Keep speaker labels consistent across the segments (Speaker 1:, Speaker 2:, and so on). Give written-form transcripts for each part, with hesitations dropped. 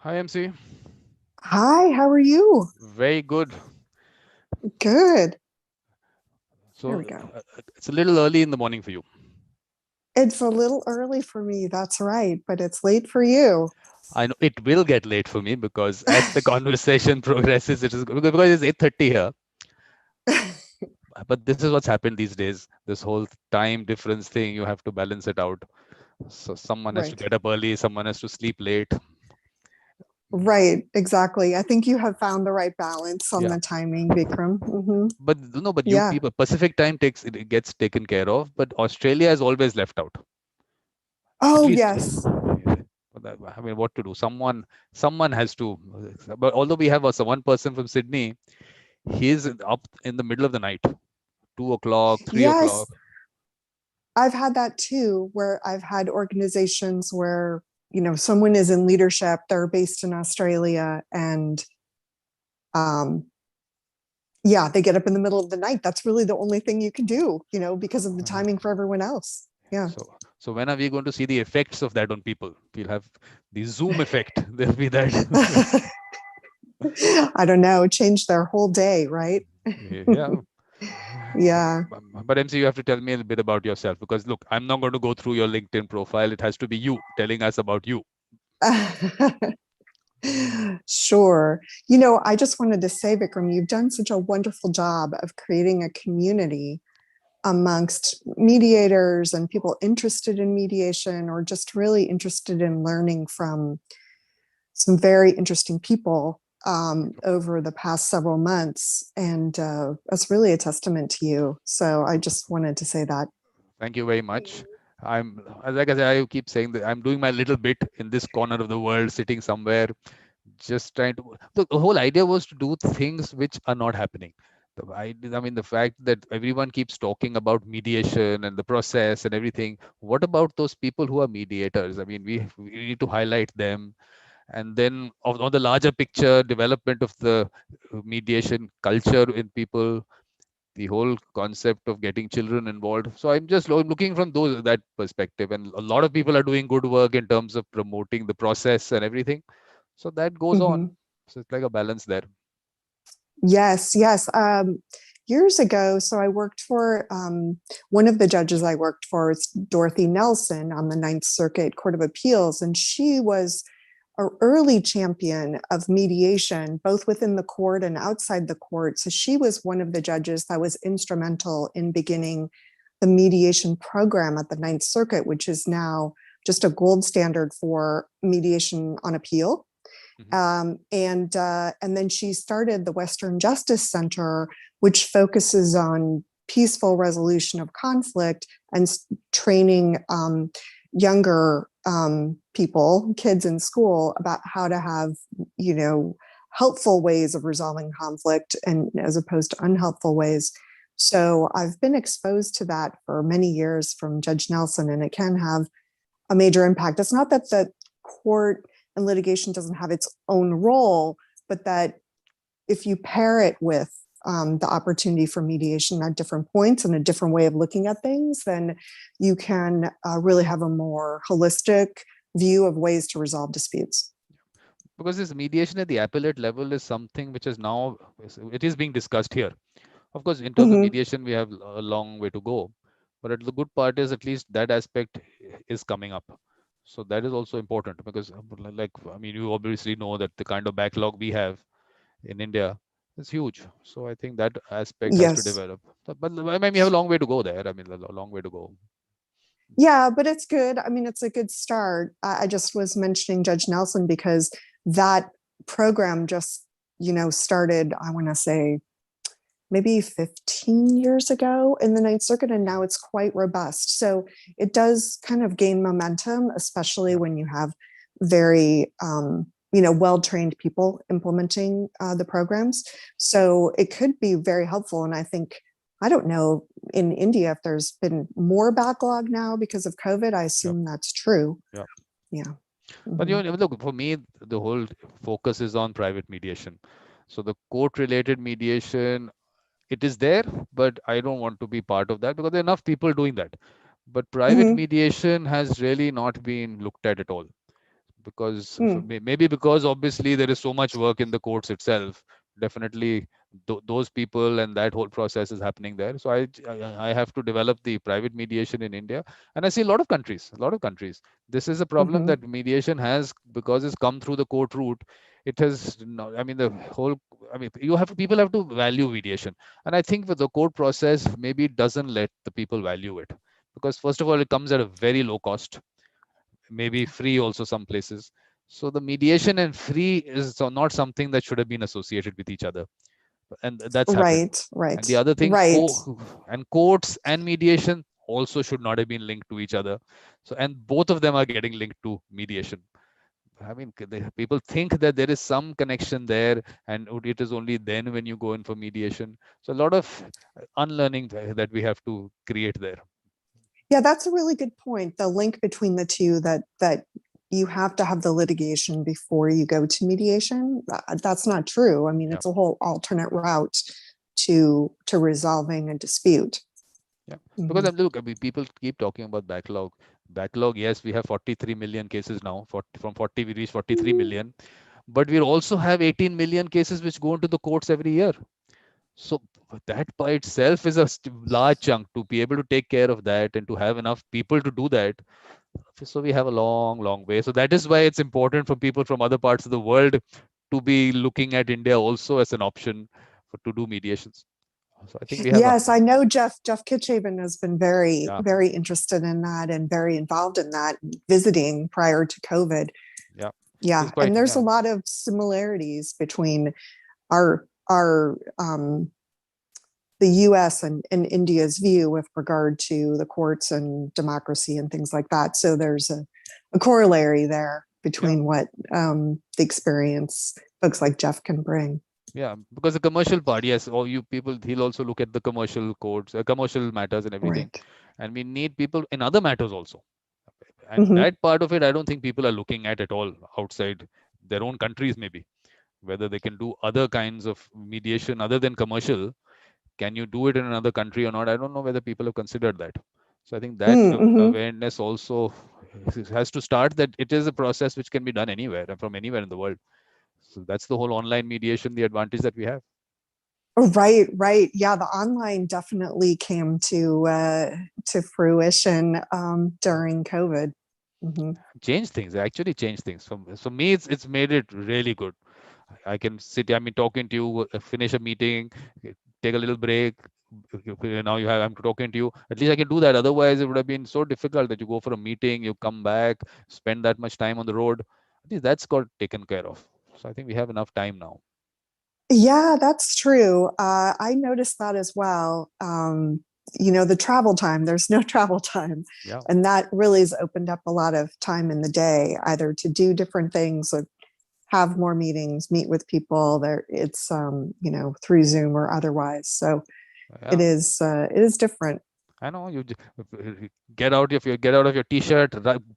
Speaker 1: Hi, MC.
Speaker 2: Hi, how are you?
Speaker 1: Very good.
Speaker 2: Good. There
Speaker 1: So
Speaker 2: we go.
Speaker 1: it's a little early in the morning for you.
Speaker 2: It's a little early for me, that's right, but it's late for you.
Speaker 1: I know it will get late for me because as the conversation progresses, it is because it's 8:30 here. But this is what's happened these days. This whole time difference thing, you have to balance it out. So someone has to
Speaker 2: Right.
Speaker 1: get up early, someone has to sleep late.
Speaker 2: Right, exactly. I think you have found the right balance on
Speaker 1: Yeah.
Speaker 2: the timing, Vikram.
Speaker 1: But no, but you
Speaker 2: Yeah.
Speaker 1: people, Pacific time it gets taken care of, but Australia is always left out. At
Speaker 2: Oh,
Speaker 1: least
Speaker 2: yes.
Speaker 1: I mean, what to do? Someone has to. But although we have also one person from Sydney, he's up in the middle of the night, 2 o'clock, 3 o'clock.
Speaker 2: Yes, I've had that too, where I've had organizations where, someone is in leadership, they're based in Australia, and um, yeah, they get up in the middle of the night. That's really the only thing you can do, because of the
Speaker 1: Uh,
Speaker 2: timing for everyone else. Yeah.
Speaker 1: so when are we going to see the effects of that on people? We'll have the Zoom effect. There'll be that.
Speaker 2: I don't know, change their whole day, right?
Speaker 1: Yeah.
Speaker 2: Yeah.
Speaker 1: But MC, you have to tell me a bit about yourself because look, I'm not going to go through your LinkedIn profile. It has to be you telling us about you.
Speaker 2: Sure. I just wanted to say, Vikram, you've done such a wonderful job of creating a community amongst mediators and people interested in mediation or just really interested in learning from some very interesting people over the past several months. And that's really a testament to you. So I just wanted to say that.
Speaker 1: Thank you very much. Like I said, I keep saying that I'm doing my little bit in this corner of the world, sitting somewhere, just trying to. The whole idea was to do things which are not happening. I mean, the fact that everyone keeps talking about mediation and the process and everything. What about those people who are mediators? I mean, we need to highlight them. And then on the larger picture, development of the mediation culture in people, the whole concept of getting children involved. So I'm just looking from that perspective, and a lot of people are doing good work in terms of promoting the process and everything. So that goes on.
Speaker 2: Mhm.
Speaker 1: So it's like a balance there.
Speaker 2: Yes, yes. Years ago, so I worked for one of the judges I worked for is Dorothy Nelson on the Ninth Circuit Court of Appeals, and she was an early champion of mediation, both within the court and outside the court. So she was one of the judges that was instrumental in beginning the mediation program at the Ninth Circuit, which is now just a gold standard for mediation on appeal.
Speaker 1: Hmm.
Speaker 2: And then she started the Western Justice Center, which focuses on peaceful resolution of conflict and training younger people, kids in school, about how to have, you know, helpful ways of resolving conflict and as opposed to unhelpful ways. So I've been exposed to that for many years from Judge Nelson, and it can have a major impact. It's not that the court and litigation doesn't have its own role, but that if you pair it with the opportunity for mediation at different points and a different way of looking at things, then you can really have a more holistic view of ways to resolve disputes.
Speaker 1: Because this mediation at the appellate level is something which is now it is being discussed here. Of course, in terms of
Speaker 2: Mm-hmm.
Speaker 1: mediation, we have a long way to go. But the good part is at least that aspect is coming up. So that is also important because, like, I mean, you obviously know that the kind of backlog we have in India is huge. So I think that aspect has to
Speaker 2: Yes.
Speaker 1: develop. But I mean, we have a long way to go there. I mean, a long way to go.
Speaker 2: Yeah, but it's good. I mean, it's a good start. I just was mentioning Judge Nelson because that program just, started, I want to say, maybe 15 years ago in the Ninth Circuit, and now it's quite robust. So it does kind of gain momentum, especially
Speaker 1: Yeah.
Speaker 2: when you have very, well trained people implementing the programs. So it could be very helpful. And I think, I don't know in India if there's been more backlog now because of COVID. I
Speaker 1: Yep.
Speaker 2: assume that's true.
Speaker 1: Yep.
Speaker 2: Yeah.
Speaker 1: But
Speaker 2: Mm-hmm.
Speaker 1: look, for me, the whole focus is on private mediation. So the court-related mediation, it is there, but I don't want to be part of that because there are enough people doing that. But private
Speaker 2: Mm-hmm.
Speaker 1: mediation has really not been looked at all. because
Speaker 2: Mm.
Speaker 1: maybe because obviously there is so much work in the courts itself. Definitely those people and that whole process is happening there. So I have to develop the private mediation in India, and I see a lot of countries. This is a problem
Speaker 2: Hmm.
Speaker 1: that mediation has, because it's come through the court route. It has no, I mean the whole. I mean, people have to value mediation, and I think with the court process, maybe it doesn't let the people value it, because first of all, it comes at a very low cost, maybe free also some places. So the mediation and free is not something that should have been associated with each other, and that's happened.
Speaker 2: Right,
Speaker 1: And
Speaker 2: right,
Speaker 1: the other thing,
Speaker 2: right.
Speaker 1: courts and mediation also should not have been linked to each other. So, and both of them are getting linked to mediation. I mean, people think that there is some connection there, and it is only then when you go in for mediation. So a lot of unlearning that we have to create there.
Speaker 2: Yeah, that's a really good point. The link between the two, that you have to have the litigation before you go to mediation. That's not true. I mean,
Speaker 1: Yeah.
Speaker 2: it's a whole alternate route to resolving a dispute.
Speaker 1: Yeah, because
Speaker 2: Mhm.
Speaker 1: look, I mean, people keep talking about backlog. Backlog, yes, we have 43 million cases now. From 40, we reached 43 million, but we also have 18 million cases which go into the courts every year. So that by itself is a large chunk to be able to take care of that and to have enough people to do that. So we have a long, long way. So that is why it's important for people from other parts of the world to be looking at India also as an option to do mediations. So I think we have a,
Speaker 2: Yes, I know Jeff Kitchaven has been very,
Speaker 1: yeah,
Speaker 2: very interested in that and very involved in that, visiting prior to COVID.
Speaker 1: yeah. He's
Speaker 2: Yeah,
Speaker 1: quite,
Speaker 2: and there's a
Speaker 1: yeah.
Speaker 2: lot of similarities between our the US and India's view with regard to the courts and democracy and things like that. So there's a corollary there
Speaker 1: Yeah,
Speaker 2: between what the experience folks like Jeff can bring.
Speaker 1: yeah, because the commercial part, yes, all you people, he'll also look at the commercial codes, commercial matters and everything.
Speaker 2: Right.
Speaker 1: And we need people in other matters also. And
Speaker 2: Mm-hmm.
Speaker 1: that part of it, I don't think people are looking at all outside their own countries, maybe. Whether they can do other kinds of mediation other than commercial. Can you do it in another country or not? I don't know whether people have considered that. So I think that
Speaker 2: Mm-hmm.
Speaker 1: awareness also has to start, that it is a process which can be done anywhere and from anywhere in the world. So that's the whole online mediation, the advantage that we have.
Speaker 2: Right, right. Yeah, the online definitely came to fruition during COVID. Mm-hmm.
Speaker 1: Change things, actually change things. So me, it's made it really good. I can sit, I mean, talking to you, finish a meeting, take a little break. Now I'm talking to you. At least I can do that. Otherwise, it would have been so difficult that you go for a meeting, you come back, spend that much time on the road. At least that's got taken care of. So I think we have enough time now.
Speaker 2: Yeah, that's true. I noticed that as well. The travel time, there's no travel time.
Speaker 1: Yeah.
Speaker 2: And that really has opened up a lot of time in the day, either to do different things or have more meetings, meet with people. There, it's through Zoom or otherwise. So
Speaker 1: Yeah.
Speaker 2: it is different.
Speaker 1: I know get out of your t-shirt,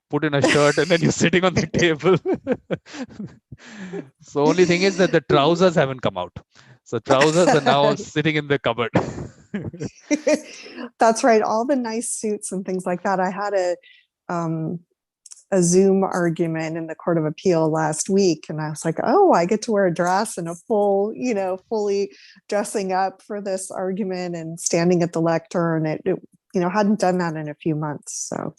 Speaker 1: put in a shirt, and then you're sitting on the table. So only thing is that the trousers haven't come out. So trousers are now sitting in the cupboard.
Speaker 2: That's right. All the nice suits and things like that. I had um, a Zoom argument in the Court of Appeal last week, and I was like, "Oh, I get to wear a dress and a fully dressing up for this argument and standing at the lectern." It hadn't done that in a few months. So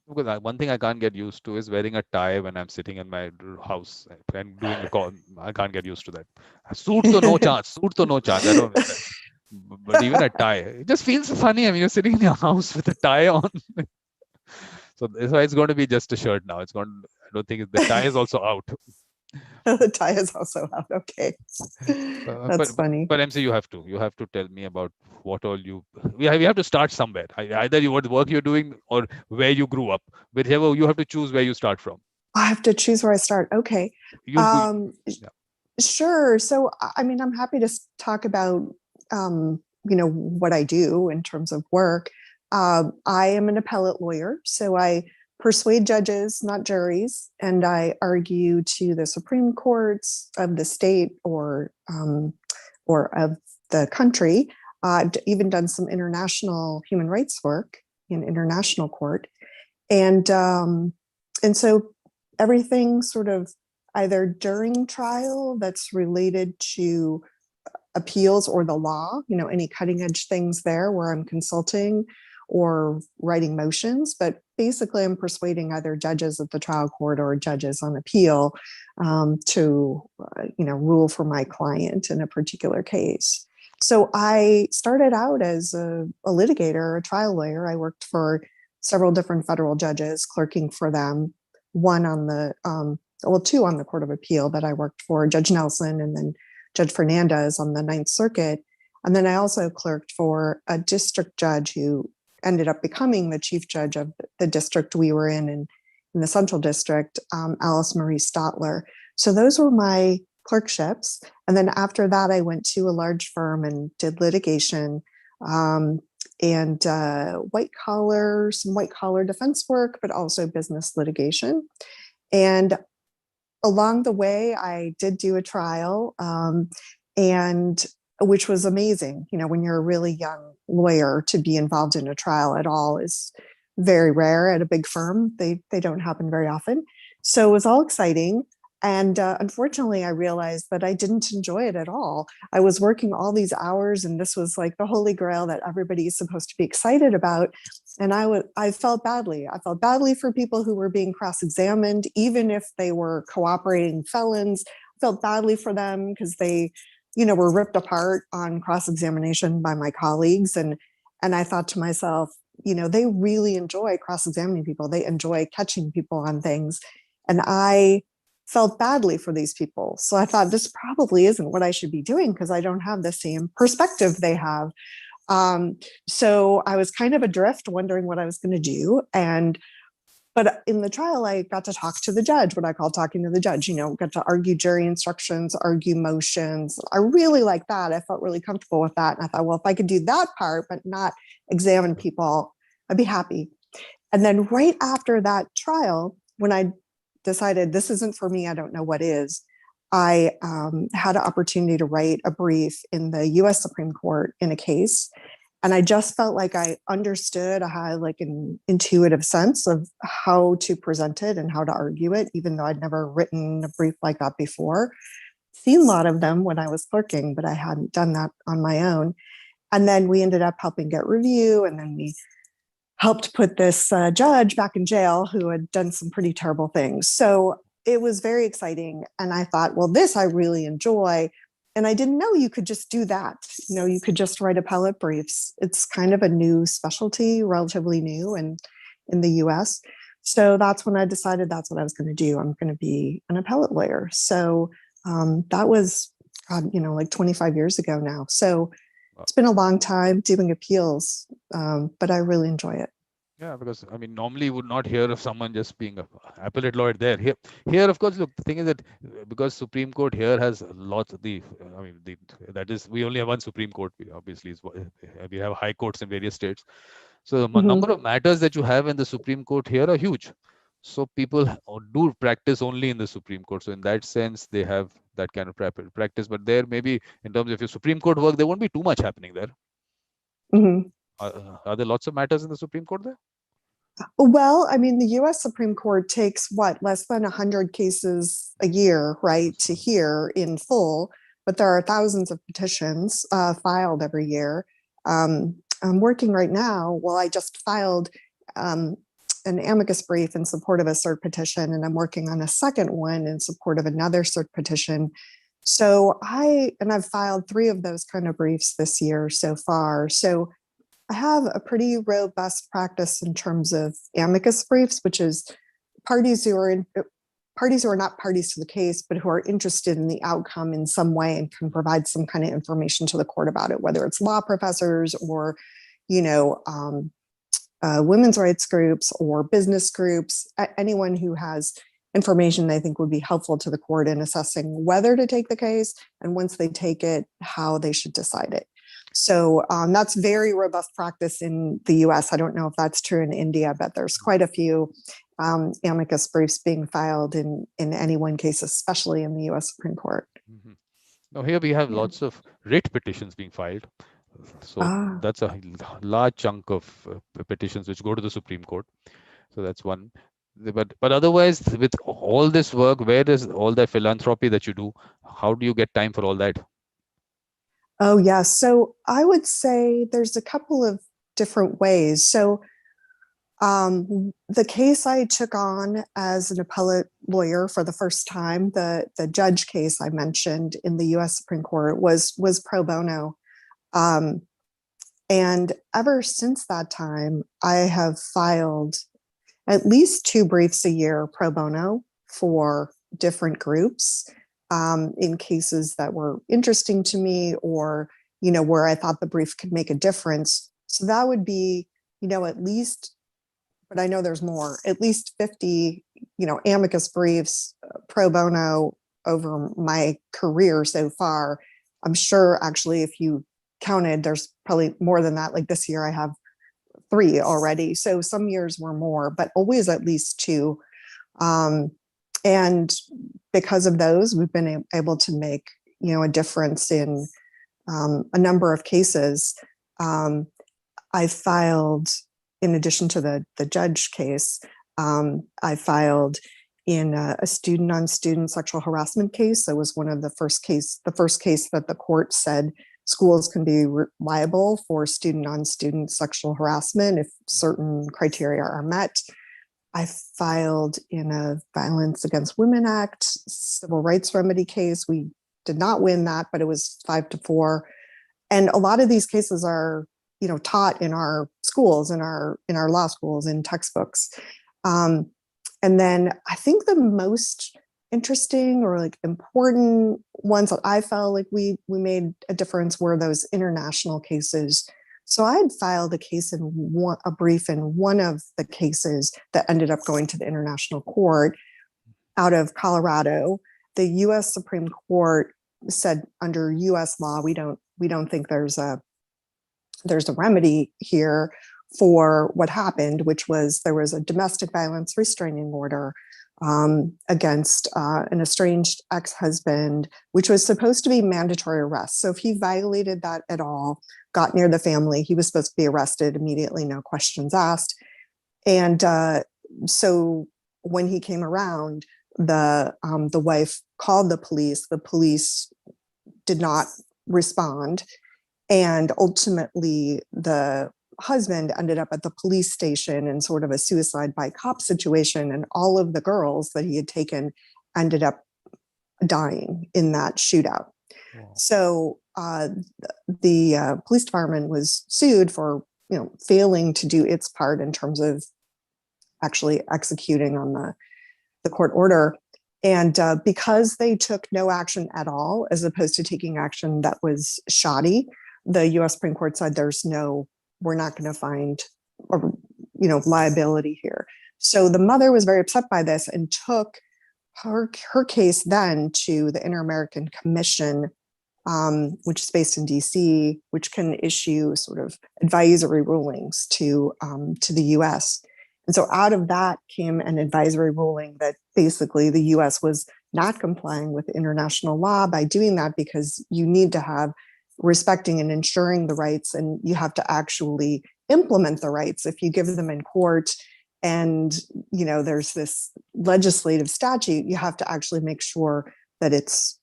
Speaker 1: Because one thing I can't get used to is wearing a tie when I'm sitting in my house and doing a call. I can't get used to that. Suit to no chance. Suit to no chance. I don't. But even a tie, it just feels funny. I mean, you're sitting in your house with a tie on. So that's why it's going to be just a shirt now. It's going. I don't think the tie is also out.
Speaker 2: the tie is also out. Okay,
Speaker 1: Uh,
Speaker 2: that's
Speaker 1: but, but
Speaker 2: funny.
Speaker 1: but MC, you have to tell me about what all we have to start somewhere. Either what work you're doing or where you grew up. Whichever, you have to choose where you start from.
Speaker 2: I have to choose where I start. Okay,
Speaker 1: You yeah,
Speaker 2: sure. So, I mean, I'm happy to talk about, what I do in terms of work. I am an appellate lawyer, so I persuade judges, not juries, and I argue to the Supreme Courts of the state or of the country. I've even done some international human rights work in international court, and so everything sort of either during trial that's related to appeals or the law, any cutting edge things there where I'm consulting or writing motions. But basically, I'm persuading either judges at the trial court or judges on appeal to, rule for my client in a particular case. So I started out as a litigator, a trial lawyer. I worked for several different federal judges, clerking for them. One on the, two on the Court of Appeal that I worked for, Judge Nelson and then Judge Fernandez on the Ninth Circuit. And then I also clerked for a district judge who ended up becoming the chief judge of the district we were in the Central District, Alice Marie Stotler. So those were my clerkships. And then after that, I went to a large firm and did litigation and some white collar defense work, but also business litigation. And along the way, I did do a trial, and which was amazing. When you're a really young lawyer, to be involved in a trial at all is very rare at a big firm. They don't happen very often. So it was all exciting. And unfortunately, I realized that I didn't enjoy it at all. I was working all these hours, and this was like the holy grail that everybody is supposed to be excited about. And I felt badly. I felt badly for people who were being cross-examined, even if they were cooperating felons. I felt badly for them because they, were ripped apart on cross-examination by my colleagues. And I thought to myself, they really enjoy cross-examining people. They enjoy catching people on things. And I felt badly for these people. So I thought this probably isn't what I should be doing because I don't have the same perspective they have. So I was kind of adrift, wondering what I was going to do. But in the trial, I got to talk to the judge, what I call talking to the judge, got to argue jury instructions, argue motions. I really liked that. I felt really comfortable with that. And I thought, well, if I could do that part, but not examine people, I'd be happy. And then right after that trial, when I decided this isn't for me, I don't know what is, I had an opportunity to write a brief in the US Supreme Court in a case. And I just felt like I understood, I had like an intuitive sense of how to present it and how to argue it, even though I'd never written a brief like that before. Seen a lot of them when I was clerking, but I hadn't done that on my own. And then we ended up helping get review, and then we helped put this judge back in jail who had done some pretty terrible things. So it was very exciting. And I thought, well, this I really enjoy. And I didn't know you could just do that. You could just write appellate briefs. It's kind of a new specialty, relatively new in the US. So that's when I decided that's what I was going to do. I'm going to be an appellate lawyer. So that was, like 25 years ago now. So it's been a long time doing appeals, but I really enjoy it.
Speaker 1: Yeah, because normally you would not hear of someone just being an appellate lawyer there. Here, of course, look, the thing is that because Supreme Court here has lots of that is, we only have one Supreme Court. Obviously, we have high courts in various states. So the number of matters that you have in the Supreme Court here are huge. So people do practice only in the Supreme Court. So in that sense, they have that kind of practice. But there, maybe in terms of your Supreme Court work, there won't be too much happening there. Are there lots of matters in the Supreme Court there?
Speaker 2: Well, the US Supreme Court takes less than 100 cases a year, right, to hear in full, but there are thousands of petitions filed every year. I'm working right now. Well, I just filed an amicus brief in support of a cert petition, and I'm working on a second one in support of another cert petition. So I've filed 3 of those kind of briefs this year so far. So I have a pretty robust practice in terms of amicus briefs, which is parties who are not parties to the case, but who are interested in the outcome in some way and can provide some kind of information to the court about it, whether it's law professors or, women's rights groups or business groups, anyone who has information they think would be helpful to the court in assessing whether to take the case, and once they take it, how they should decide it. So that's very robust practice in the US. I don't know if that's true in India, but there's quite a few amicus briefs being filed in any one case, especially in the US Supreme Court.
Speaker 1: Now here we have lots of writ petitions being filed. So that's a large chunk of petitions which go to the Supreme Court. So that's one. But otherwise, with all this work, where is all that philanthropy that you do? How do you get time for all that?
Speaker 2: Oh, yeah. So I would say there's a couple of different ways. So the case I took on as an appellate lawyer for the first time, the judge case I mentioned in the U.S. Supreme Court, was pro bono. Um, and ever since that time, I have filed at least 2 briefs a year pro bono for different groups in cases that were interesting to me, or where I thought the brief could make a difference. So that would be at least, but I know there's more, at least 50 amicus briefs pro bono over my career so far. I'm sure actually if you counted, there's probably more than that. Like this year I have 3 already. So some years were more, but always at least 2. And because of those, we've been able to make, a difference in a number of cases. I filed, in addition to the judge case, I filed in a student on student sexual harassment case. That was one of the first case that the court said schools can be liable for student on student sexual harassment if certain criteria are met. I filed in a Violence Against Women Act civil rights remedy case. We did not win that, but it was 5-4. And a lot of these cases are, taught in our schools, in our law schools, in textbooks. And then I think the most interesting or like important ones that I felt like we made a difference were those international cases. So I had filed a brief in one of the cases that ended up going to the international court out of Colorado. The U.S. Supreme Court said under U.S. law, we don't think there's a remedy here for what happened, which was there was a domestic violence restraining order against an estranged ex-husband, which was supposed to be mandatory arrest. So if he violated that at all, got near the family, he was supposed to be arrested immediately, no questions asked. And so when he came around, the wife called the police. The police did not respond. And ultimately, the husband ended up at the police station in sort of a suicide by cop situation. And all of the girls that he had taken ended up dying in that shootout. Wow. So the police department was sued for failing to do its part in terms of actually executing on the court order. And because they took no action at all, as opposed to taking action that was shoddy, the U.S. Supreme Court said we're not going to find liability here. So the mother was very upset by this and took her case then to the Inter-American Commission, which is based in D.C., which can issue sort of advisory rulings to the U.S. And so out of that came an advisory ruling that basically the U.S. was not complying with international law by doing that, because you need to have respecting and ensuring the rights, and you have to actually implement the rights. If you give them in court and there's this legislative statute, you have to actually make sure that it's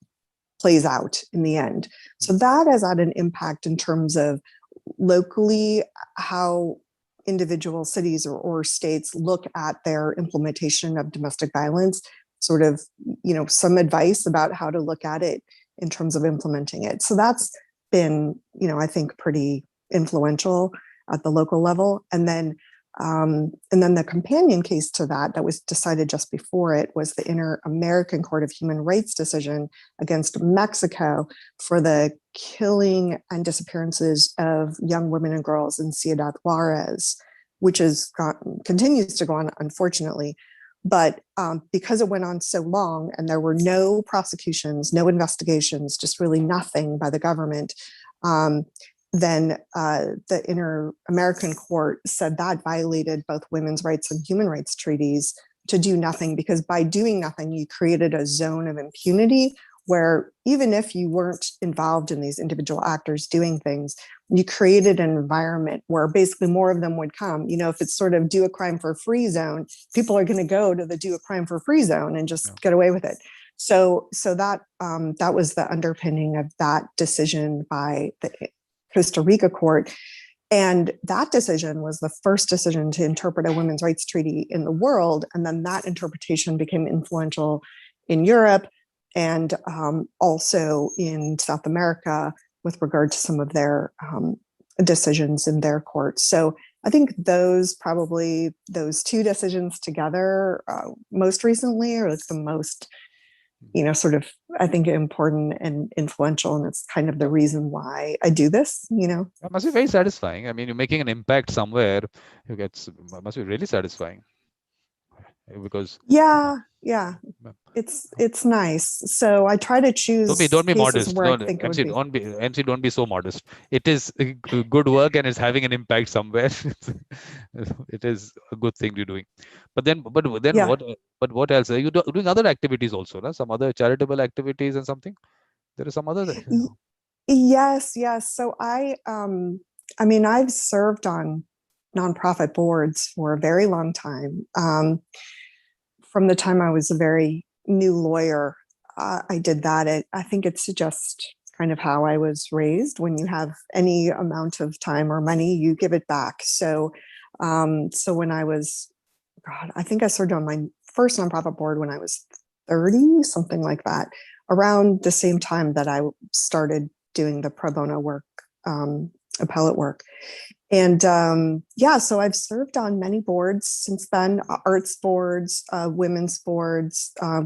Speaker 2: plays out in the end. So that has had an impact in terms of locally how individual cities or states look at their implementation of domestic violence, sort of some advice about how to look at it in terms of implementing it. So that's been, I think, pretty influential at the local level. And then the companion case to that was decided just before it was the Inter-American Court of Human Rights decision against Mexico for the killing and disappearances of young women and girls in Ciudad Juarez, which continues to go on, unfortunately. But because it went on so long and there were no prosecutions, no investigations, just really nothing by the government, then the Inter-American Court said that violated both women's rights and human rights treaties to do nothing, because by doing nothing, you created a zone of impunity where even if you weren't involved in these individual actors doing things, you created an environment where basically more of them would come. If it's sort of do a crime for free zone, people are going to go to the do a crime for free zone and just get away with it. So that was the underpinning of that decision by the Costa Rica court. And that decision was the first decision to interpret a women's rights treaty in the world. And then that interpretation became influential in Europe and also in South America with regard to some of their decisions in their courts. So I think those two decisions together most recently are like the most, sort of, I think, important and influential. And it's kind of the reason why I do this,
Speaker 1: That must be very satisfying. I mean, you're making an impact somewhere. Must be really satisfying. Because
Speaker 2: yeah, it's nice. So I try to choose
Speaker 1: don't be modest.
Speaker 2: where I think
Speaker 1: MC,
Speaker 2: it would be.
Speaker 1: MC, don't be so modest. It is good work and it's having an impact somewhere. It is a good thing you're doing. But then
Speaker 2: Yeah.
Speaker 1: what else? Are you doing other activities also? No? Some other charitable activities and something? There is some other.
Speaker 2: Yes. So I've served on nonprofit boards for a very long time. From the time I was a very new lawyer, I did that. I think it's just kind of how I was raised. When you have any amount of time or money, you give it back. So when I was, I think I served on my first nonprofit board when I was 30, something like that, around the same time that I started doing the pro bono work, appellate work. And so I've served on many boards since then: arts boards, women's boards, a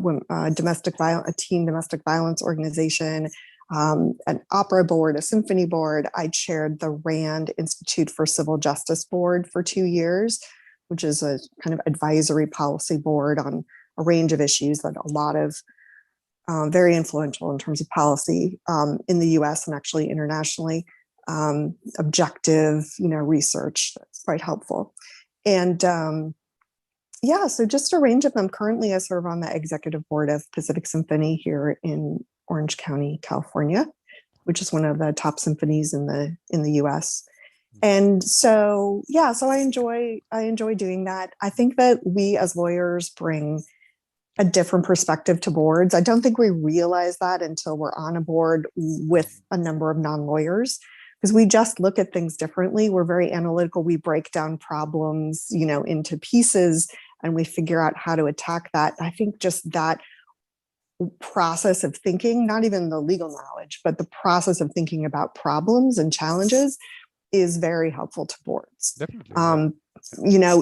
Speaker 2: teen domestic violence organization, an opera board, a symphony board. I chaired the RAND Institute for Civil Justice Board for 2 years, which is a kind of advisory policy board on a range of issues that a lot of very influential in terms of policy in the US and actually internationally. Objective, research that's quite helpful. And so just a range of them. Currently, I serve on the executive board of Pacific Symphony here in Orange County, California, which is one of the top symphonies in the US. And so I enjoy doing that. I think that we as lawyers bring a different perspective to boards. I don't think we realize that until we're on a board with a number of non-lawyers, because we just look at things differently. We're very analytical. We break down problems, into pieces, and we figure out how to attack that. I think just that process of thinking, not even the legal knowledge, but the process of thinking about problems and challenges is very helpful to boards.
Speaker 1: Definitely.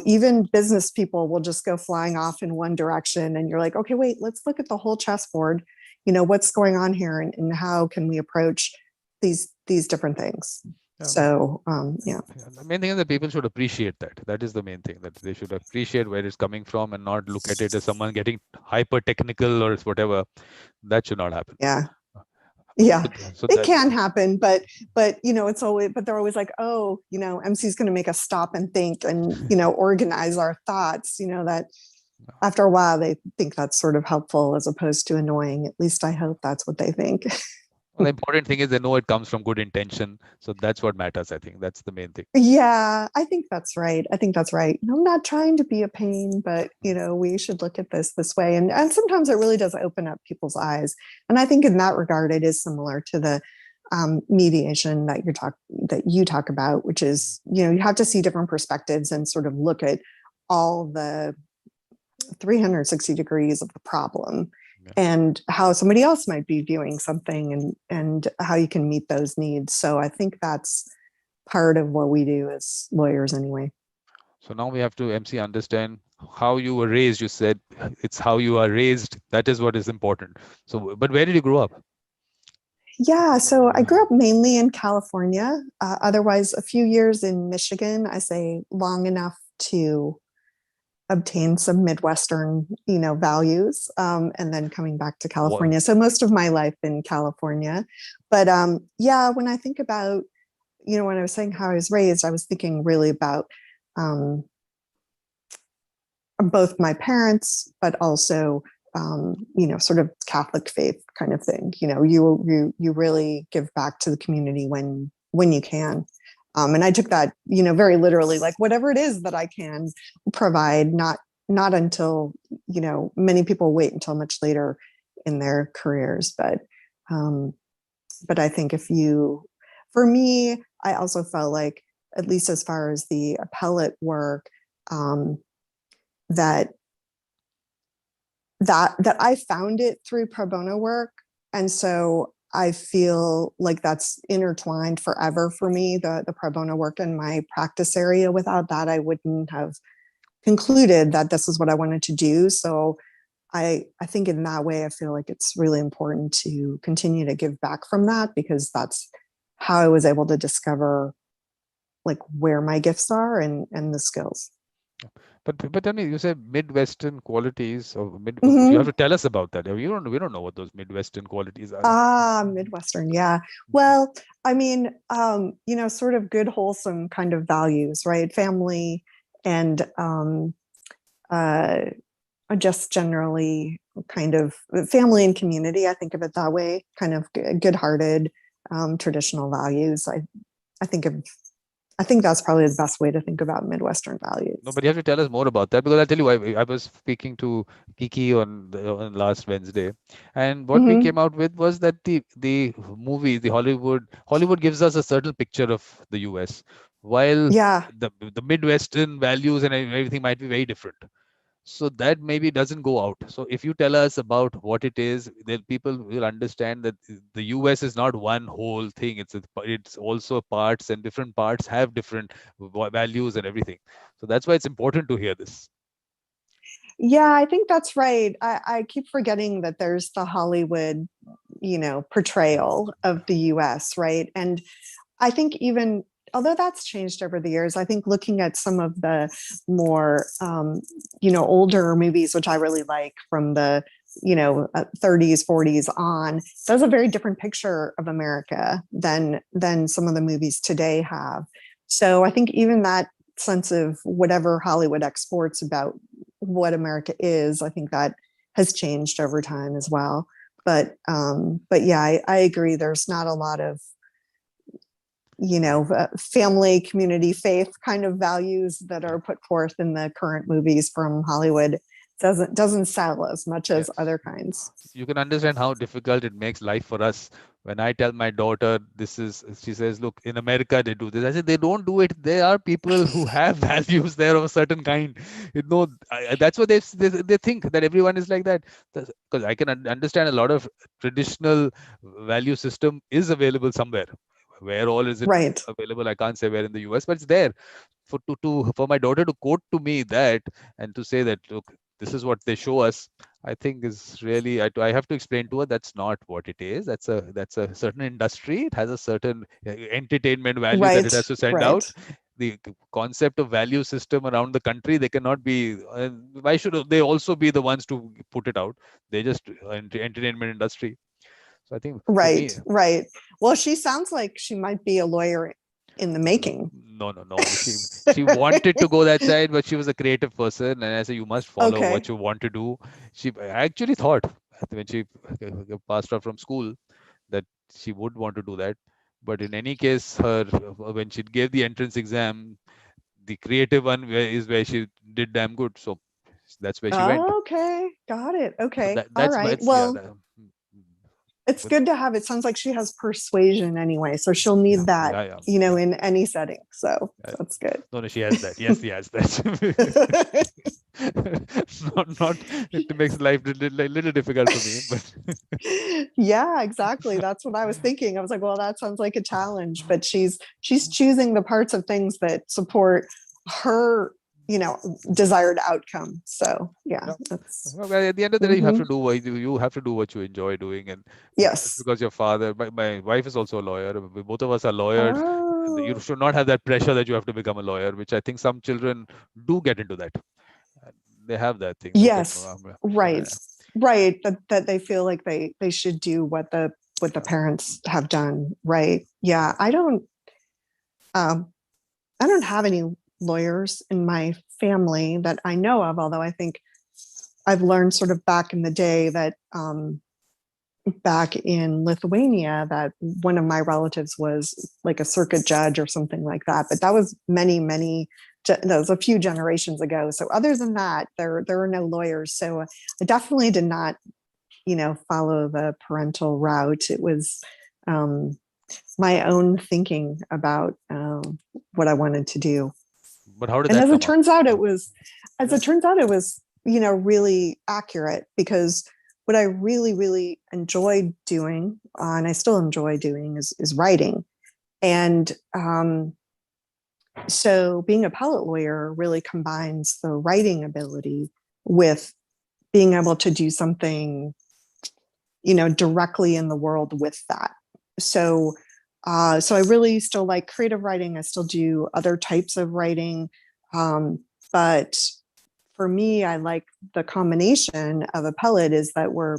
Speaker 2: Even business people will just go flying off in one direction, and you're like, okay, wait, let's look at the whole chessboard. What's going on here, and how can we approach these different things? So
Speaker 1: the main thing is that people should appreciate that. That is the main thing, that they should appreciate where it's coming from and not look at it as someone getting hyper technical or whatever. That should not happen. So
Speaker 2: it can happen, but it's always, but they're always like, oh, MC's going to make us stop and think and organize our thoughts. That after a while they think that's sort of helpful as opposed to annoying. At least I hope that's what they think.
Speaker 1: Well, the important thing is they know it comes from good intention. So that's what matters. I think that's the main thing.
Speaker 2: Yeah, I think that's right. I'm not trying to be a pain, but we should look at this way. And sometimes it really does open up people's eyes. And I think in that regard, it is similar to the mediation that you talk about, which is, you have to see different perspectives and sort of look at all the 360 degrees of the problem. And how somebody else might be viewing something, and how you can meet those needs. So I think that's part of what we do as lawyers anyway.
Speaker 1: So now we have to, MC, understand how you were raised. You said it's how you are raised. That is what is important. So, but where did you grow up?
Speaker 2: Yeah, so I grew up mainly in California. Otherwise, a few years in Michigan. I say long enough to obtain some Midwestern, values, and then coming back to California. Wow. So most of my life in California. But when I think about, when I was saying how I was raised, I was thinking really about both my parents, but also sort of Catholic faith kind of thing. You really give back to the community when you can. And I took that, very literally, like whatever it is that I can provide, not until, many people wait until much later in their careers. But I think for me, I also felt like, at least as far as the appellate work, that I found it through pro bono work. And so I feel like that's intertwined forever for me, the pro bono work in my practice area. Without that, I wouldn't have concluded that this is what I wanted to do. So I think in that way, I feel like it's really important to continue to give back from that, because that's how I was able to discover like where my gifts are and the skills.
Speaker 1: But tell me, you said Midwestern qualities, or you have
Speaker 2: Mm-hmm.
Speaker 1: to tell us about that. We don't know what those Midwestern qualities are.
Speaker 2: Midwestern, yeah. Well, I mean, sort of good, wholesome kind of values, right? Family and just generally kind of family and community. I think of it that way, kind of good-hearted, traditional values. I think that's probably the best way to think about Midwestern values.
Speaker 1: No, but you have to tell us more about that, because I'll tell you, I was speaking to Kiki on last Wednesday, and what we came out with was that the movie, the Hollywood gives us a certain picture of the US, while the Midwestern values and everything might be very different. So that maybe doesn't go out. So if you tell us about what it is, then people will understand that the US is not one whole thing. It's also parts, and different parts have different values and everything. So that's why it's important to hear this.
Speaker 2: Yeah, I think that's right. I keep forgetting that there's the Hollywood, portrayal of the US, right? And I think even although that's changed over the years, I think looking at some of the more, older movies, which I really like from the, 30s, 40s on, does a very different picture of America than some of the movies today have. So I think even that sense of whatever Hollywood exports about what America is, I think that has changed over time as well. But yeah, I agree. There's not a lot of family, community, faith kind of values that are put forth in the current movies from Hollywood. Doesn't sell as much as other kinds.
Speaker 1: You can understand how difficult it makes life for us. When I tell my daughter she says, look, in America they do this. I said, they don't do it. There are people who have values there of a certain kind. That's what they think, that everyone is like that. Because I can understand a lot of traditional value system is available somewhere. Where all is it available? I can't say where in the US, but it's there. For my daughter to quote to me that, and to say that, look, this is what they show us, I think is really, I have to explain to her that's not what it is. That's a certain industry. It has a certain entertainment value that it has to send out. The concept of value system around the country, they cannot be. Why should they also be the ones to put it out? They just entertainment industry. So I think
Speaker 2: right. Well, she sounds like she might be a lawyer in the making.
Speaker 1: No. She wanted to go that side, but she was a creative person, and I said, you must follow what you want to do. She actually thought, when she passed out from school, that she would want to do that. But in any case, when she gave the entrance exam, the creative one is where she did damn good. So that's where she went.
Speaker 2: Okay, got it. Okay,
Speaker 1: So
Speaker 2: all right. Well,
Speaker 1: yeah,
Speaker 2: it's good to have. It sounds like she has persuasion anyway, so she'll need that, in any setting. So that's good.
Speaker 1: No, she has that. Yes, she has that. not it makes life a little difficult for me, but
Speaker 2: yeah, exactly. That's what I was thinking. I was like, well, that sounds like a challenge, but she's choosing the parts of things that support her desired outcome. So yeah, that's
Speaker 1: well, at the end of the day, you have to do what you enjoy doing, and just
Speaker 2: yes,
Speaker 1: because your father, my wife is also a lawyer. Both of us are lawyers. You should not have that pressure that you have to become a lawyer, which I think some children do get into that. They have that thing.
Speaker 2: Yes,
Speaker 1: Okay,
Speaker 2: right. That they feel like they should do what the parents have done. Right. Yeah. I don't have any lawyers in my family that I know of, although I think I've learned sort of back in the day that back in Lithuania that one of my relatives was like a circuit judge or something like that. But that was that was a few generations ago. So other than that, there are no lawyers. So I definitely did not, follow the parental route. It was my own thinking about what I wanted to do.
Speaker 1: But how did
Speaker 2: And
Speaker 1: that
Speaker 2: as it
Speaker 1: come up?
Speaker 2: turns out,
Speaker 1: Yeah.
Speaker 2: really accurate, because what I really, really enjoyed doing, and I still enjoy doing, is writing. And so being a appellate lawyer really combines the writing ability with being able to do something, directly in the world with that. So, so I really still like creative writing. I still do other types of writing. But for me, I like the combination of appellate is that we're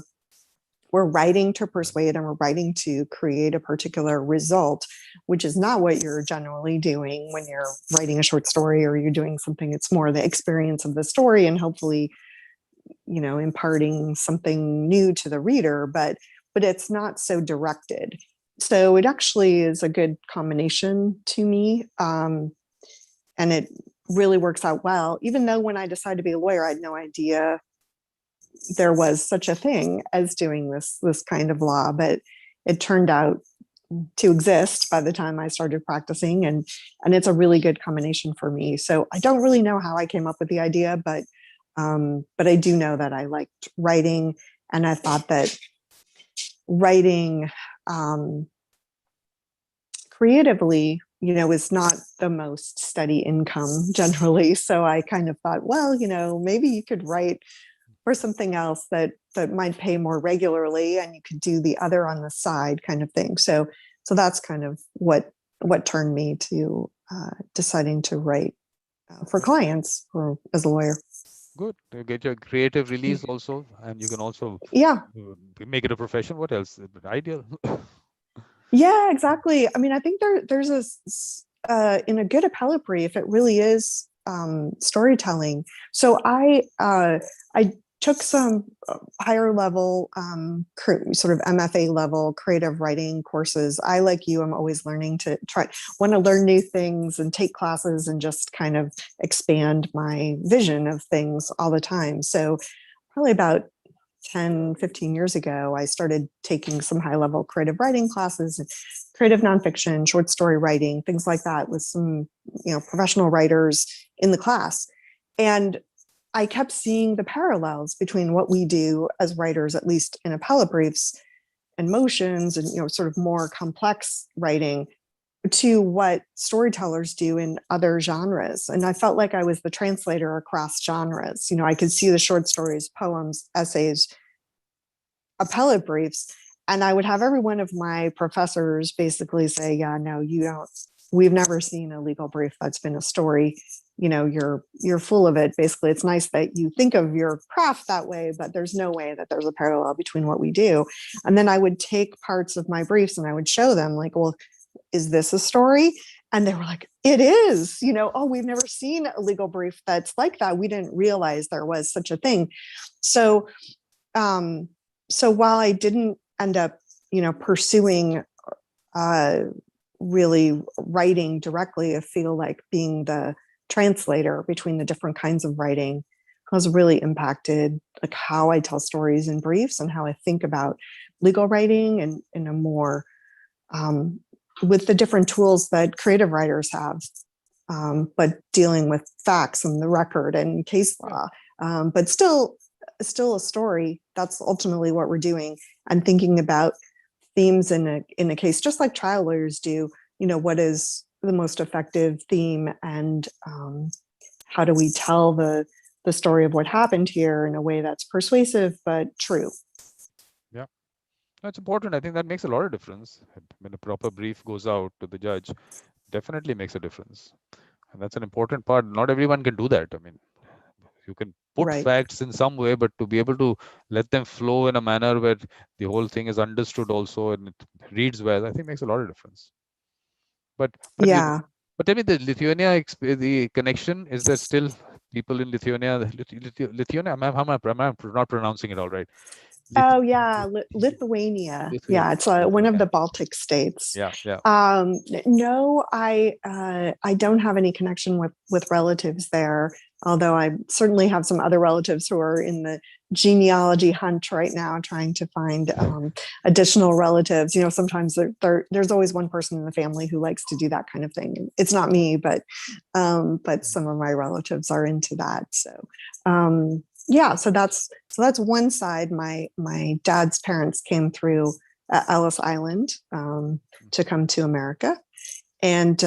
Speaker 2: writing to persuade and we're writing to create a particular result, which is not what you're generally doing when you're writing a short story or you're doing something. It's more the experience of the story and hopefully, imparting something new to the reader, but it's not so directed. So it actually is a good combination to me. And it really works out well, even though when I decided to be a lawyer, I had no idea there was such a thing as doing this kind of law, but it turned out to exist by the time I started practicing, and it's a really good combination for me. So I don't really know how I came up with the idea, but I do know that I liked writing, and I thought that writing creatively, is not the most steady income generally. So I kind of thought, well, maybe you could write for something else that might pay more regularly, and you could do the other on the side, kind of thing. So that's kind of what turned me to deciding to write for clients or as a lawyer.
Speaker 1: Good. You get your creative release also, and you can also
Speaker 2: Yeah.
Speaker 1: make it a profession. What else? Ideal.
Speaker 2: Yeah, exactly. I mean, I think there's in a good appellate brief, it really is storytelling. So I took some higher level sort of MFA level creative writing courses. I, like you, I'm always learning to want to learn new things and take classes and just kind of expand my vision of things all the time. So probably about 10, 15 years ago, I started taking some high level creative writing classes, creative nonfiction, short story writing, things like that with some, professional writers in the class. And I kept seeing the parallels between what we do as writers, at least in appellate briefs and motions and, sort of more complex writing, to what storytellers do in other genres. And I felt like I was the translator across genres. I could see the short stories, poems, essays, appellate briefs, and I would have every one of my professors basically say, yeah, no, you don't, we've never seen a legal brief that's been a story. You're full of it. Basically, it's nice that you think of your craft that way, but there's no way that there's a parallel between what we do. And then I would take parts of my briefs and I would show them, like, well, is this a story? And they were like, it is, oh, we've never seen a legal brief that's like that. We didn't realize there was such a thing. So while I didn't end up, pursuing really writing directly, I feel like being the translator between the different kinds of writing has really impacted like how I tell stories in briefs and how I think about legal writing and in a more with the different tools that creative writers have, but dealing with facts and the record and case law, but still a story. That's ultimately what we're doing, and thinking about themes in a case, just like trial lawyers do. What is the most effective theme, and how do we tell the story of what happened here in a way that's persuasive but true?
Speaker 1: Yeah, that's important. I think that makes a lot of difference. When a proper brief goes out to the judge, definitely makes a difference, and that's an important part. Not everyone can do that. I mean, you can put
Speaker 2: Right.
Speaker 1: facts in some way, but to be able to let them flow in a manner where the whole thing is understood also and it reads well, I think makes a lot of difference. But
Speaker 2: Yeah.
Speaker 1: tell me, the Lithuania the connection, is there still people in Lithuania. Lithuania. Am I not pronouncing it all right?
Speaker 2: Oh yeah, Lithuania. Yeah, it's one of
Speaker 1: Lithuania.
Speaker 2: the Baltic states.
Speaker 1: Yeah, yeah.
Speaker 2: No, I don't have any connection with relatives there. Although I certainly have some other relatives who are in the genealogy hunt right now, trying to find additional relatives. You know, sometimes there's always one person in the family who likes to do that kind of thing. It's not me, but some of my relatives are into that. So yeah, so that's one side. My dad's parents came through Ellis Island to come to America, and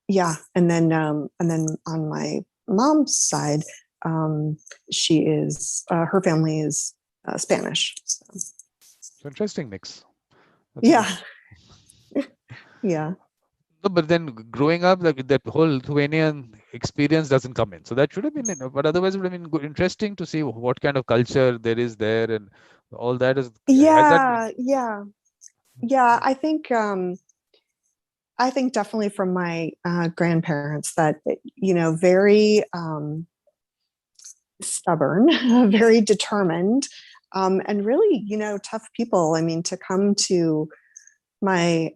Speaker 2: yeah, and then on my mom's side, she is her family is Spanish. So.
Speaker 1: So interesting mix.
Speaker 2: Yeah, yeah.
Speaker 1: No, but then growing up, like that whole Lithuanian experience doesn't come in. So that should have been, but otherwise it would have been interesting to see what kind of culture there is there, and all that is. Has that been?
Speaker 2: Yeah, yeah, yeah. I think definitely from my grandparents that, you know, very stubborn, very determined, and really, you know, tough people. I mean, to come to my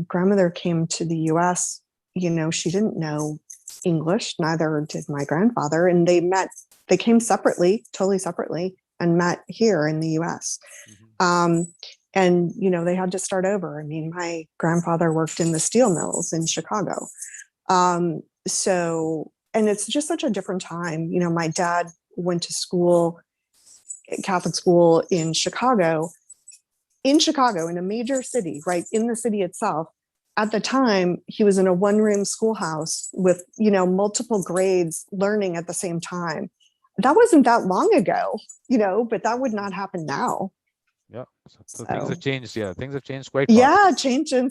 Speaker 2: grandmother came to the US, you know, she didn't know English, neither did my grandfather. And they came separately, totally separately, and met here in the US. Um, and, you know, they had to start over. I mean, my grandfather worked in the steel mills in Chicago. So, and it's just such a different time. You know, my dad went to school, Catholic school in Chicago, in a major city, right in the city itself. At the time, he was in a one-room schoolhouse with, you know, multiple grades learning at the same time. That wasn't that long ago, you know, but that would not happen now.
Speaker 1: Yeah. So things have changed. Yeah, things have changed quite fast.
Speaker 2: Yeah, changed in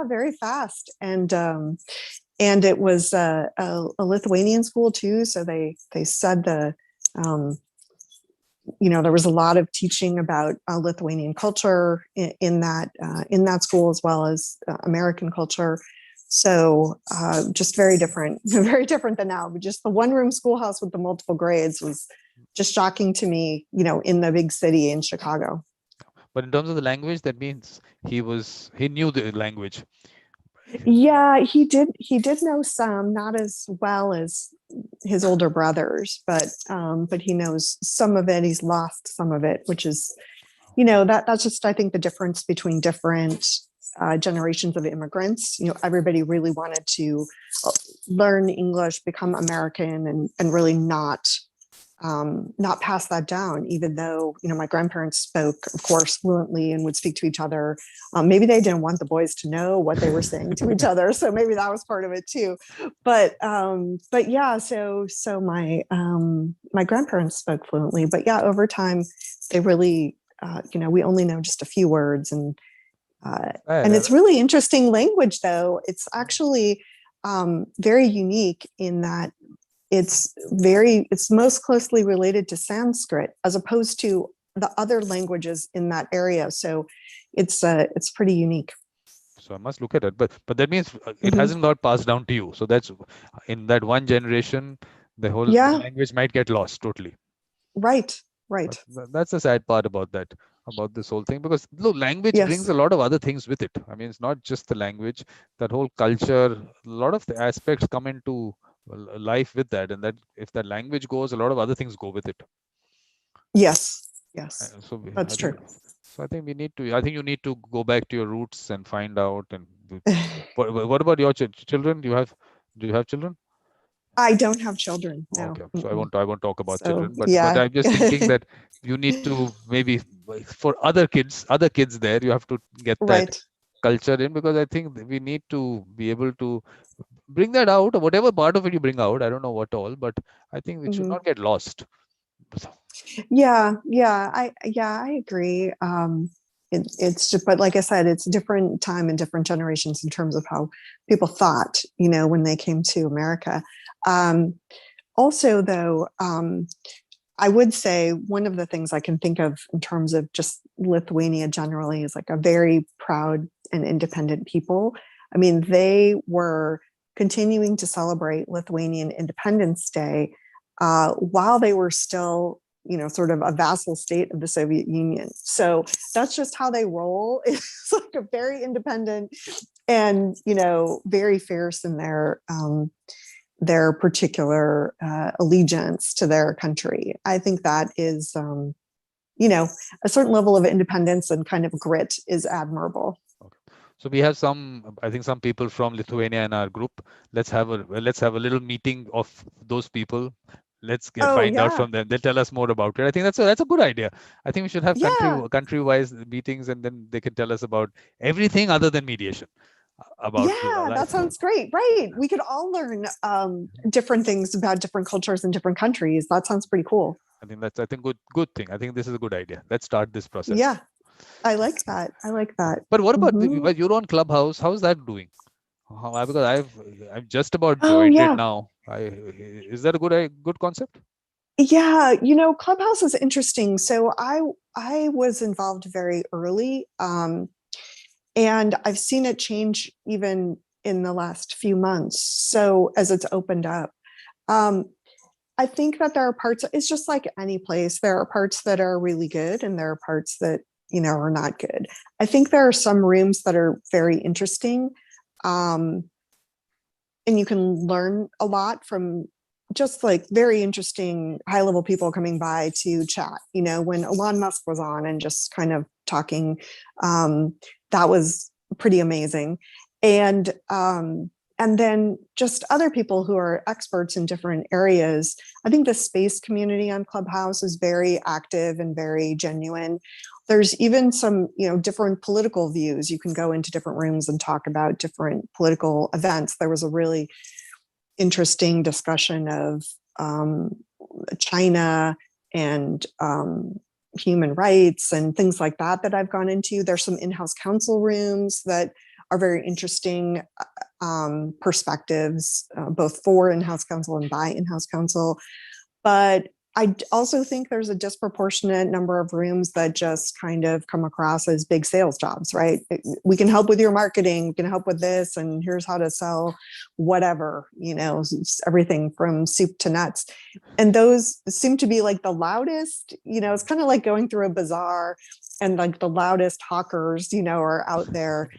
Speaker 2: very fast. And it was a Lithuanian school too. So they said you know, there was a lot of teaching about Lithuanian culture in that school, as well as American culture. So just very different, very different than now. But just the one room schoolhouse with the multiple grades was just shocking to me, you know, in the big city in Chicago.
Speaker 1: But in terms of the language, that means he knew the language.
Speaker 2: Yeah, he did know some, not as well as his older brothers, but he knows some of it. He's lost some of it, which is, you know, that's just, I think, the difference between different generations of immigrants. You know, everybody really wanted to learn English, become American, and really not pass that down, even though, you know, my grandparents spoke, of course, fluently and would speak to each other. Maybe they didn't want the boys to know what they were saying to each other, so maybe that was part of it too. But yeah, so my grandparents spoke fluently, but yeah, over time they really, you know, we only know just a few words, and it's really interesting language, though. It's actually very unique in that it's most closely related to Sanskrit as opposed to the other languages in that area. So it's pretty unique.
Speaker 1: So I must look at it, but that means it hasn't got passed down to you. So that's in that one generation, the whole language might get lost totally.
Speaker 2: Right.
Speaker 1: That's the sad part about this whole thing, because look, language brings a lot of other things with it. I mean, it's not just the language, that whole culture, a lot of the aspects come into life with that, and that if that language goes, a lot of other things go with it.
Speaker 2: Yes,
Speaker 1: so
Speaker 2: that's true.
Speaker 1: So I think you need to go back to your roots and find out. And what about your children? Do you have children?
Speaker 2: I don't have children. No.
Speaker 1: Okay, so I won't talk about children, but
Speaker 2: yeah.
Speaker 1: I'm just thinking that you need to, maybe for other kids there, you have to get that culture in, because I think we need to be able to bring that out, or whatever part of it you bring out. I don't know what all, but I think it should not get lost.
Speaker 2: Yeah, I agree. It's just, but like I said, it's a different time and different generations in terms of how people thought, you know, when they came to America. Also, though, I would say one of the things I can think of in terms of just Lithuania generally is like a very proud and independent people. I mean, they were continuing to celebrate Lithuanian Independence Day while they were still, sort of a vassal state of the Soviet Union. So that's just how they roll. It's like a very independent and, very fierce in their particular allegiance to their country. I think that is, a certain level of independence and kind of grit is admirable.
Speaker 1: Okay. So we have I think some people from Lithuania in our group. Let's have a little meeting of those people. Let's find out from them. They'll tell us more about it. I think that's a good idea. I think we should have country-wise meetings, and then they can tell us about everything other than mediation.
Speaker 2: That sounds great. Right. We could all learn different things about different cultures in different countries. That sounds pretty cool.
Speaker 1: I think that's good thing. I think this is a good idea. Let's start this process.
Speaker 2: Yeah, I like that.
Speaker 1: But what about you're on Clubhouse? How's that doing? Because I've just about joined it now. Is that a good concept?
Speaker 2: Yeah, Clubhouse is interesting. So I was involved very early, and I've seen it change even in the last few months. So as it's opened up, I think that there are parts. It's just like any place. There are parts that are really good, and there are parts that are not good. I think there are some rooms that are very interesting. And you can learn a lot from just like very interesting high level people coming by to chat. When Elon Musk was on and just kind of talking, that was pretty amazing. And then just other people who are experts in different areas. I think the space community on Clubhouse is very active and very genuine. There's even some, different political views. You can go into different rooms and talk about different political events. There was a really interesting discussion of China and human rights and things like that I've gone into. There's some in-house counsel rooms that are very interesting perspectives, both for in-house counsel and by in-house counsel. But I also think there's a disproportionate number of rooms that just kind of come across as big sales jobs, right? We can help with your marketing, we can help with this, and here's how to sell whatever, everything from soup to nuts. And those seem to be like the loudest, it's kind of like going through a bazaar and like the loudest hawkers, are out there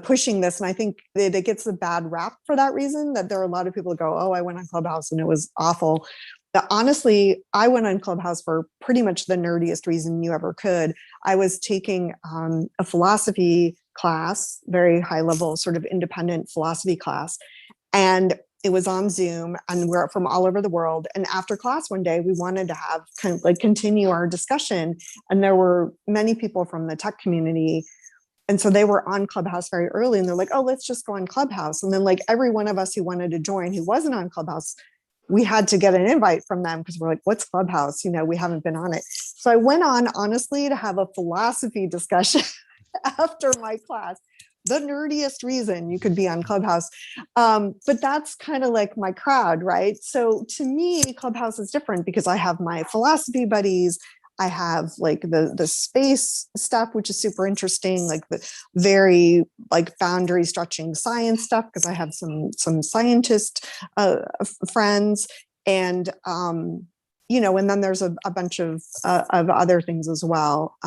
Speaker 2: pushing this. And I think it gets a bad rap for that reason, that there are a lot of people who go, oh, I went on Clubhouse and it was awful. But honestly, I went on Clubhouse for pretty much the nerdiest reason you ever could. I was taking a philosophy class, very high level, sort of independent philosophy class. And it was on Zoom, and we're from all over the world. And after class one day, we wanted to have kind of like continue our discussion. And there were many people from the tech community. And so they were on Clubhouse very early, and they're like, oh, let's just go on Clubhouse. And then like every one of us who wanted to join, who wasn't on Clubhouse, we had to get an invite from them because we're like, what's Clubhouse? We haven't been on it. So I went on, honestly, to have a philosophy discussion after my class. The nerdiest reason you could be on Clubhouse. But that's kind of like my crowd, right? So to me, Clubhouse is different because I have my philosophy buddies. I have like the space stuff, which is super interesting, like the very like boundary stretching science stuff, because I have some scientist friends, and and then there's a bunch of other things as well.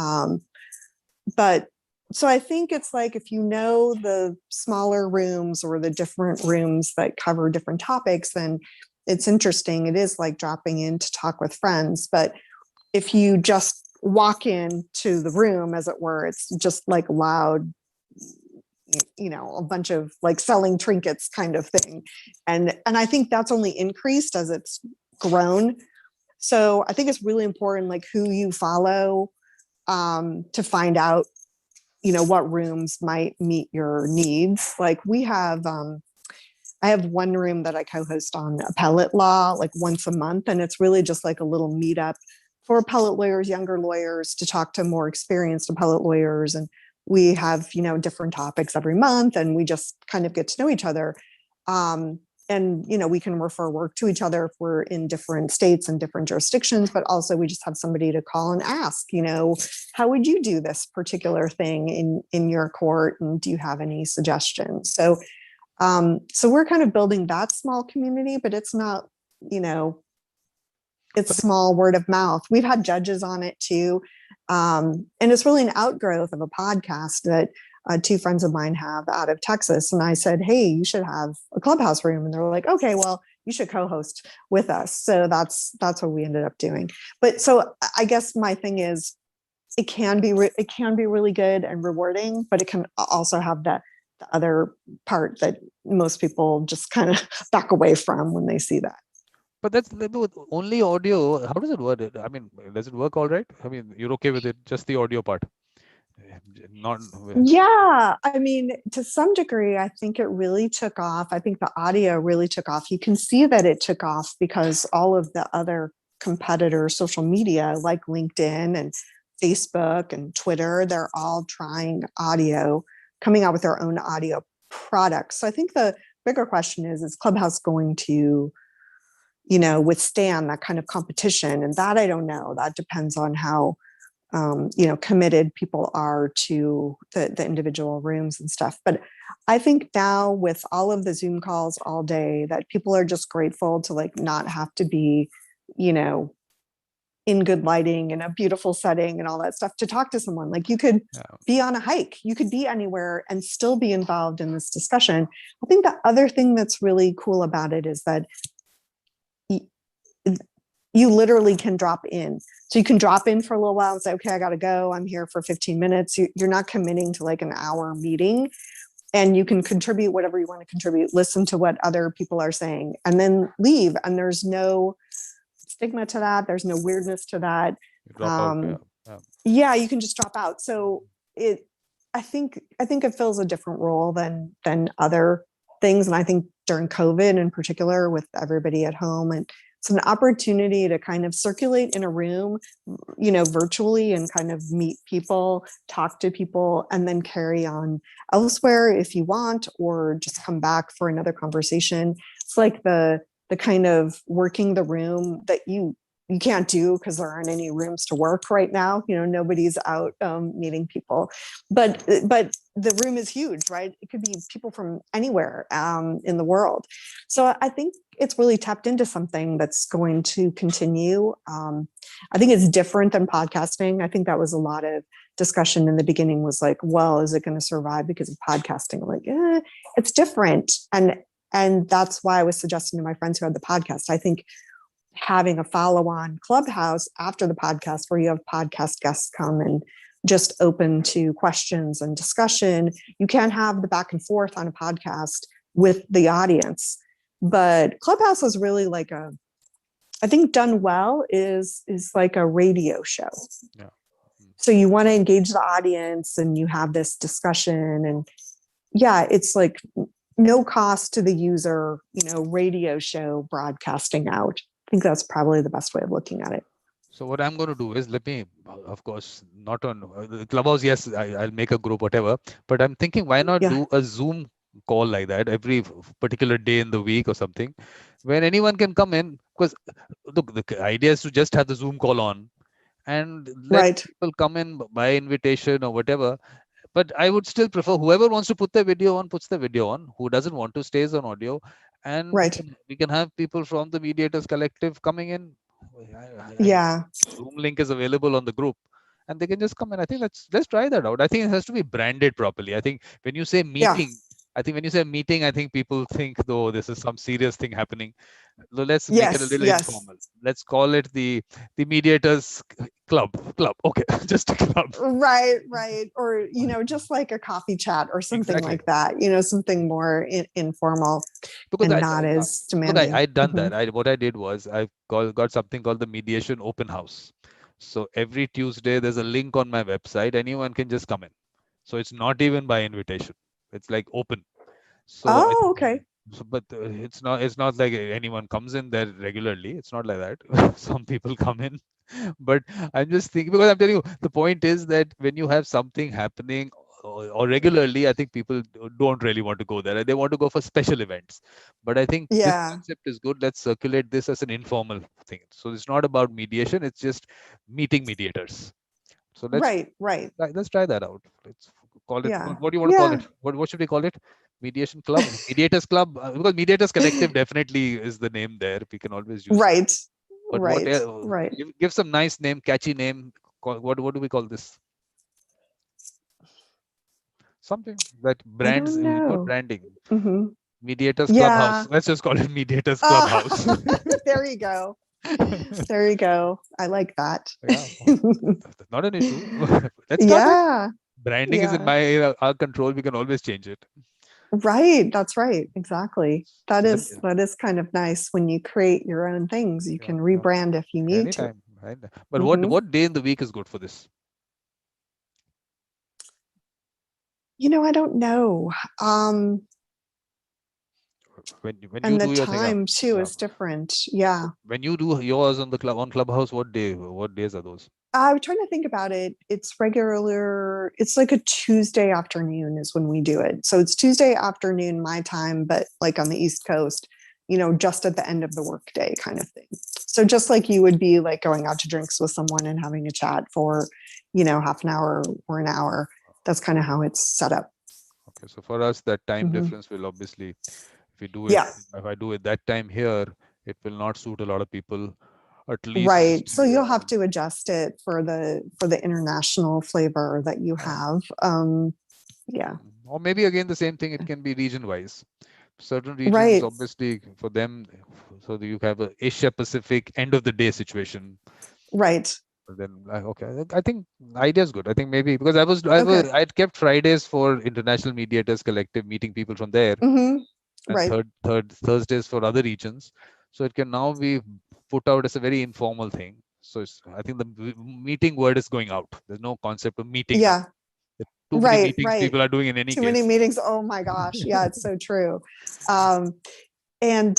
Speaker 2: But so I think it's like, if you know the smaller rooms or the different rooms that cover different topics, then it's interesting. It is like dropping in to talk with friends. But if you just walk into the room, as it were, it's just like loud, a bunch of like selling trinkets kind of thing. And I think that's only increased as it's grown. So I think it's really important, like who you follow, to find out, what rooms might meet your needs. Like we have, I have one room that I co-host on appellate law, like once a month. And it's really just like a little meetup for appellate lawyers, younger lawyers, to talk to more experienced appellate lawyers. And we have, different topics every month, and we just kind of get to know each other. And, we can refer work to each other if we're in different states and different jurisdictions, but also we just have somebody to call and ask, how would you do this particular thing in your court? And do you have any suggestions? So So we're kind of building that small community, but it's not, you know, it's
Speaker 1: But
Speaker 2: small word of mouth. We've had judges on it too. And it's really an outgrowth of a podcast that two friends of mine have out of Texas. And I said, hey, you should have a Clubhouse room. And they're like, okay, well, you should co-host with us. So that's what we ended up doing. But so I guess my thing is, it can be really good and rewarding, but it can also have the other part that most people just kind of back away from when they see that.
Speaker 1: but that's only audio. How does it work? I mean, does it work all right? I mean, you're okay with it, just the audio part, not.
Speaker 2: Yeah, I mean, to some degree, I think it really took off. I think the audio really took off. You can see that it took off because all of the other competitor social media, like LinkedIn and Facebook and Twitter, they're all trying audio, coming out with their own audio products. So I think the bigger question is Clubhouse going to, you know, withstand that kind of competition? And that I don't know. That depends on how you know, committed people are to the individual rooms and stuff. But I think now with all of the Zoom calls all day, that people are just grateful to like not have to be, you know, in good lighting and a beautiful setting and all that stuff to talk to someone. Like you could
Speaker 1: Yeah.
Speaker 2: be on a hike, you could be anywhere and still be involved in this discussion. I think the other thing that's really cool about it is that you literally can drop in. So you can drop in for a little while and say, okay, I got to go. I'm here for 15 minutes. You're not committing to like an hour meeting, and you can contribute whatever you want to contribute, listen to what other people are saying, and then leave. And there's no stigma to that. There's no weirdness to that.
Speaker 1: You drop out. Yeah. Yeah.
Speaker 2: Yeah, you can just drop out. So I think it fills a different role than other things. And I think during COVID in particular, with everybody at home, and it's an opportunity to kind of circulate in a room, you know, virtually, and kind of meet people, talk to people, and then carry on elsewhere if you want, or just come back for another conversation. It's like the kind of working the room that you can't do because there aren't any rooms to work right now. You know, nobody's out meeting people, but the room is huge, right? It could be people from anywhere in the world. So I think it's really tapped into something that's going to continue. I think it's different than podcasting. I think that was a lot of discussion in the beginning, was like, well, is it going to survive because of podcasting? I'm like, it's different. And that's why I was suggesting to my friends who had the podcast, I think having a follow-on Clubhouse after the podcast, where you have podcast guests come and just open to questions and discussion. You can't have the back and forth on a podcast with the audience, but Clubhouse is really like I think done well is like a radio show.
Speaker 1: Yeah.
Speaker 2: So you want to engage the audience and you have this discussion, and yeah, it's like no cost to the user, you know, radio show broadcasting out. I think that's probably the best way of looking at it.
Speaker 1: So what I'm going to do is, let me, of course, not on Clubhouse. Yes, I'll make a group, whatever. But I'm thinking, why not
Speaker 2: Yeah.
Speaker 1: do a Zoom call like that every particular day in the week or something, when anyone can come in? Because look, the idea is to just have the Zoom call on and let
Speaker 2: Right.
Speaker 1: people come in by invitation or whatever. But I would still prefer whoever wants to put their video on, puts the video on. Who doesn't want to stays on audio, and
Speaker 2: Right.
Speaker 1: we can have people from the Mediators Collective coming in.
Speaker 2: Yeah.
Speaker 1: Zoom link is available on the group, and they can just come in. I think let's try that out. I think it has to be branded properly. I think when you say
Speaker 2: Yeah.
Speaker 1: meeting, I think people think, though, this is some serious thing happening. So let's make it a
Speaker 2: Yes.
Speaker 1: little
Speaker 2: Yes.
Speaker 1: informal. Let's call it the Mediators Club. Club. Okay, just a club.
Speaker 2: Right. Right. Or, you know, just like a coffee chat or something
Speaker 1: Exactly.
Speaker 2: like that, you know, something more informal
Speaker 1: Because
Speaker 2: and not as
Speaker 1: look,
Speaker 2: demanding.
Speaker 1: I'd done
Speaker 2: Mhm.
Speaker 1: that. What I did was got something called the Mediation Open House. So every Tuesday there's a link on my website. Anyone can just come in. So it's not even by invitation. It's like open. So I
Speaker 2: Oh, okay.
Speaker 1: so, but it's not like anyone comes in there regularly. It's not like that. Some people come in, but I'm just thinking, because I'm telling you, the point is that when you have something happening or regularly, I think people don't really want to go there. They want to go for special events. But I think this
Speaker 2: Yeah.
Speaker 1: concept is good. Let's circulate this as an informal thing. So it's not about mediation. It's just meeting mediators. So
Speaker 2: Right. Right.
Speaker 1: let's try that out. Let's call it.
Speaker 2: Yeah.
Speaker 1: What do you want to call
Speaker 2: Yeah.
Speaker 1: it? What should we call it? Mediation Club, Mediators Club, because Mediators Collective definitely is the name there. We can always use.
Speaker 2: Right.
Speaker 1: But what
Speaker 2: Right. Right.
Speaker 1: give some nice name, catchy name. What do we call this? Something that
Speaker 2: I
Speaker 1: brands,
Speaker 2: don't
Speaker 1: good
Speaker 2: know.
Speaker 1: branding.
Speaker 2: Hmm.
Speaker 1: Mediators
Speaker 2: Yeah.
Speaker 1: Clubhouse. Let's just call it Mediators
Speaker 2: Uh,
Speaker 1: Clubhouse.
Speaker 2: there you go. There you go. I like that.
Speaker 1: Yeah, not an issue. Let's start it.
Speaker 2: Yeah.
Speaker 1: Branding is in
Speaker 2: Yeah.
Speaker 1: my our control. We can always change it.
Speaker 2: Right. That's right. Exactly. That
Speaker 1: So let
Speaker 2: is that is kind of nice when you create your own things. You
Speaker 1: yeah,
Speaker 2: can
Speaker 1: yeah,
Speaker 2: rebrand if you need to.
Speaker 1: anytime. Right? But
Speaker 2: Hmm.
Speaker 1: what day in the week is good for this?
Speaker 2: I don't know.
Speaker 1: When you
Speaker 2: And the
Speaker 1: do your thing,
Speaker 2: time too
Speaker 1: yeah.
Speaker 2: is different. Yeah.
Speaker 1: So when you do yours on the club on Clubhouse, what day? What days are those?
Speaker 2: I'm trying to think about it. It's regular, it's like a Tuesday afternoon is when we do it. So it's Tuesday afternoon, my time, but like on the East Coast, just at the end of the workday kind of thing. So just like you would be like going out to drinks with someone and having a chat for, half an hour or an hour. That's kind of how it's set up.
Speaker 1: Okay, so for us, that time
Speaker 2: Hmm.
Speaker 1: difference will obviously, if we do it,
Speaker 2: Yeah.
Speaker 1: if I do it that time here, it will not suit a lot of people. At
Speaker 2: Right.
Speaker 1: least,
Speaker 2: So you'll have to adjust it for the international flavor that you have. Yeah.
Speaker 1: or maybe again the same thing. It can be region wise. Certain regions,
Speaker 2: Right.
Speaker 1: obviously, for them, so that you have a Asia Pacific end of the day situation.
Speaker 2: Right.
Speaker 1: Then okay, I think the idea is good. I think maybe because
Speaker 2: Okay.
Speaker 1: I'd kept Fridays for International Mediators Collective, meeting people from there,
Speaker 2: Hmm.
Speaker 1: and
Speaker 2: Right.
Speaker 1: third Thursdays for other regions. So it can now be put out as a very informal thing. So I think the meeting word is going out. There's no concept of meeting now.
Speaker 2: Yeah.
Speaker 1: There are too many
Speaker 2: Right.
Speaker 1: meetings
Speaker 2: Right.
Speaker 1: people are doing in any
Speaker 2: Too many
Speaker 1: case.
Speaker 2: meetings. Oh my gosh. Yeah, it's so true. Um, and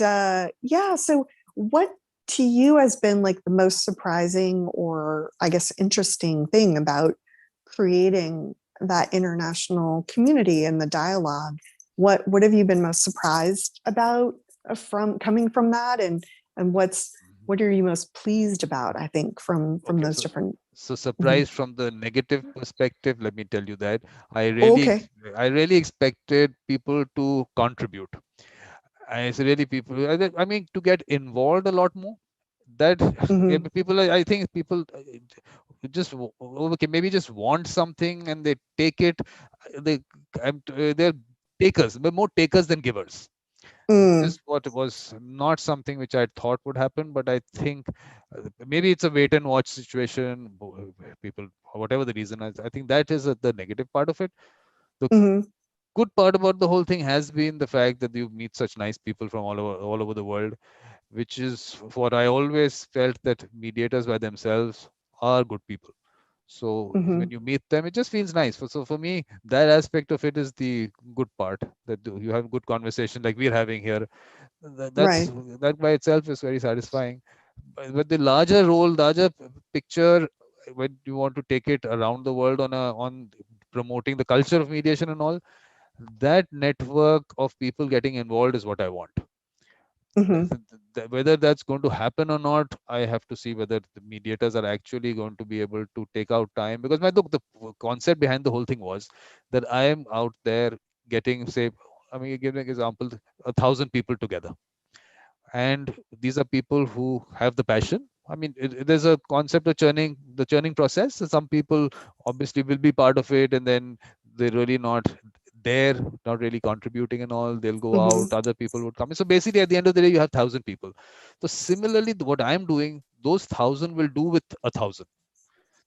Speaker 2: yeah, so what to you has been like the most surprising or I guess interesting thing about creating that international community and the dialogue? What have you been most surprised about from coming from that, and what are you most pleased about, I think, from
Speaker 1: Okay,
Speaker 2: those different.
Speaker 1: so
Speaker 2: Mhm.
Speaker 1: surprise from the negative perspective. Let me tell you that
Speaker 2: Okay.
Speaker 1: I really expected people to contribute. It's really people. I mean, to get involved a lot more. That
Speaker 2: Hmm.
Speaker 1: people, I think people just okay, maybe just want something and they take it. They're takers, but more takers than givers. Which
Speaker 2: Mm.
Speaker 1: is what was not something which I thought would happen, but I think maybe it's a wait and watch situation. People, whatever the reason is, I think that is the negative part of it. The
Speaker 2: Hmm.
Speaker 1: good part about the whole thing has been the fact that you meet such nice people from all over the world, which is what I always felt, that mediators by themselves are good people. So when
Speaker 2: Hmm.
Speaker 1: you meet them, it just feels nice. So for me, that aspect of it is the good part, that you have good conversation like we're having here.
Speaker 2: Right.
Speaker 1: That by itself is very satisfying. But the larger role, larger picture, when you want to take it around the world on promoting the culture of mediation and all, that network of people getting involved is what I want.
Speaker 2: Hmm.
Speaker 1: Whether that's going to happen or not, I have to see whether the mediators are actually going to be able to take out time. Because my look, the concept behind the whole thing was that I am out there getting, say, I mean, give an example, 1,000 people together, and these are people who have the passion. I mean, there's a concept of the churning process. So some people obviously will be part of it, and then they're really not there, not really contributing and all. They'll go
Speaker 2: Hmm.
Speaker 1: out. Other people would come in. So basically, at the end of the day, you have 1,000 people. So similarly, what I'm doing, those 1,000 will do with 1,000.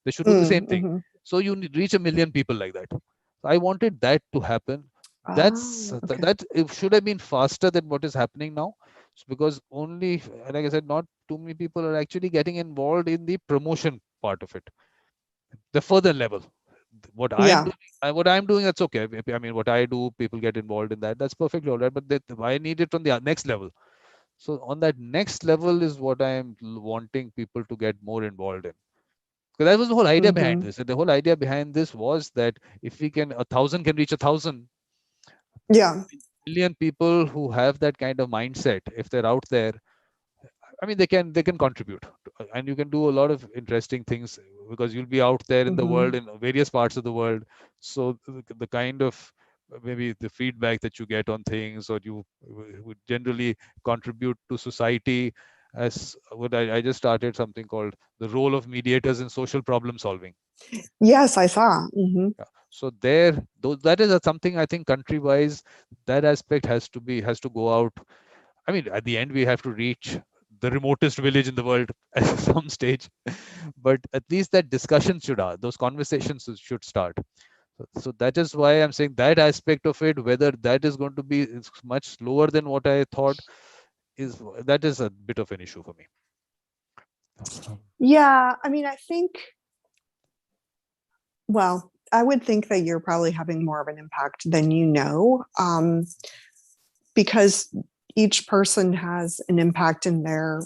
Speaker 1: They should do the same thing.
Speaker 2: Hmm.
Speaker 1: So you reach 1 million people like that. So I wanted that to happen.
Speaker 2: Oh, okay.
Speaker 1: That it should have been faster than what is happening now. Because only, like I said, not too many people are actually getting involved in the promotion part of it, the further level. What I'm
Speaker 2: Yeah.
Speaker 1: doing, what I'm doing, that's okay. I mean, what I do, people get involved in that. That's perfectly all right. But I need it on the next level. So on that next level is what I am wanting people to get more involved in. Because that was the whole idea behind
Speaker 2: Hmm.
Speaker 1: this. And the whole idea behind this was that if we can, 1,000 can reach 1,000,
Speaker 2: Yeah.
Speaker 1: million people who have that kind of mindset, if they're out there, I mean, they can contribute, and you can do a lot of interesting things, because you'll be out there in the
Speaker 2: Hmm.
Speaker 1: world, in various parts of the world. So the kind of maybe the feedback that you get on things, or you would generally contribute to society. As what I just started something called the role of mediators in social problem solving.
Speaker 2: Yes, I saw.
Speaker 1: Yeah. So there, that is something I think country wise, that aspect has to go out. I mean, at the end, we have to reach the remotest village in the world at some stage, but at least that discussion should those conversations should start. So that is why I'm saying that aspect of it, whether that is going to be much slower than what I thought, is that is a bit of an issue for me.
Speaker 2: Yeah, I mean, I think, well, I would think that you're probably having more of an impact than you know, because each person has an impact in their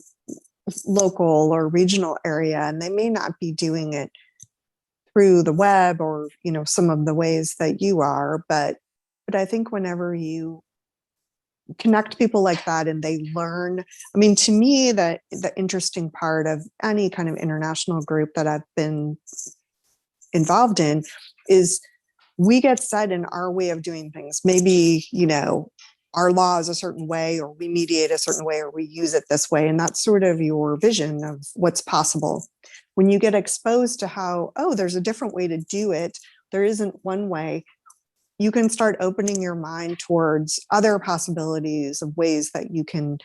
Speaker 2: local or regional area, and they may not be doing it through the web or, you know, some of the ways that you are, but I think whenever you connect people like that and they learn, I mean, to me, the interesting part of any kind of international group that I've been involved in is we get set in our way of doing things. Maybe, you know, our law is a certain way, or we mediate a certain way, or we use it this way. And that's sort of your vision of what's possible. When you get exposed to how, oh, there's a different way to do it, there isn't one way, you can start opening your mind towards other possibilities of ways that you can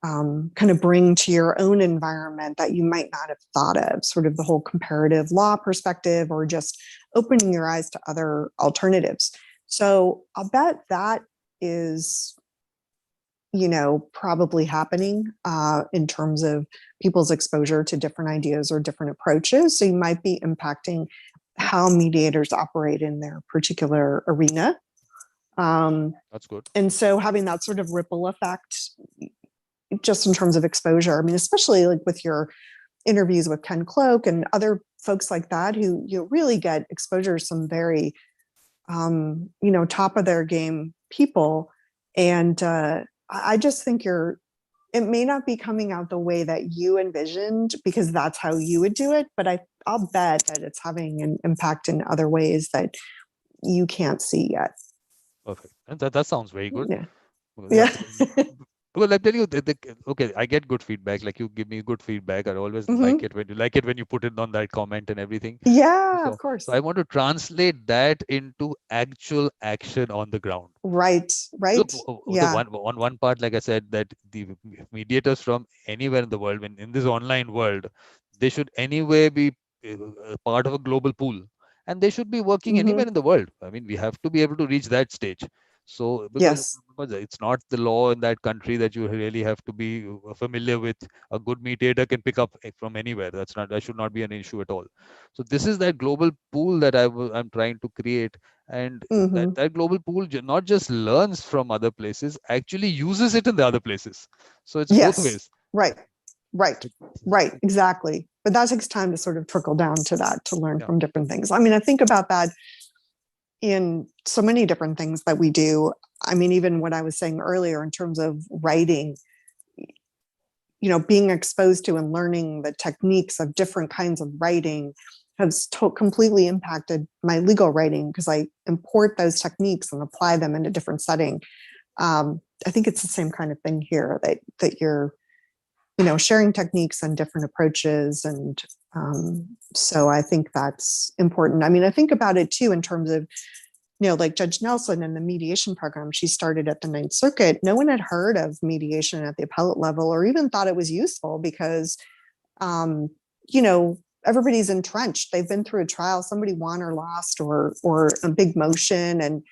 Speaker 2: kind of bring to your own environment that you might not have thought of, sort of the whole comparative law perspective, or just opening your eyes to other alternatives. So I'll bet that is, you know, probably happening in terms of people's exposure to different ideas or different approaches. So you might be impacting how mediators operate in their particular arena.
Speaker 1: That's good.
Speaker 2: And so having that sort of ripple effect, just in terms of exposure, I mean, especially like with your interviews with Ken Cloak and other folks like that, who you really get exposure to some very, you know, top of their game people. And I just think it may not be coming out the way that you envisioned because that's how you would do it, but I'll bet that it's having an impact in other ways that you can't see yet.
Speaker 1: Perfect. And that sounds very good.
Speaker 2: Yeah.
Speaker 1: Yeah.
Speaker 2: Yeah.
Speaker 1: Well, I tell you, okay, I get good feedback. Like you give me good feedback. I always
Speaker 2: Mm-hmm.
Speaker 1: like it when you put it on that comment and everything.
Speaker 2: Yeah, of
Speaker 1: So
Speaker 2: course.
Speaker 1: I want to translate that into actual action on the ground.
Speaker 2: Right.
Speaker 1: Look,
Speaker 2: Right.
Speaker 1: the
Speaker 2: Yeah.
Speaker 1: one part, like I said, that the mediators from anywhere in the world, when in this online world, they should anyway be part of a global pool, and they should be working
Speaker 2: Mm-hmm.
Speaker 1: anywhere in the world. I mean, we have to be able to reach that stage. So
Speaker 2: Yes.
Speaker 1: because it's not the law in that country that you really have to be familiar with. A good mediator can pick up from anywhere. That should not be an issue at all. So this is that global pool that I'm trying to create, and
Speaker 2: Mm-hmm.
Speaker 1: that global pool not just learns from other places, actually uses it in the other places. So it's both
Speaker 2: Yes.
Speaker 1: ways.
Speaker 2: Right. Right.
Speaker 1: It-
Speaker 2: Right. Exactly. But that takes time to sort of trickle down to that, to learn
Speaker 1: yeah.
Speaker 2: from different things. I mean, I think about that in so many different things that we do. I mean, even what I was saying earlier in terms of writing, you know, being exposed to and learning the techniques of different kinds of writing has completely impacted my legal writing because I import those techniques and apply them in a different setting. I think it's the same kind of thing here, that you're, you know, sharing techniques and different approaches. And so I think that's important. I mean, I think about it too in terms of, you know, like Judge Nelson and the mediation program she started at the Ninth Circuit. No one had heard of mediation at the appellate level or even thought it was useful because, um, you know, everybody's entrenched. They've been through a trial, somebody won or lost, or a big motion, and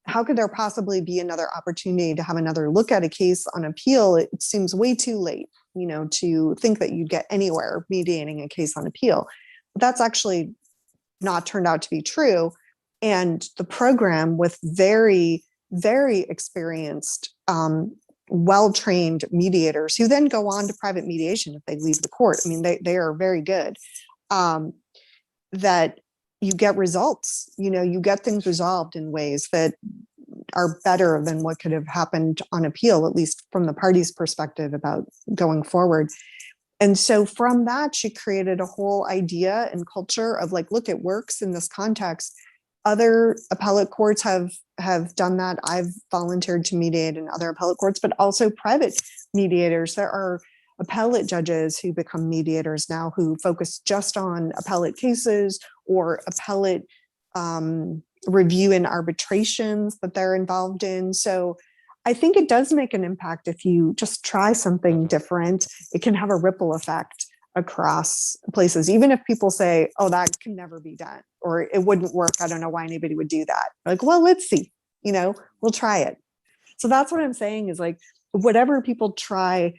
Speaker 2: how could there possibly be another opportunity to have another look at a case on appeal? It seems way too late, you know, to think that you'd get anywhere mediating a case on appeal. But that's actually not turned out to be true. And the program, with very, very experienced, well-trained mediators who then go on to private mediation if they leave the court. I mean, they are very good. That you get results, you know, you get things resolved in ways that are better than what could have happened on appeal, at least from the party's perspective about going forward. And so from that, she created a whole idea and culture of like, look, it works in this context. other appellate courts have done that. I've volunteered to mediate in other appellate courts, but also private mediators. There are appellate judges who become mediators now who focus just on appellate cases or appellate review and arbitrations that they're involved in. So I think it does make an impact if you just try something different. It can have a ripple effect across places, even if people say, oh, that can never be done, or it wouldn't work. I don't know why anybody would do that. Like, well, let's see, we'll try it. So that's what I'm saying is like, whatever people try,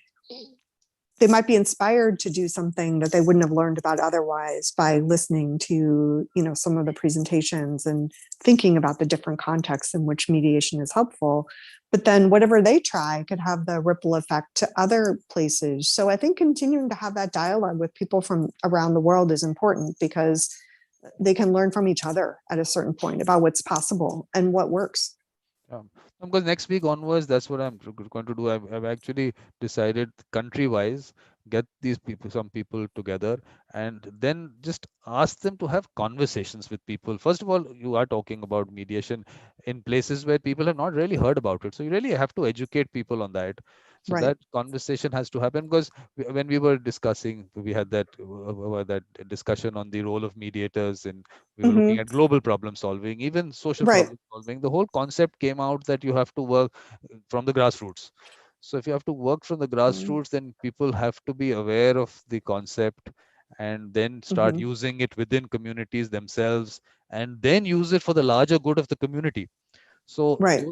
Speaker 2: they might be inspired to do something that they wouldn't have learned about otherwise by listening to, some of the presentations and thinking about the different contexts in which mediation is helpful. But then whatever they try could have the ripple effect to other places. So I think continuing to have that dialogue with people from around the world is important because they can learn from each other at a certain point about what's possible and what works.
Speaker 1: Because next week onwards, that's what I'm going to do. I've actually decided country-wise, get these people, some people together, and then just ask them to have conversations with people. First of all, you are talking about mediation in places where people have not really heard about it. So you really have to educate people on that. So
Speaker 2: Right.
Speaker 1: that conversation has to happen because when we were discussing, we had that discussion on the role of mediators, and we were looking at global problem solving, even social
Speaker 2: Right.
Speaker 1: problem solving. The whole concept came out that you have to work from the grassroots. So if you have to work from the grassroots, then people have to be aware of the concept and then start using it within communities themselves, and then use it for the larger good of the community. So
Speaker 2: Right.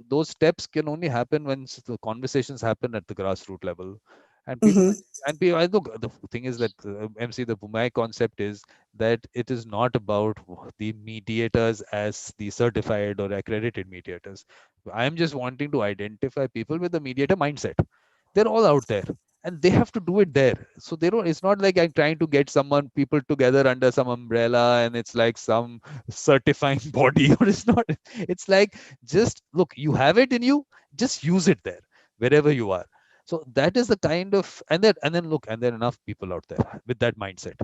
Speaker 1: those steps can only happen when the conversations happen at the grassroots level, and people. And people, I look. The thing is that MC, my concept is that it is not about the mediators as the certified or accredited mediators. I am just wanting to identify people with the mediator mindset. They're all out there, and they have to do it there. So they don't. It's not like I'm trying to get people together under some umbrella, and it's like some certifying body, or it's not. It's like, just look, you have it in you, just use it there wherever you are. So that is the kind of, and then look, and there are enough people out there with that mindset.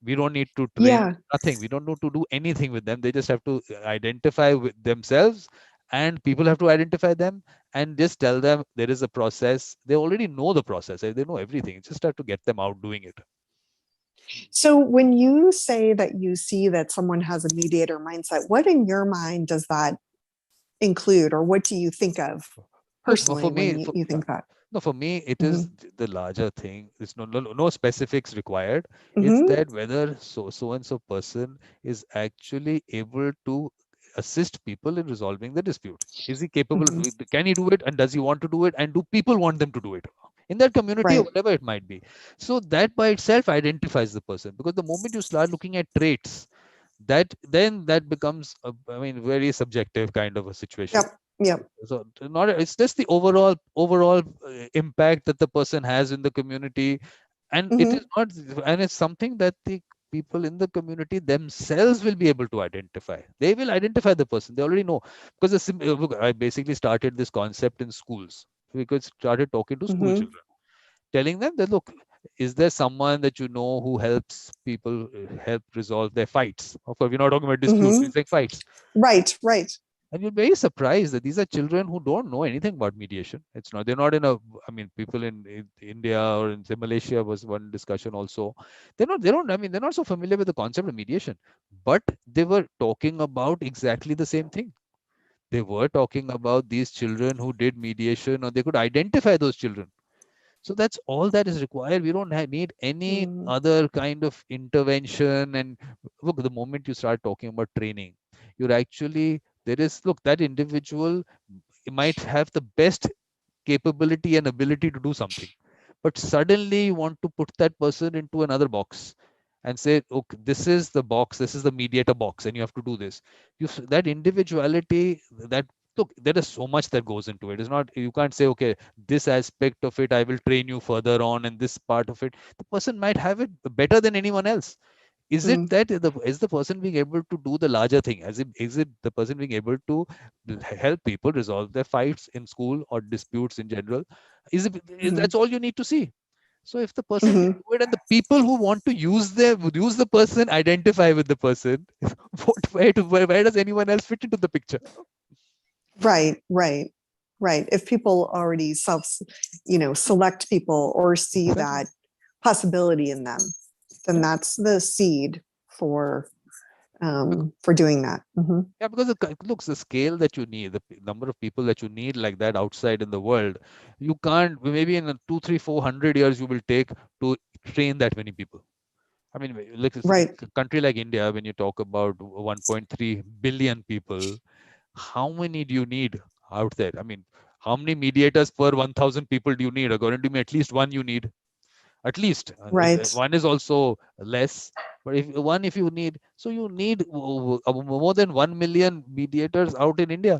Speaker 1: We don't need to train nothing. We don't need to do anything with them. They just have to identify with themselves, and people have to identify them, and just tell them there is a process. They already know the process. They know everything. Just have to get them out doing it.
Speaker 2: So when you say that you see that someone has a mediator mindset, what in your mind does that include, or what do you think of personally
Speaker 1: For
Speaker 2: when
Speaker 1: me,
Speaker 2: you think that?
Speaker 1: no, for me, it is the larger thing. It's no specifics required. It's
Speaker 2: Mm-hmm.
Speaker 1: that whether so and so person is actually able to assist people in resolving the dispute. Is he capable? Can he do it? And does he want to do it? And do people want them to do it in that community or
Speaker 2: Right.
Speaker 1: whatever it might be? So that by itself identifies the person, because the moment you start looking at traits, that becomes I mean, very subjective kind of a situation.
Speaker 2: Yep. Yep.
Speaker 1: So not, it's just the overall impact that the person has in the community, and it is
Speaker 2: Mm-hmm.
Speaker 1: not, and it's something that the people in the community themselves will be able to identify. They will identify the person. They already know, because look, I basically started this concept in schools. We could started talking to school
Speaker 2: Mm-hmm.
Speaker 1: children, telling them that, look, is there someone that you know who helps people help resolve their fights? Of course, we're not talking about disputes.
Speaker 2: Mm-hmm.
Speaker 1: We're saying fights.
Speaker 2: Right. Right.
Speaker 1: And you're very surprised that these are children who don't know anything about mediation. It's not, they're not in a, I mean, people in India or in, say, Malaysia was one discussion also. I mean, they're not so familiar with the concept of mediation, but they were talking about exactly the same thing. They were talking about these children who did mediation, or they could identify those children. So that's all that is required. We don't need any
Speaker 2: Mm-hmm.
Speaker 1: other kind of intervention. And look, the moment you start talking about training, you're actually, there is, look, that individual might have the best capability and ability to do something, but suddenly you want to put that person into another box and say, okay, this is the box, this is the mediator box, and you have to do this. That individuality, that, look, there is so much that goes into it. It's not, you can't say, okay, this aspect of it I will train you further on, and this part of it, the person might have it better than anyone else. Is it that is the person being able to do the larger thing? Is it the person being able to help people resolve their fights in school or disputes in general? Is it, that's all you need to see. So if the person can
Speaker 2: Hmm.
Speaker 1: do it, and the people who want to use the person, identify with the person, where does anyone else fit into the picture?
Speaker 2: Right, right, right. If people already select people or see
Speaker 1: Exactly.
Speaker 2: that possibility in them, then that's the seed for doing that. Hmm.
Speaker 1: Yeah, because looks the scale that you need, the number of people that you need like that outside in the world, you can't. Maybe in a 2, 3, 400 years, you will take to train that many people. I mean, like
Speaker 2: Right.
Speaker 1: a country like India, when you talk about 1.3 billion people, how many do you need out there? I mean, how many mediators per 1,000 people do you need? According to me, at least one you need. At least
Speaker 2: Right.
Speaker 1: one is also less, but if you need, so you need more than 1 million mediators out in India,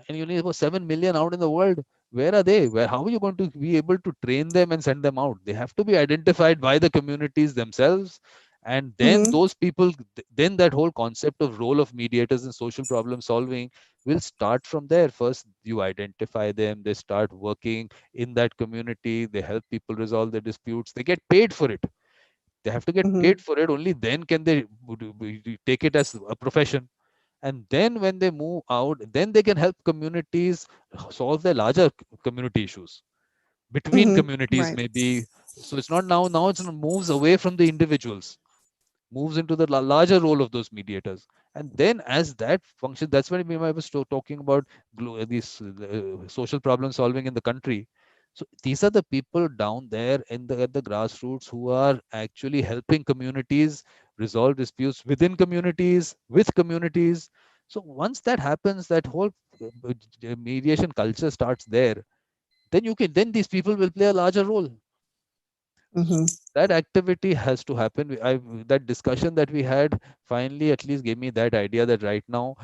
Speaker 1: and you need about 7 million out in the world. Where are they? How are you going to be able to train them and send them out? They have to be identified by the communities themselves, and then
Speaker 2: Hmm.
Speaker 1: those people, then that whole concept of role of mediators in social problem solving will start from there. First you identify them, they start working in that community, they help people resolve their disputes, they get paid for it. They have to get
Speaker 2: Hmm.
Speaker 1: paid for it, only then can they take it as a profession. And then when they move out, then they can help communities solve their larger community issues between
Speaker 2: Hmm.
Speaker 1: communities,
Speaker 2: Right.
Speaker 1: maybe. So it's not now it's moves away from the individuals, moves into the larger role of those mediators. And then as that function, that's when I was talking about these social problem solving in the country. So these are the people down there in the at the grassroots who are actually helping communities resolve disputes within communities, with communities. So once that happens, that whole mediation culture starts there, then then these people will play a larger role.
Speaker 2: Hmm.
Speaker 1: That activity has to happen. That discussion that we had finally at least gave me that idea that right now,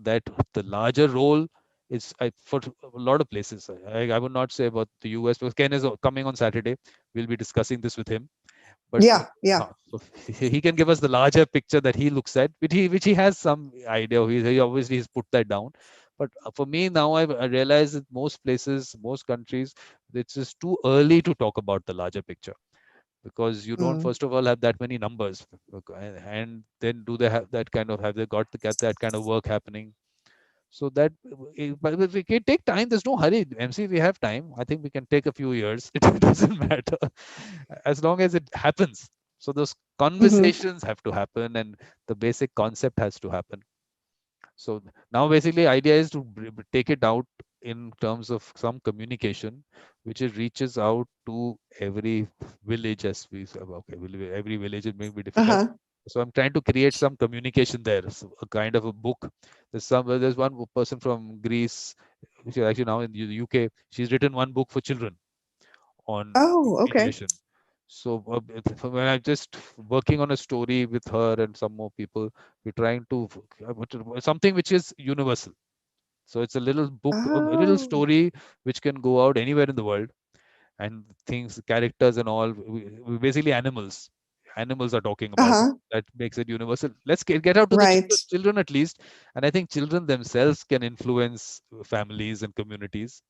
Speaker 1: that the larger role is for a lot of places. I would not say about the US, because Ken is coming on Saturday. We'll be discussing this with him. But
Speaker 2: Yeah. Yeah.
Speaker 1: so he can give us the larger picture that he looks at, which he has some idea. He obviously he's put that down. But for me now, I realize that most places, most countries, it's just too early to talk about the larger picture, because you don't
Speaker 2: Mm.
Speaker 1: first of all have that many numbers. And then do they have they got to get that kind of work happening? So that but we can take time, there's no hurry, MC, we have time. I think we can take a few years. It doesn't matter as long as it happens. So those
Speaker 2: Hmm.
Speaker 1: conversations have to happen, and the basic concept has to happen. So now basically idea is to take it out in terms of some communication, which it reaches out to every village, as we say. Okay, every village it may be difficult.
Speaker 2: Uh-huh.
Speaker 1: So I'm trying to create some communication there, so a kind of a book. There's one person from Greece, which is actually now in the UK. She's written one book for children on
Speaker 2: Oh, okay.
Speaker 1: mediation. So when I'm just working on a story with her and some more people, we're trying to something which is universal. So it's a little book, a little
Speaker 2: Oh.
Speaker 1: story which can go out anywhere in the world, and things, characters, and all. We basically animals. Animals are talking about it.
Speaker 2: Uh-huh.
Speaker 1: That makes it universal. Let's get out to the
Speaker 2: Right.
Speaker 1: children at least, and I think children themselves can influence families and communities.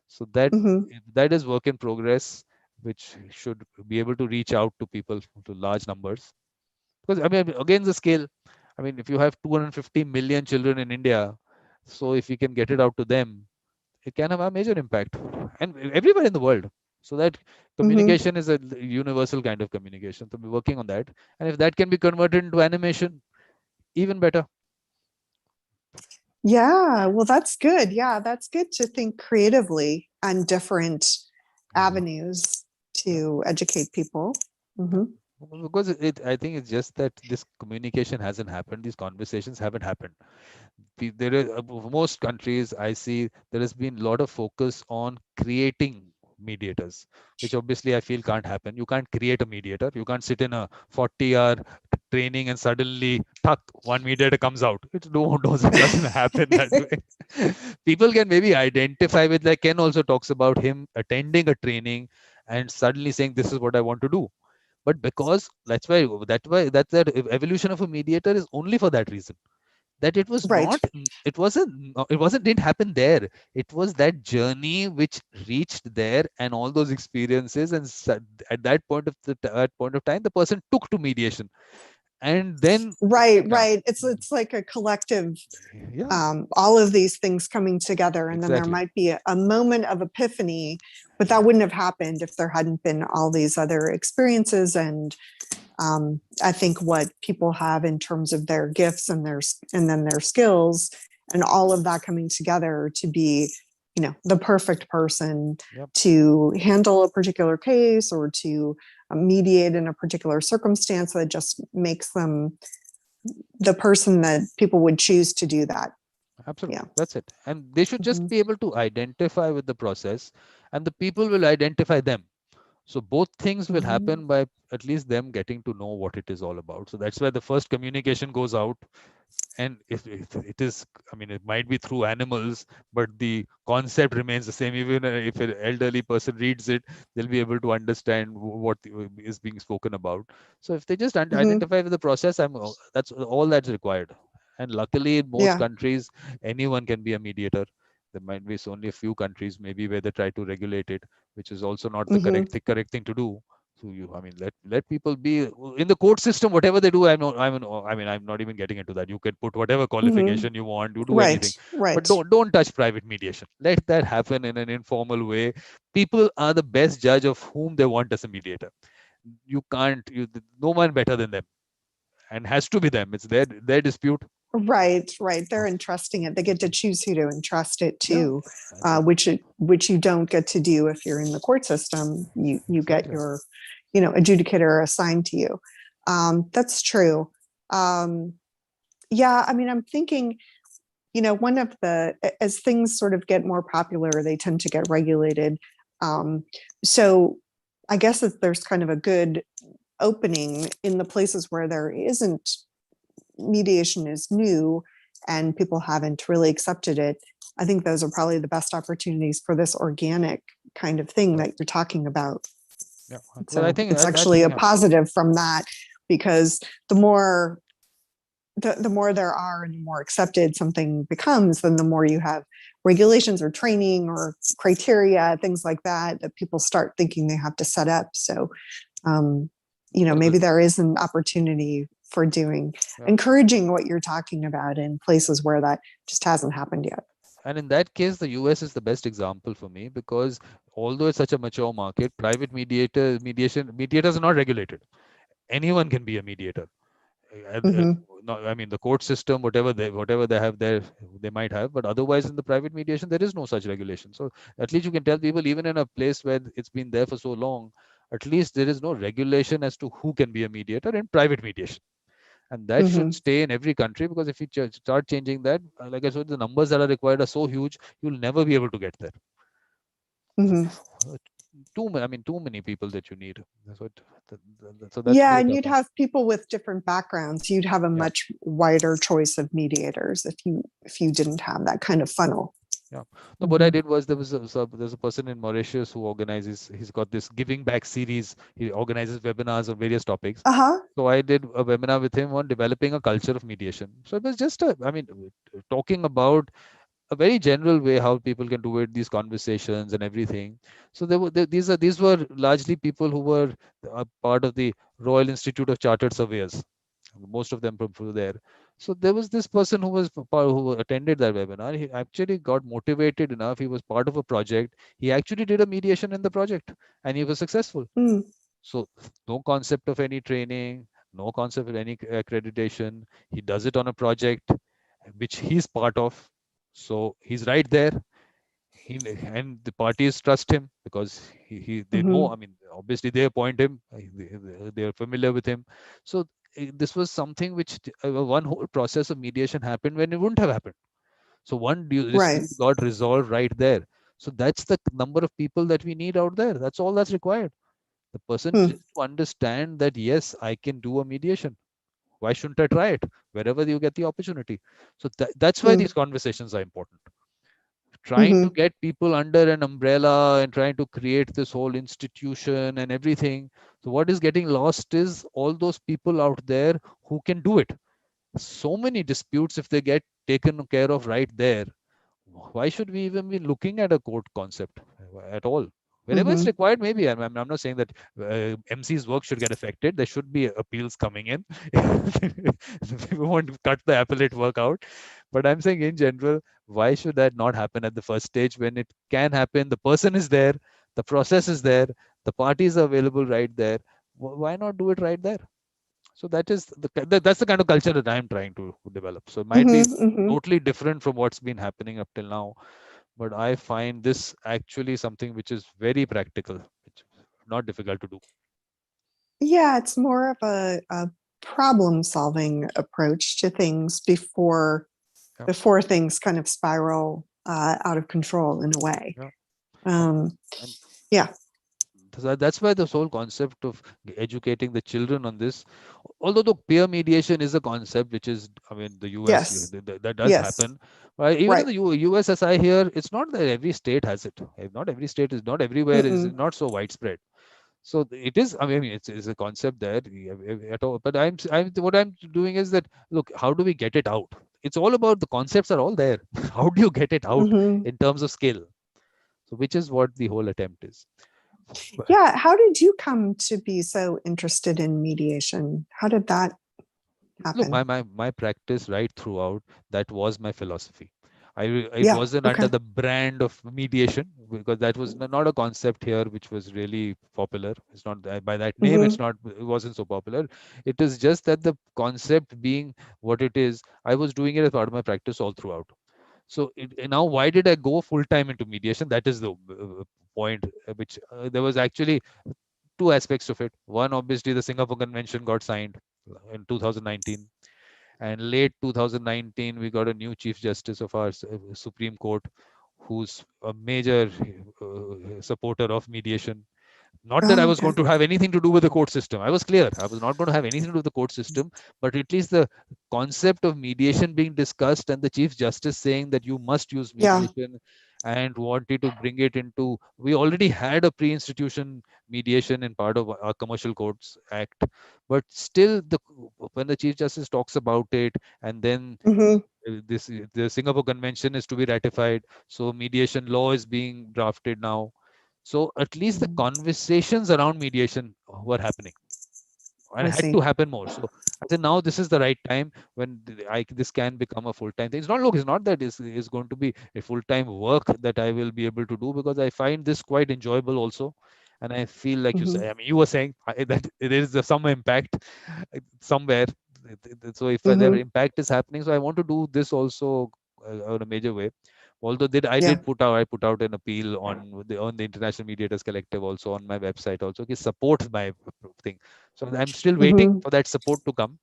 Speaker 1: So
Speaker 2: Hmm.
Speaker 1: that is work in progress, which should be able to reach out to people, to large numbers. Because I mean, again, the scale. I mean, if you have 250 million children in India, so if you can get it out to them, it can have a major impact, and everywhere in the world. So that
Speaker 2: Hmm.
Speaker 1: communication is a universal kind of communication. So we're working on that, and if that can be converted into animation, even better.
Speaker 2: Yeah. Well, that's good. Yeah, that's good to think creatively on different
Speaker 1: Yeah.
Speaker 2: avenues
Speaker 1: Yeah.
Speaker 2: to educate people.
Speaker 1: Yeah.
Speaker 2: Hmm.
Speaker 1: Because I think it's just that this communication hasn't happened. These conversations haven't happened. There is most countries I see there has been a lot of focus on creating mediators, which obviously I feel can't happen. You can't create a mediator. You can't sit in a 40-hour training and suddenly tuck one mediator comes out. It doesn't happen that way. People can maybe identify with, like Ken also talks about him attending a training and suddenly saying this is what I want to do. But because that's why that evolution of a mediator is only for that reason, that it was
Speaker 2: Right.
Speaker 1: not, it wasn't didn't happen there. It was that journey which reached there, and all those experiences, and at that point of time the person took to mediation. And then,
Speaker 2: Right,
Speaker 1: yeah,
Speaker 2: right. It's like a collective,
Speaker 1: yeah,
Speaker 2: all of these things coming together, and then there
Speaker 1: exactly.
Speaker 2: might be a moment of epiphany, but that
Speaker 1: Yeah,
Speaker 2: wouldn't have happened if there hadn't been all these other experiences. And I think what people have in terms of their gifts and then their skills, and all of that coming together to be, the perfect person
Speaker 1: yep,
Speaker 2: to handle a particular case or to mediate in a particular circumstance, that just makes them the person that people would choose to do that. Yeah.
Speaker 1: absolutely. That's it. And they should just
Speaker 2: Mm-hmm.
Speaker 1: be able to identify with the process, and the people will identify them. So both things will
Speaker 2: Mm-hmm.
Speaker 1: happen by at least them getting to know what it is all about. So that's why the first communication goes out. And if it is, I mean, it might be through animals, but the concept remains the same. Even if an elderly person reads it, they'll be able to understand what is being spoken about. So if they just
Speaker 2: Mm-hmm.
Speaker 1: identify with the process, that's all that's required. And luckily in most
Speaker 2: Yeah.
Speaker 1: countries, anyone can be a mediator. There might be only a few countries maybe where they try to regulate it, which is also not the
Speaker 2: Mm-hmm.
Speaker 1: correct thing to do. So I mean, let people be in the court system. Whatever they do, I'm not even getting into that. You can put whatever
Speaker 2: Mm-hmm.
Speaker 1: qualification you want. You do
Speaker 2: Right.
Speaker 1: anything, but
Speaker 2: Right.
Speaker 1: don't touch private mediation. Let that happen in an informal way. People are the best judge of whom they want as a mediator. You can't. No one better than them, and has to be them. It's their dispute.
Speaker 2: Right, right.
Speaker 1: Oh,
Speaker 2: They're entrusting it. They get to choose who to entrust it
Speaker 1: yeah,
Speaker 2: to,
Speaker 1: that's it.
Speaker 2: which you don't get to do if you're in the court system. You get
Speaker 1: Exactly.
Speaker 2: your, adjudicator assigned to you. That's true. Um, yeah, I mean, I'm thinking, one of the as things sort of get more popular, they tend to get regulated. So I guess that there's kind of a good opening in the places where there isn't mediation is new and people haven't really accepted it. I think those are probably the best opportunities for this organic kind of thing
Speaker 1: Yeah,
Speaker 2: that you're talking about.
Speaker 1: yeah. Well, I
Speaker 2: So
Speaker 1: think
Speaker 2: it's
Speaker 1: I
Speaker 2: actually
Speaker 1: think
Speaker 2: a
Speaker 1: yeah,
Speaker 2: positive from that, because the more the more there are and the more accepted something becomes, then the more you have regulations or training or criteria, things like that people start thinking they have to set up. So um,
Speaker 1: well,
Speaker 2: maybe there is an opportunity for
Speaker 1: yeah.
Speaker 2: encouraging what you're talking about in places where that just hasn't happened yet.
Speaker 1: And in that case, the US is the best example for me, because although it's such a mature market, private mediators are not regulated. Anyone can be a mediator.
Speaker 2: Mm-hmm.
Speaker 1: I mean, the court system, whatever they have there, they might have, but otherwise in the private mediation, there is no such regulation. So at least you can tell people, even in a place where it's been there for so long, at least there is no regulation as to who can be a mediator in private mediation. And that should
Speaker 2: Mm-hmm.
Speaker 1: stay in every country, because if you start changing that, like I said, the numbers that are required are so huge, you'll never be able to get there. So,
Speaker 2: Mm-hmm.
Speaker 1: I mean, too many people that you need. So that's
Speaker 2: Yeah,
Speaker 1: very
Speaker 2: and
Speaker 1: tough.
Speaker 2: you'd have people with different backgrounds. You'd have a
Speaker 1: Yeah.
Speaker 2: much wider choice of mediators if you didn't have that kind of funnel.
Speaker 1: Yeah. No, what I
Speaker 2: Mm-hmm.
Speaker 1: did was, there's a person in Mauritius who organizes. He's got this giving back series. He organizes webinars on various topics.
Speaker 2: Uh-huh.
Speaker 1: So I did a webinar with him on developing a culture of mediation. So it was just I mean, talking about a very general way how people can do it, these conversations and everything. So these were largely people who were part of the Royal Institute of Chartered Surveyors, most of them from there. So there was this person who attended that webinar. He actually got motivated enough. He was part of a project. He actually did a mediation in the project, and he was successful.
Speaker 2: Mm.
Speaker 1: So no concept of any training, no concept of any accreditation. He does it on a project which he's part of. So he's right there. And the parties trust him, because they know.
Speaker 2: Mm-hmm.
Speaker 1: I mean, obviously they appoint him. They're familiar with him. So this was something which one whole process of mediation happened when it wouldn't have happened. So one
Speaker 2: Right.
Speaker 1: dispute got resolved right there. So that's the number of people that we need out there. That's all that's required. The person
Speaker 2: Hmm.
Speaker 1: just to understand that, yes, I can do a mediation. Why shouldn't I try it wherever you get the opportunity? So that's why
Speaker 2: Hmm.
Speaker 1: these conversations are important. Trying to
Speaker 2: Mm-hmm.
Speaker 1: get people under an umbrella and trying to create this whole institution and everything. So what is getting lost is all those people out there who can do it. So many disputes, if they get taken care of right there, why should we even be looking at a court concept at all? Wherever it's
Speaker 2: Mm-hmm.
Speaker 1: required, maybe. I'm not saying that MC's work should get affected. There should be appeals coming in. We won't cut the appellate work out. But I'm saying in general, why should that not happen at the first stage when it can happen? The person is there, the process is there, the parties are available right there. Why not do it right there? So that's the kind of culture that I'm trying to develop. So it might be
Speaker 2: Mm-hmm. Mm-hmm.
Speaker 1: totally different from what's been happening up till now, but I find this actually something which is very practical, which is not difficult to do.
Speaker 2: Yeah, it's more of a problem solving approach to things
Speaker 1: Yeah,
Speaker 2: before things kind of spiral out of control in a way.
Speaker 1: yeah, and
Speaker 2: Um,
Speaker 1: and
Speaker 2: yeah.
Speaker 1: that's why this whole concept of educating the children on this, although the peer mediation is a concept which is, I mean, the US,
Speaker 2: Yes.
Speaker 1: that does
Speaker 2: Yes.
Speaker 1: happen. Even in
Speaker 2: Right.
Speaker 1: the US, as I hear, it's not that every state has it. Not every state is, not everywhere is
Speaker 2: Mm-mm.
Speaker 1: not so widespread. So it is, I mean, it's a concept there at all. But what I'm doing is that, look, how do we get it out? It's all about the concepts are all there. How do you get it out
Speaker 2: Mm-hmm.
Speaker 1: in terms of skill? So which is what the whole attempt is.
Speaker 2: Yeah. How did you come to be so interested in mediation? How did that
Speaker 1: Look,
Speaker 2: happen?
Speaker 1: my practice right throughout, that was my philosophy. It
Speaker 2: Yeah.
Speaker 1: wasn't under
Speaker 2: Okay.
Speaker 1: the brand of mediation, because that was not a concept here which was really popular. It's not by that name,
Speaker 2: Mm-hmm.
Speaker 1: it wasn't so popular. It is just that the concept being what it is, I was doing it as part of my practice all throughout. So now, why did I go full time into mediation? That is the point, which there was actually two aspects of it. One, obviously, the Singapore Convention got signed in 2019, and late 2019, we got a new Chief Justice of our Supreme Court, who's a major supporter of mediation. Not that I
Speaker 2: Oh,
Speaker 1: was
Speaker 2: okay.
Speaker 1: going to have anything to do with the court system. I was clear. I was not going to have anything to do with the court system, but at least the concept of mediation being discussed and the Chief Justice saying that you must use
Speaker 2: Yeah.
Speaker 1: mediation and wanted to bring it into. We already had a pre-institution mediation in part of our Commercial Courts Act, but still, when the Chief Justice talks about it, and then
Speaker 2: Mm-hmm.
Speaker 1: the Singapore Convention is to be ratified, so mediation law is being drafted now. So at least the conversations around mediation were happening and
Speaker 2: I
Speaker 1: had to
Speaker 2: see.
Speaker 1: happen more. So I said now this is the right time when this can become a full time thing. It's not that it's going to be a full time work that I will be able to do, because I find this quite enjoyable also. And I feel like you
Speaker 2: Mm-hmm.
Speaker 1: say, I mean, you were saying that there is some impact somewhere. So if their
Speaker 2: Mm-hmm.
Speaker 1: impact is happening, so I want to do this also in a major way. Although
Speaker 2: Yeah.
Speaker 1: I put out an appeal on the International Mediators Collective, also on my website also, okay, support my thing. So I'm still waiting
Speaker 2: Mm-hmm.
Speaker 1: for that support to come.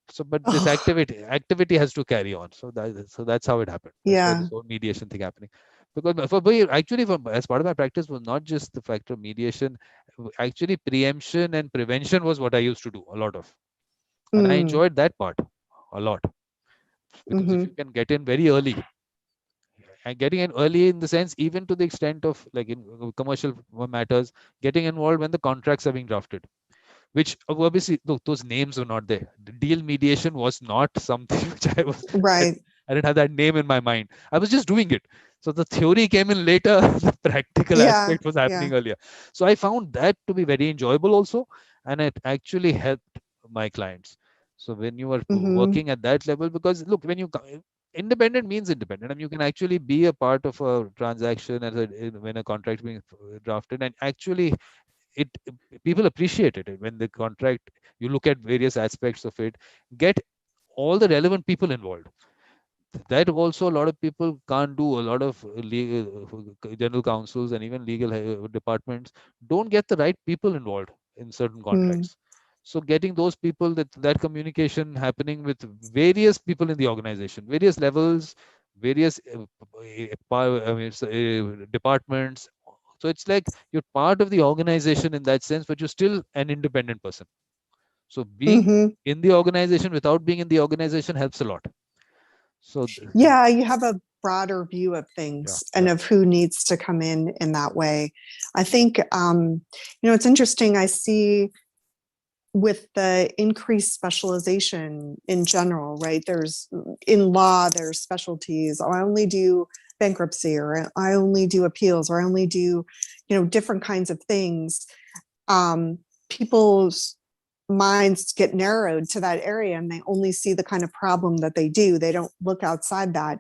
Speaker 1: So, but this
Speaker 2: Oh,
Speaker 1: activity has to carry on. So that's how it happened. That's why
Speaker 2: yeah.
Speaker 1: this whole mediation thing happening. Because for me, actually, as part of my practice, was not just the factor of mediation. Actually, preemption and prevention was what I used to do a lot of, and I
Speaker 2: Mm.
Speaker 1: enjoyed that part a lot, because if
Speaker 2: Mm-hmm.
Speaker 1: you can get in very early, and getting in early in the sense, even to the extent of like in commercial matters, getting involved when the contracts are being drafted, which obviously, look, those names were not there. The deal mediation was not something which
Speaker 2: Right.
Speaker 1: I didn't have that name in my mind. I was just doing it. So the theory came in later, the practical
Speaker 2: Yeah.
Speaker 1: aspect was
Speaker 2: Yeah.
Speaker 1: happening earlier. So I found that to be very enjoyable also, and it actually helped my clients. So when you are
Speaker 2: Mm-hmm.
Speaker 1: working at that level, because look, independent means independent. I mean, you can actually be a part of a transaction when a contract being drafted, and actually it people appreciate it when the contract, you look at various aspects of it, get all the relevant people involved. That also a lot of people can't do. A lot of legal, general counsels and even legal departments don't get the right people involved in certain
Speaker 2: Mm.
Speaker 1: contracts. So getting those people, that communication happening with various people in the organization, various levels, various departments. So it's like you're part of the organization in that sense, but you're still an independent person. So being
Speaker 2: Mm-hmm.
Speaker 1: in the organization without being in the organization helps a lot. So
Speaker 2: Yeah, you have a broader view of
Speaker 1: yeah,
Speaker 2: things and
Speaker 1: yeah,
Speaker 2: of who needs to come in that way. I think, it's interesting. I see with the increased specialization in general, right? There's in law, there's specialties. Oh, I only do bankruptcy, or I only do appeals, or I only do, different kinds of things. People's minds get narrowed to that area, and they only see the kind of problem that they do. They don't look outside that.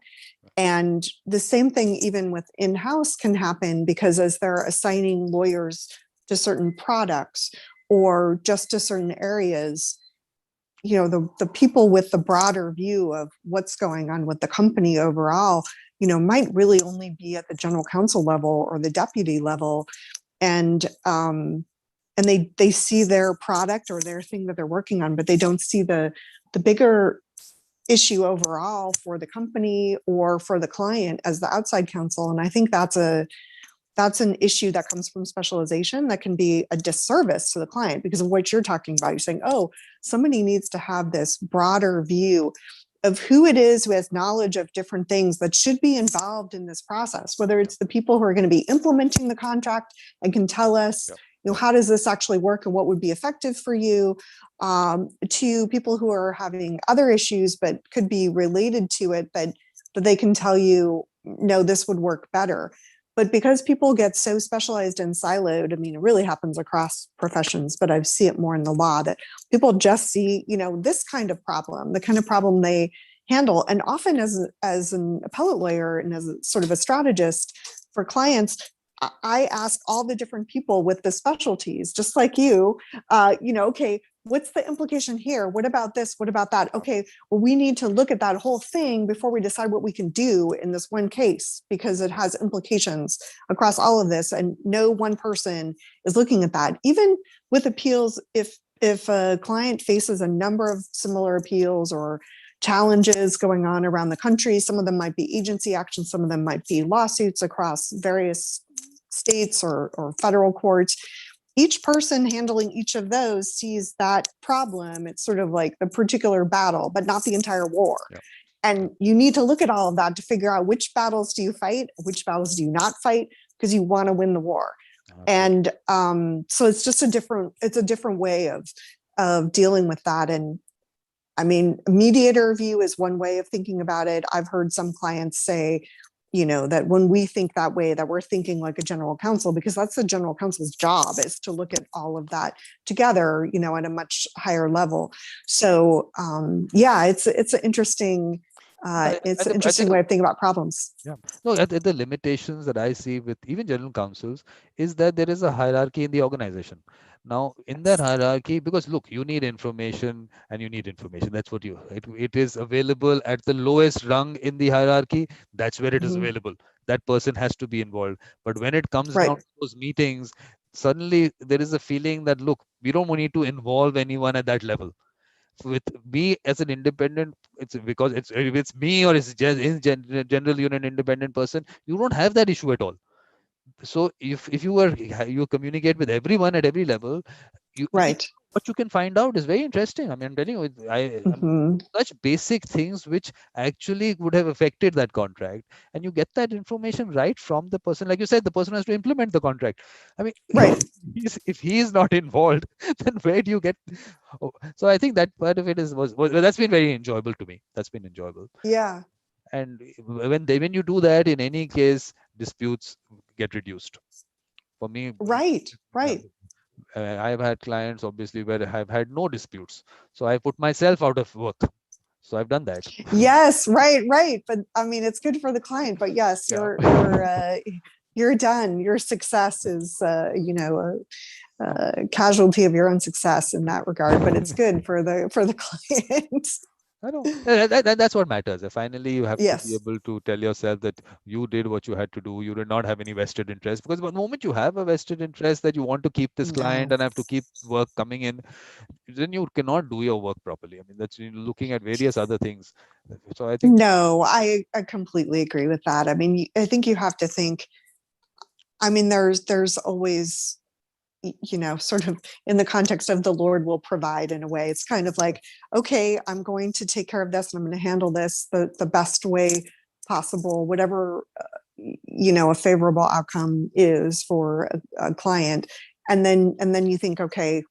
Speaker 2: And the same thing, even with in-house, can happen, because as they're assigning lawyers to certain products or just to certain areas, the people with the broader view of what's going on with the company overall, might really only be at the general counsel level or the deputy level. And they see their product or their thing that they're working on, but they don't see the bigger issue overall for the company or for the client as the outside counsel. And I think that's an issue that comes from specialization that can be a disservice to the client because of what you're talking about. You're saying, oh, somebody needs to have this broader view of who it is who has knowledge of different things that should be involved in this process, whether it's the people who are going to be implementing the contract and can tell us, how does this actually work and what would be effective for you, to people who are having other issues but could be related to it, that they can tell you, no, this would work better. But because people get so specialized and siloed, I mean, it really happens across professions, but I see it more in the law, that people just see, this kind of problem, the kind of problem they handle. And often as an appellate lawyer and as a sort of a strategist for clients, I ask all the different people with the specialties, just like you, okay, what's the implication here? What about this? What about that? Okay, well, we need to look at that whole thing before we decide what we can do in this one case, because it has implications across all of this. And no one person is looking at that. Even with appeals, if a client faces a number of similar appeals or challenges going on around the country, some of them might be agency action, some of them might be lawsuits across various states or federal courts. Each person handling each of those sees that problem. It's sort of like the particular battle, but not the entire war. Yep. And you need to look at all of that to figure out which battles do you fight, which battles do you not fight, because you want to win the war. And so it's just a different way of dealing with that. And I mean, mediator view is one way of thinking about it. I've heard some clients say, that when we think that way, that we're thinking like a general counsel, because that's the general counsel's job, is to look at all of that together, at a much higher level. So it's an interesting it's an interesting way of thinking about problems.
Speaker 1: Yeah. No, the limitations that I see with even general counsels is that there is a hierarchy in the organization. Now, in that hierarchy, because look, you need information and you need information. That's what it is available at the lowest rung in the hierarchy. That's where it is available. That person has to be involved. But when it comes down to those meetings, suddenly there is a feeling that, look, we don't need to involve anyone at that level. With me as an independent, it's because it's me or it's just in general, you're an independent person, you don't have that issue at all. So if you communicate with everyone at every level, what you can find out is very interesting. I mean, I'm telling you, such basic things which actually would have affected that contract, and you get that information right from the person. Like you said, the person has to implement the contract. I mean, if he is not involved, then where do you get? So I think that part of it was that's been very enjoyable to me. That's been enjoyable.
Speaker 2: Yeah.
Speaker 1: And when you do that, in any case, disputes get reduced. For me,
Speaker 2: right.
Speaker 1: I've had clients obviously where I've had no disputes, so I put myself out of work. So I've done that.
Speaker 2: Yes, right. But I mean, it's good for the client. But yes, you're done. Your success is, a casualty of your own success in that regard. But it's good for the client.
Speaker 1: I know that's what matters. Finally, you have to be able to tell yourself that you did what you had to do. You did not have any vested interest, because the moment you have a vested interest that you want to keep this client and have to keep work coming in, then you cannot do your work properly. I mean, that's looking at various other things. So I think
Speaker 2: I completely agree with that. I mean, I think you have to think. I mean, there's always, sort of in the context of the Lord will provide, in a way. It's kind of like, okay, I'm going to take care of this and I'm going to handle this the best way possible, whatever, a favorable outcome is for a client. And then you think, okay,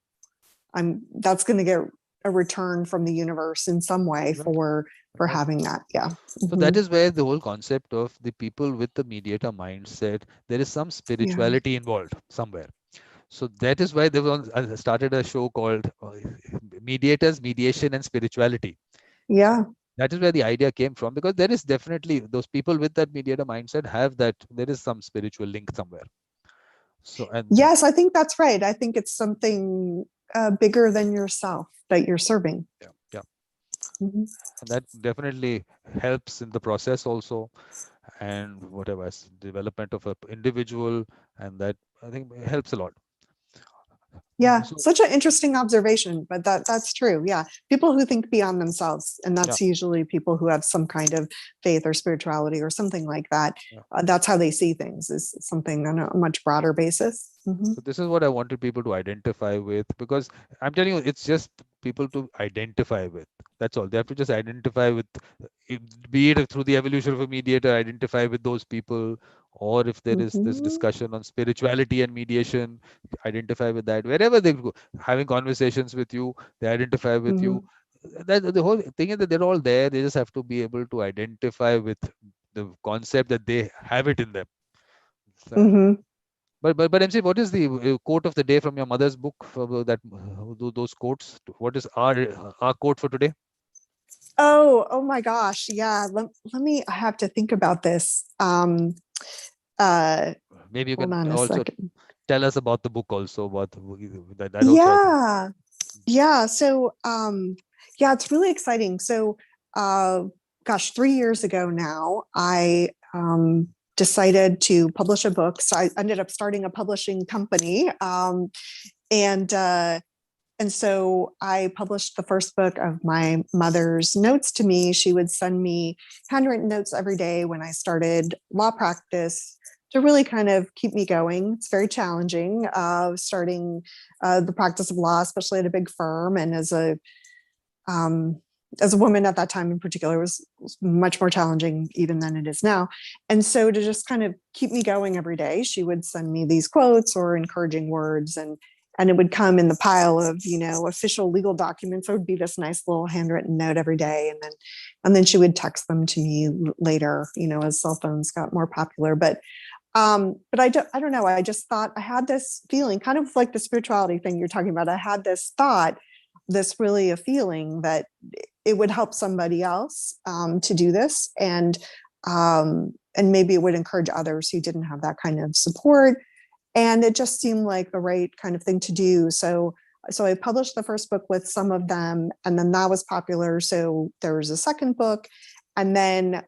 Speaker 2: that's going to get a return from the universe in some way
Speaker 1: Right.
Speaker 2: for
Speaker 1: Right.
Speaker 2: having that. Yeah.
Speaker 1: So that is where the whole concept of the people with the mediator mindset, there is some
Speaker 2: Yeah.
Speaker 1: spirituality involved somewhere. So that is why they started a show called Mediators, Mediation, and Spirituality.
Speaker 2: Yeah.
Speaker 1: That is where the idea came from, because there is definitely those people with that mediator mindset have that there is some spiritual link somewhere. So and
Speaker 2: Yes, I think that's right. I think it's something bigger than yourself that you're serving.
Speaker 1: yeah, yeah,
Speaker 2: Mm-hmm.
Speaker 1: and that definitely helps in the process also, and whatever development of an individual, and that I think helps a lot.
Speaker 2: Yeah,
Speaker 1: So
Speaker 2: such an interesting observation, but that's true. Yeah, people who think beyond themselves, and
Speaker 1: yeah,
Speaker 2: that's usually people who have some kind of faith or spirituality or something like that.
Speaker 1: yeah.
Speaker 2: That's how they see things, is something on a much broader basis. Mm-hmm.
Speaker 1: So this is what I wanted people to identify with, because I'm telling you, it's just people to identify with. That's all. They have to just identify with, be it through the evolution of a mediator, identify with those people, or if there is this
Speaker 2: Mm-hmm.
Speaker 1: discussion on spirituality and mediation, identify with that. Wherever they go, having conversations with you, they identify with
Speaker 2: Mm-hmm.
Speaker 1: you. That the whole thing is that they're all there. They just have to be able to identify with the concept that they have it in them. So,
Speaker 2: Mm-hmm.
Speaker 1: but MC, what is the quote of the day from your mother's book for that those quotes? What is our quote for today?
Speaker 2: Oh my gosh. Yeah. Let me, I have to think about this. Uh,
Speaker 1: Maybe you
Speaker 2: Hold
Speaker 1: can
Speaker 2: on a
Speaker 1: also
Speaker 2: second.
Speaker 1: tell us about the book also, about that also I think.
Speaker 2: Yeah. Yeah. So, yeah, it's really exciting. So, gosh, 3 years ago now, I decided to publish a book. So I ended up starting a publishing company, and and so I published the first book of my mother's notes to me. She would send me handwritten notes every day when I started law practice to really kind of keep me going. It's very challenging starting the practice of law, especially at a big firm. And um, as a woman at that time in particular, was much more challenging even than it is now. And so to just kind of keep me going every day, she would send me these quotes or encouraging words, and it would come in the pile of official legal documents. There would be this nice little handwritten note every day, and then she would text them to me later, as cell phones got more popular. But I don't know, I just thought, I had this feeling, kind of like the spirituality thing you're talking about. I had this thought, this really a feeling that it would help somebody else to do this, and maybe it would encourage others who didn't have that kind of support. And it just seemed like the right kind of thing to do. So I published the first book with some of them, and then that was popular. So there was a second book, and then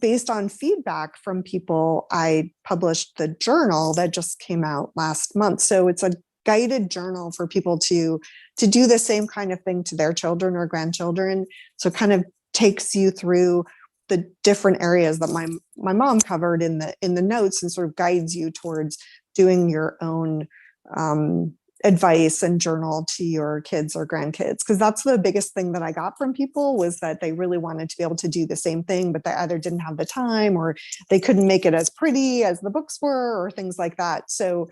Speaker 2: based on feedback from people, I published the journal that just came out last month. So it's a guided journal for people to do the same kind of thing to their children or grandchildren. So it kind of takes you through the different areas that my mom covered in the notes, and sort of guides you towards doing your own advice and journal to your kids or grandkids. Because that's the biggest thing that I got from people, was that they really wanted to be able to do the same thing, but they either didn't have the time, or they couldn't make it as pretty as the books were, or things like that. So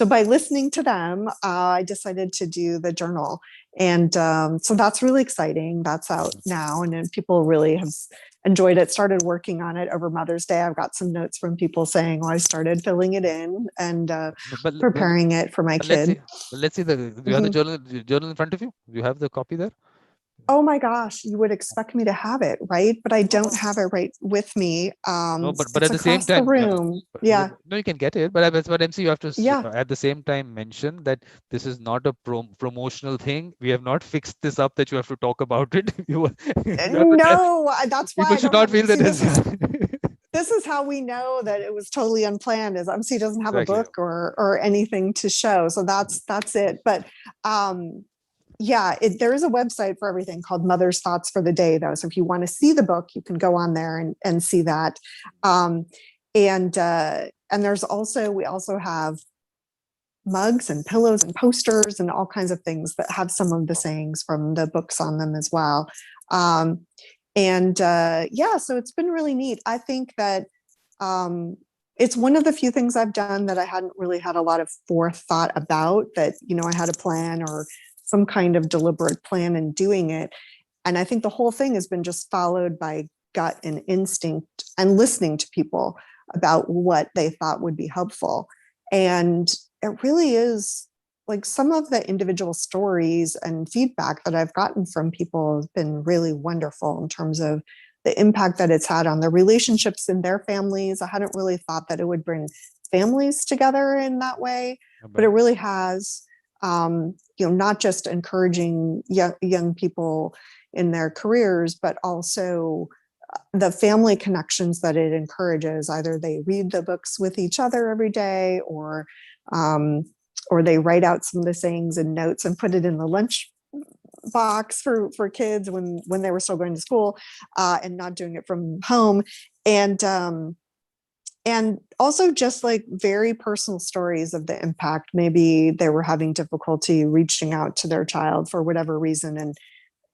Speaker 2: by listening to them, I decided to do the journal. And so that's really exciting. That's out now, and then people really have enjoyed it, started working on it over Mother's Day. I've got some notes from people saying, well, I started filling it in and
Speaker 1: But but, but,
Speaker 2: preparing it for my
Speaker 1: but let's
Speaker 2: kid.
Speaker 1: see. But let's see, do you have the
Speaker 2: Mhm.
Speaker 1: journal in front of you? Do you have the copy there?
Speaker 2: Oh my gosh, you would expect me to have it, right? But I don't
Speaker 1: No,
Speaker 2: have it right with me.
Speaker 1: no, but
Speaker 2: It's
Speaker 1: at the same
Speaker 2: across the
Speaker 1: time,
Speaker 2: room.
Speaker 1: yeah,
Speaker 2: Yeah.
Speaker 1: no, you can get it. But MC, you have to
Speaker 2: Yeah.
Speaker 1: at the same time mention that this is not a promotional thing. We have not fixed this up that you have to talk about it. You have to tell.
Speaker 2: No, that's why
Speaker 1: People
Speaker 2: I
Speaker 1: should
Speaker 2: don't
Speaker 1: not
Speaker 2: have
Speaker 1: feel
Speaker 2: it.
Speaker 1: that
Speaker 2: See,
Speaker 1: as
Speaker 2: this is how we know that it was totally unplanned, is MC doesn't have a
Speaker 1: exactly.
Speaker 2: book or anything to show. So that's it. But um yeah, there is a website for everything called Mother's Thoughts for the Day, though. So if you want to see the book, you can go on there and see that. Um, and we also have mugs and pillows and posters and all kinds of things that have some of the
Speaker 1: Wow.
Speaker 2: sayings from the books on them as well. Yeah, so it's been really neat. I think that it's one of the few things I've done that I hadn't really had a lot of forethought about, that I had a plan or some kind of deliberate plan in doing it. And I think the whole thing has been just followed by gut and instinct and listening to people about what they thought would be helpful. And it really is like some of the individual stories and feedback that I've gotten from people has been really wonderful in terms of the impact that it's had on their relationships in their families. I hadn't really thought that it would bring families together in that way, but it really has. Not just encouraging young people in their careers, but also the family connections that it encourages. Either they read the books with each other every day, or they write out some of the sayings and notes and put it in the lunch box for kids when they were still going to school, and not doing it from home. And also just like very personal stories of the impact. Maybe they were having difficulty reaching out to their child for whatever reason, and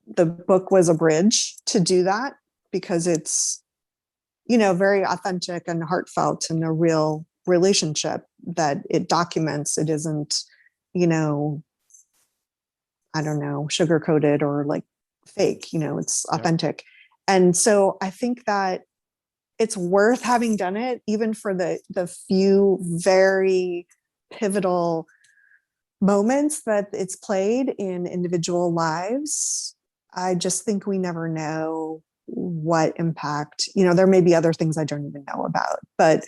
Speaker 2: the book was a bridge to do that, because it's, very authentic and heartfelt and a real relationship that it documents. It isn't, I don't know, sugar coated or like fake, it's authentic. And so I think that it's worth having done it, even for the few very pivotal moments that it's played in individual lives. I just think we never know what impact, there may be other things I don't even know about, but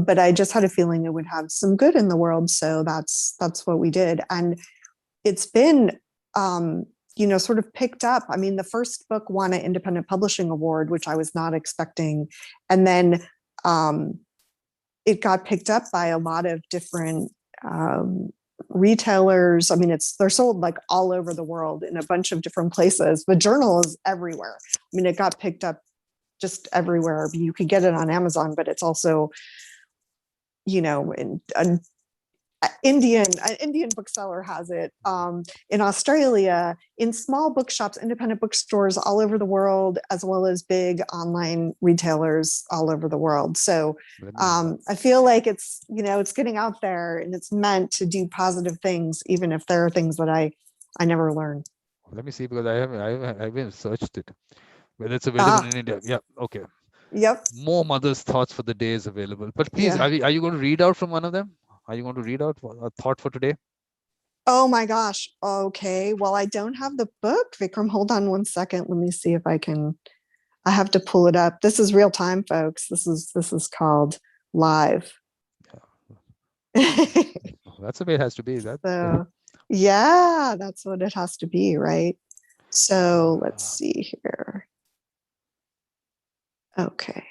Speaker 2: I just had a feeling it would have some good in the world. So that's what we did. And it's been, sort of picked up. I mean, the first book won an independent publishing award, which I was not expecting. And then it got picked up by a lot of different retailers. I mean, they're sold like all over the world in a bunch of different places. The journal is everywhere. I mean, it got picked up just everywhere. You could get it on Amazon, but it's also, an Indian bookseller has it, in Australia, in small bookshops, independent bookstores all over the world, as well as big online retailers all over the world. So I feel like it's, it's getting out there, and it's meant to do positive things, even if there are things that I never learned.
Speaker 1: Let me see, because I haven't searched it, whether it's available in India. Yeah, okay.
Speaker 2: Yep.
Speaker 1: More Mother's Thoughts for the Day is available. But please, are you going to read out from one of them? Are you going to read out a thought for today?
Speaker 2: Oh my gosh. Okay. Well, I don't have the book, Vikram. Hold on one second. Let me see if I can. I have to pull it up. This is real time, folks. This is called live.
Speaker 1: That's the way it has to be.
Speaker 2: Yeah, that's what it has to be, right? So let's see here. Okay.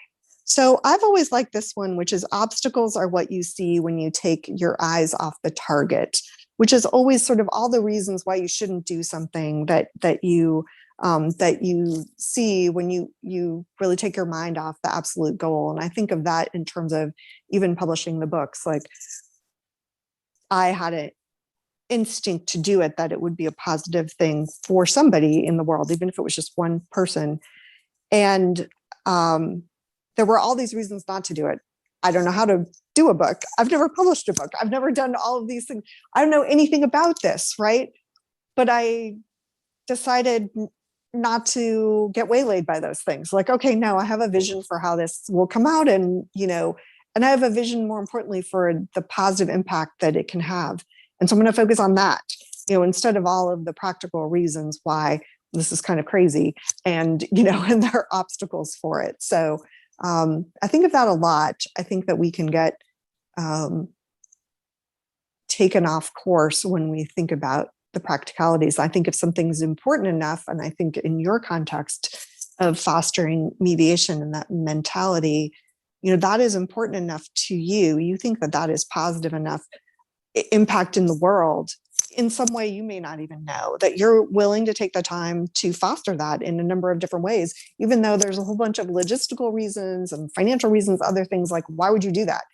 Speaker 2: So I've always liked this one, which is obstacles are what you see when you take your eyes off the target, which is always sort of all the reasons why you shouldn't do something that you see when you really take your mind off the absolute goal. And I think of that in terms of even publishing the books. Like, I had an instinct to do it, that it would be a positive thing for somebody in the world, even if it was just one person. And there were all these reasons not to do it. I don't know how to do a book. I've never published a book. I've never done all of these things. I don't know anything about this, right? But I decided not to get waylaid by those things. Like, okay, no, I have a vision for how this will come out, and and I have a vision, more importantly, for the positive impact that it can have. And so I'm going to focus on that, instead of all of the practical reasons why this is kind of crazy, and and there are obstacles for it. So I think of that a lot. I think that we can get taken off course when we think about the practicalities. I think if something's important enough, and I think in your context of fostering mediation and that mentality, that is important enough to you. You think that is positive enough impact in the world in some way you may not even know, that you're willing to take the time to foster that in a number of different ways, even though there's a whole bunch of logistical reasons and financial reasons, other things. Like, why would you do that?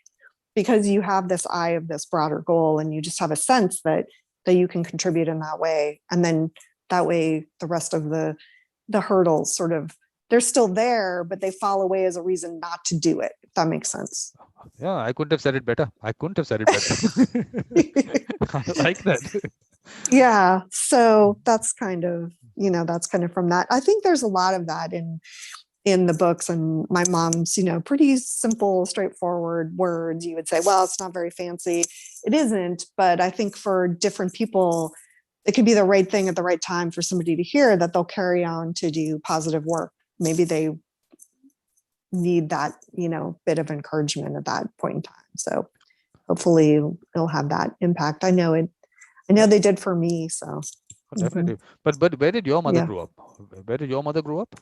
Speaker 2: Because you have this eye of this broader goal, and you just have a sense that you can contribute in that way. And then that way, the rest of the hurdles sort of, they're still there, but they fall away as a reason not to do it, if that makes sense.
Speaker 1: Yeah, I couldn't have said it better. I like that.
Speaker 2: Yeah. So that's kind of, that's kind of from that. I think there's a lot of that in the books, and my mom's, pretty simple, straightforward words. You would say, well, it's not very fancy. It isn't, but I think for different people, it could be the right thing at the right time for somebody to hear, that they'll carry on to do positive work. Maybe they need that, bit of encouragement at that point in time. So hopefully it'll have that impact. I know
Speaker 1: Yeah,
Speaker 2: they did for me. So
Speaker 1: definitely. But where did your mother
Speaker 2: yeah.
Speaker 1: grow up? Where did your mother grow up?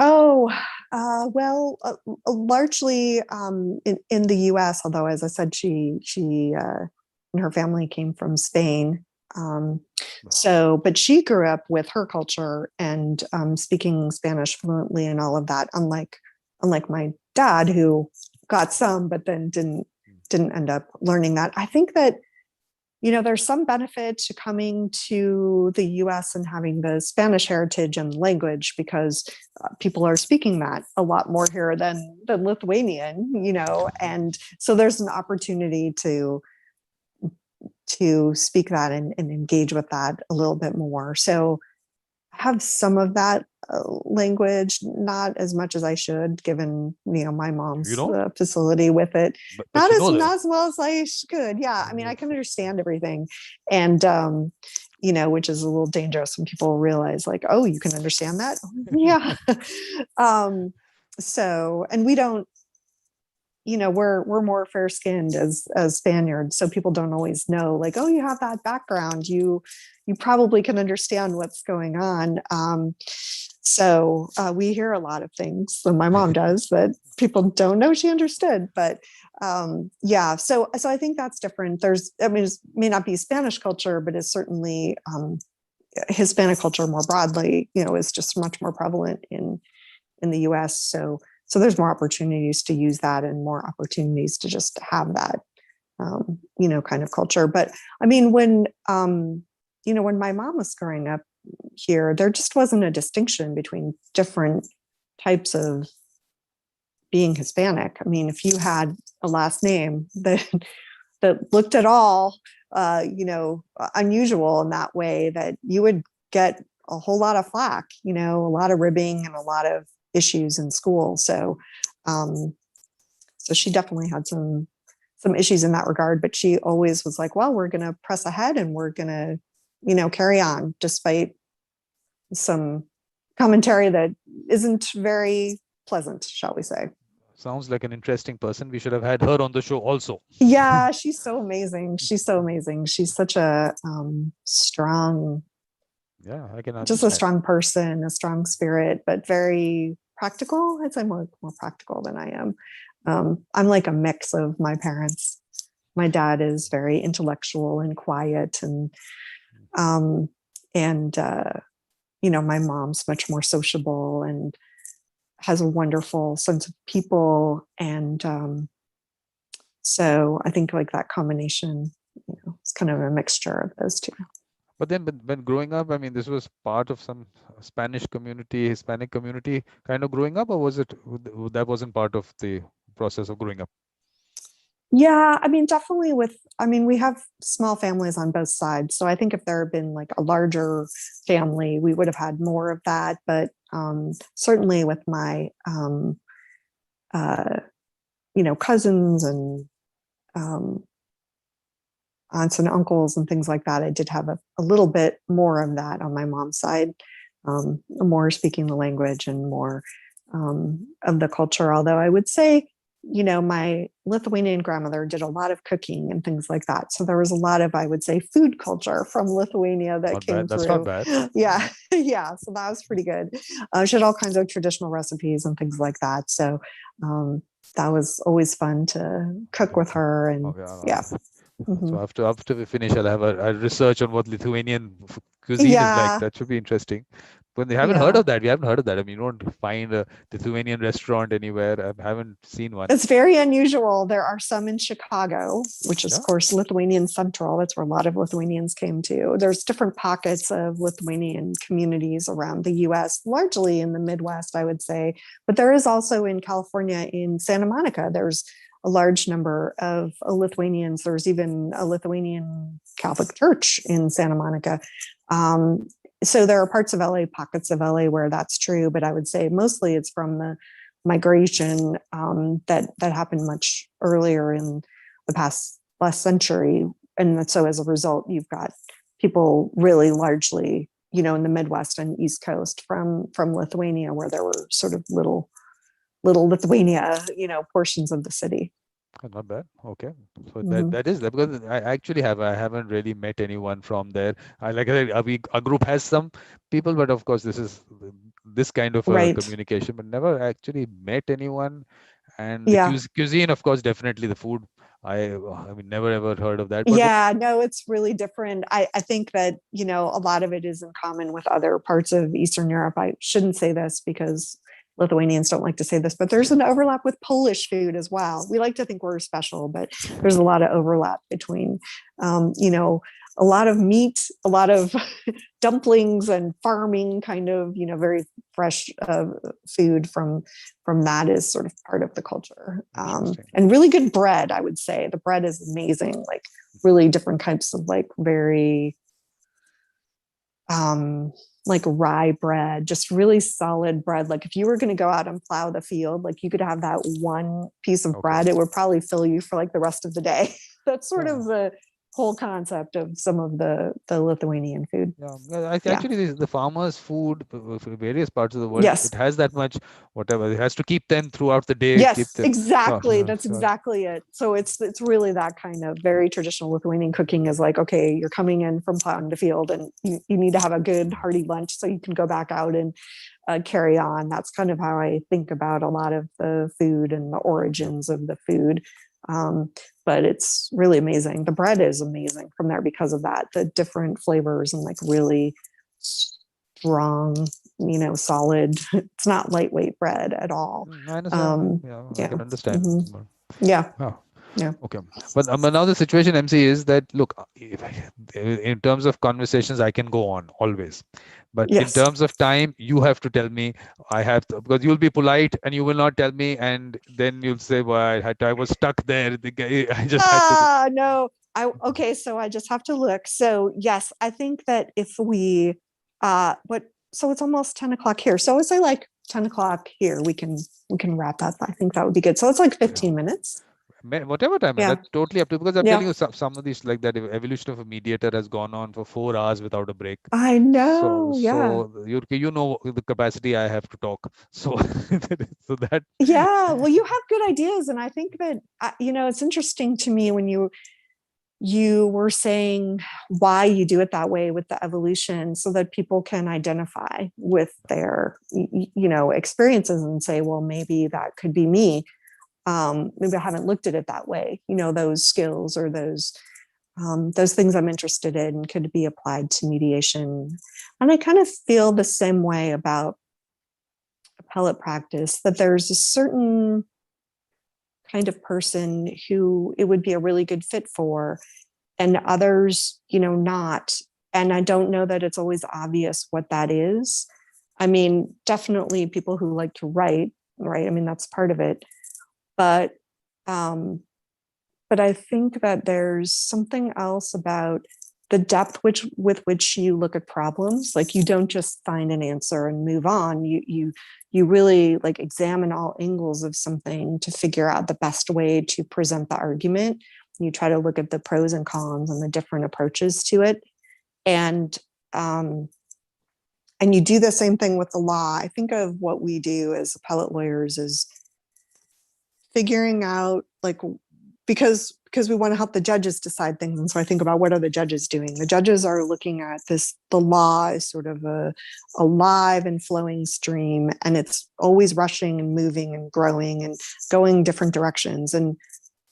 Speaker 2: Oh, well, largely in the U.S. Although, as I said, she and her family came from Spain. But she grew up with her culture and speaking Spanish fluently and all of that. Unlike my dad, who got some, but then didn't end up learning that. I think that there's some benefit to coming to the US and having the Spanish heritage and language, because people are speaking that a lot more here than Lithuanian, and so there's an opportunity to speak that and engage with that a little bit more. So I have some of that language, not as much as I should, given my
Speaker 1: You
Speaker 2: mom's
Speaker 1: don't?
Speaker 2: facility with it.
Speaker 1: But you know that.
Speaker 2: Not as well as I could. Yeah, I mean, I can understand everything, and which is a little dangerous when people realize, like, oh, you can understand that. Yeah. So, and we don't. We're more fair skinned as Spaniards, so people don't always know, like, oh, you have that background, you probably can understand what's going on. So we hear a lot of things, and my mom does, that people don't know she understood. But yeah, so I think that's different. It may not be Spanish culture, but it's certainly Hispanic culture more broadly. Is just much more prevalent in the US. So there's more opportunities to use that, and more opportunities to just have that, kind of culture. But I mean, when my mom was growing up here, there just wasn't a distinction between different types of being Hispanic. I mean, if you had a last name that looked at all, unusual in that way, that you would get a whole lot of flack, a lot of ribbing and a lot of issues in school. So she definitely had some issues in that regard, but she always was like, well, we're going to press ahead and we're going to, carry on, despite some commentary that isn't very pleasant, shall we say.
Speaker 1: Sounds like an interesting person. We should have had her on the show also.
Speaker 2: Yeah, she's so amazing. She's such a strong,
Speaker 1: I can understand.
Speaker 2: Just a strong person, a strong spirit, but very practical. I'd say more practical than I am. I'm like a mix of my parents. My dad is very intellectual and quiet, and my mom's much more sociable and has a wonderful sense of people. And so I think, like, that combination, it's kind of a mixture of those two.
Speaker 1: But then when growing up, I mean, this was part of some Spanish community, Hispanic community kind of growing up, or was it that wasn't part of the process of growing up?
Speaker 2: Yeah, I mean, definitely we have small families on both sides. So I think if there had been like a larger family, we would have had more of that. But certainly with my, cousins and aunts and uncles and things like that, I did have a little bit more of that on my mom's side, more speaking the language and more of the culture. Although I would say, my Lithuanian grandmother did a lot of cooking and things like that. So there was a lot of, I would say, food culture from Lithuania that came through.
Speaker 1: That's not bad.
Speaker 2: Yeah. Yeah. So that was pretty good. She had all kinds of traditional recipes and things like that. So that was always fun to cook with her. And yeah.
Speaker 1: Mm-hmm. So after we finish, I'll have a research on what Lithuanian cuisine is like. That should be interesting. But we haven't heard of that. I mean, you don't find a Lithuanian restaurant anywhere. I haven't seen one.
Speaker 2: It's very unusual. There are some in Chicago, which is, of course, Lithuanian Central. That's where a lot of Lithuanians came to. There's different pockets of Lithuanian communities around the U.S., largely in the Midwest, I would say. But there is also in California, in Santa Monica, there's a large number of Lithuanians. There's even a Lithuanian Catholic church in Santa Monica. So there are parts of LA, pockets of LA where that's true, but I would say mostly it's from the migration that happened much earlier in the last century. And so as a result, you've got people really largely, in the Midwest and East Coast from Lithuania, where there were sort of little Lithuania, portions of the city.
Speaker 1: Not bad. Okay, so
Speaker 2: Mhm.
Speaker 1: that is that, because I haven't really met anyone from there. Like I said, our group has some people, but of course this kind of a
Speaker 2: Right.
Speaker 1: communication, but never actually met anyone. And the
Speaker 2: Yeah.
Speaker 1: cuisine, of course, definitely the food. I mean, never ever heard of that. But
Speaker 2: Yeah, no, it's really different. I think that, a lot of it is in common with other parts of Eastern Europe. I shouldn't say this because Lithuanians don't like to say this, but there's an overlap with Polish food as well. We like to think we're special, but there's a lot of overlap between, a lot of meat, a lot of dumplings and farming kind of, very fresh food from that is sort of part of the culture. And really good bread, I would say. The bread is amazing, like really different types of like very like rye bread, just really solid bread. Like if you were going to go out and plow the field, like you could have that one piece of bread. It would probably fill you for like the rest of the day. That's sort of the whole concept of some of the Lithuanian food.
Speaker 1: Actually, the farmers' food for various parts of the world,
Speaker 2: Yes.
Speaker 1: it has that much whatever. It has to keep them throughout the day.
Speaker 2: Yes,
Speaker 1: Keep them.
Speaker 2: exactly. That's exactly it. So it's really that kind of very traditional Lithuanian cooking is like, okay, you're coming in from plowing the field and you need to have a good hearty lunch so you can go back out and carry on. That's kind of how I think about a lot of the food and the origins of the food. But it's really amazing. The bread is amazing from there because of that, the different flavors and like really strong, solid. It's not lightweight bread at all.
Speaker 1: I understand. I can understand.
Speaker 2: Mm-hmm. Yeah. Yeah.
Speaker 1: Okay. But now the situation, MC, is that look, in terms of conversations, I can go on always. But in
Speaker 2: Yes.
Speaker 1: terms of time, you have to tell me. I have to, because you'll be polite and you will not tell me, and then you'll say, "Well, I was stuck there. I just had to."
Speaker 2: No. Okay. So I just have to look. So yes, I think that if we, so it's almost 10 o'clock here. So I would say like 10 o'clock here, we can wrap up. I think that would be good. So it's like 15 minutes.
Speaker 1: Whatever time,
Speaker 2: Yeah.
Speaker 1: that's totally up to you, because I'm telling you, some of these, like that evolution of a mediator has gone on for 4 hours without a break.
Speaker 2: I know.
Speaker 1: So you know the capacity I have to talk. So so that.
Speaker 2: Yeah. Well, you have good ideas, and I think that it's interesting to me when you were saying why you do it that way with the evolution, so that people can identify with their experiences and say, well, maybe that could be me. Maybe I haven't looked at it that way. Those skills or those things I'm interested in could be applied to mediation. And I kind of feel the same way about appellate practice, that there's a certain kind of person who it would be a really good fit for, and others, not. And I don't know that it's always obvious what that is. I mean, definitely people who like to write, right? I mean, that's part of it. But I think that there's something else about the depth with which you look at problems. Like you don't just find an answer and move on. You really like examine all angles of something to figure out the best way to present the argument. You try to look at the pros and cons and the different approaches to it. And you do the same thing with the law. I think of what we do as appellate lawyers is figuring out, like, because we want to help the judges decide things. And so I think about, what are the judges doing? The judges are looking at this, the law is sort of a live and flowing stream, and it's always rushing and moving and growing and going different directions. And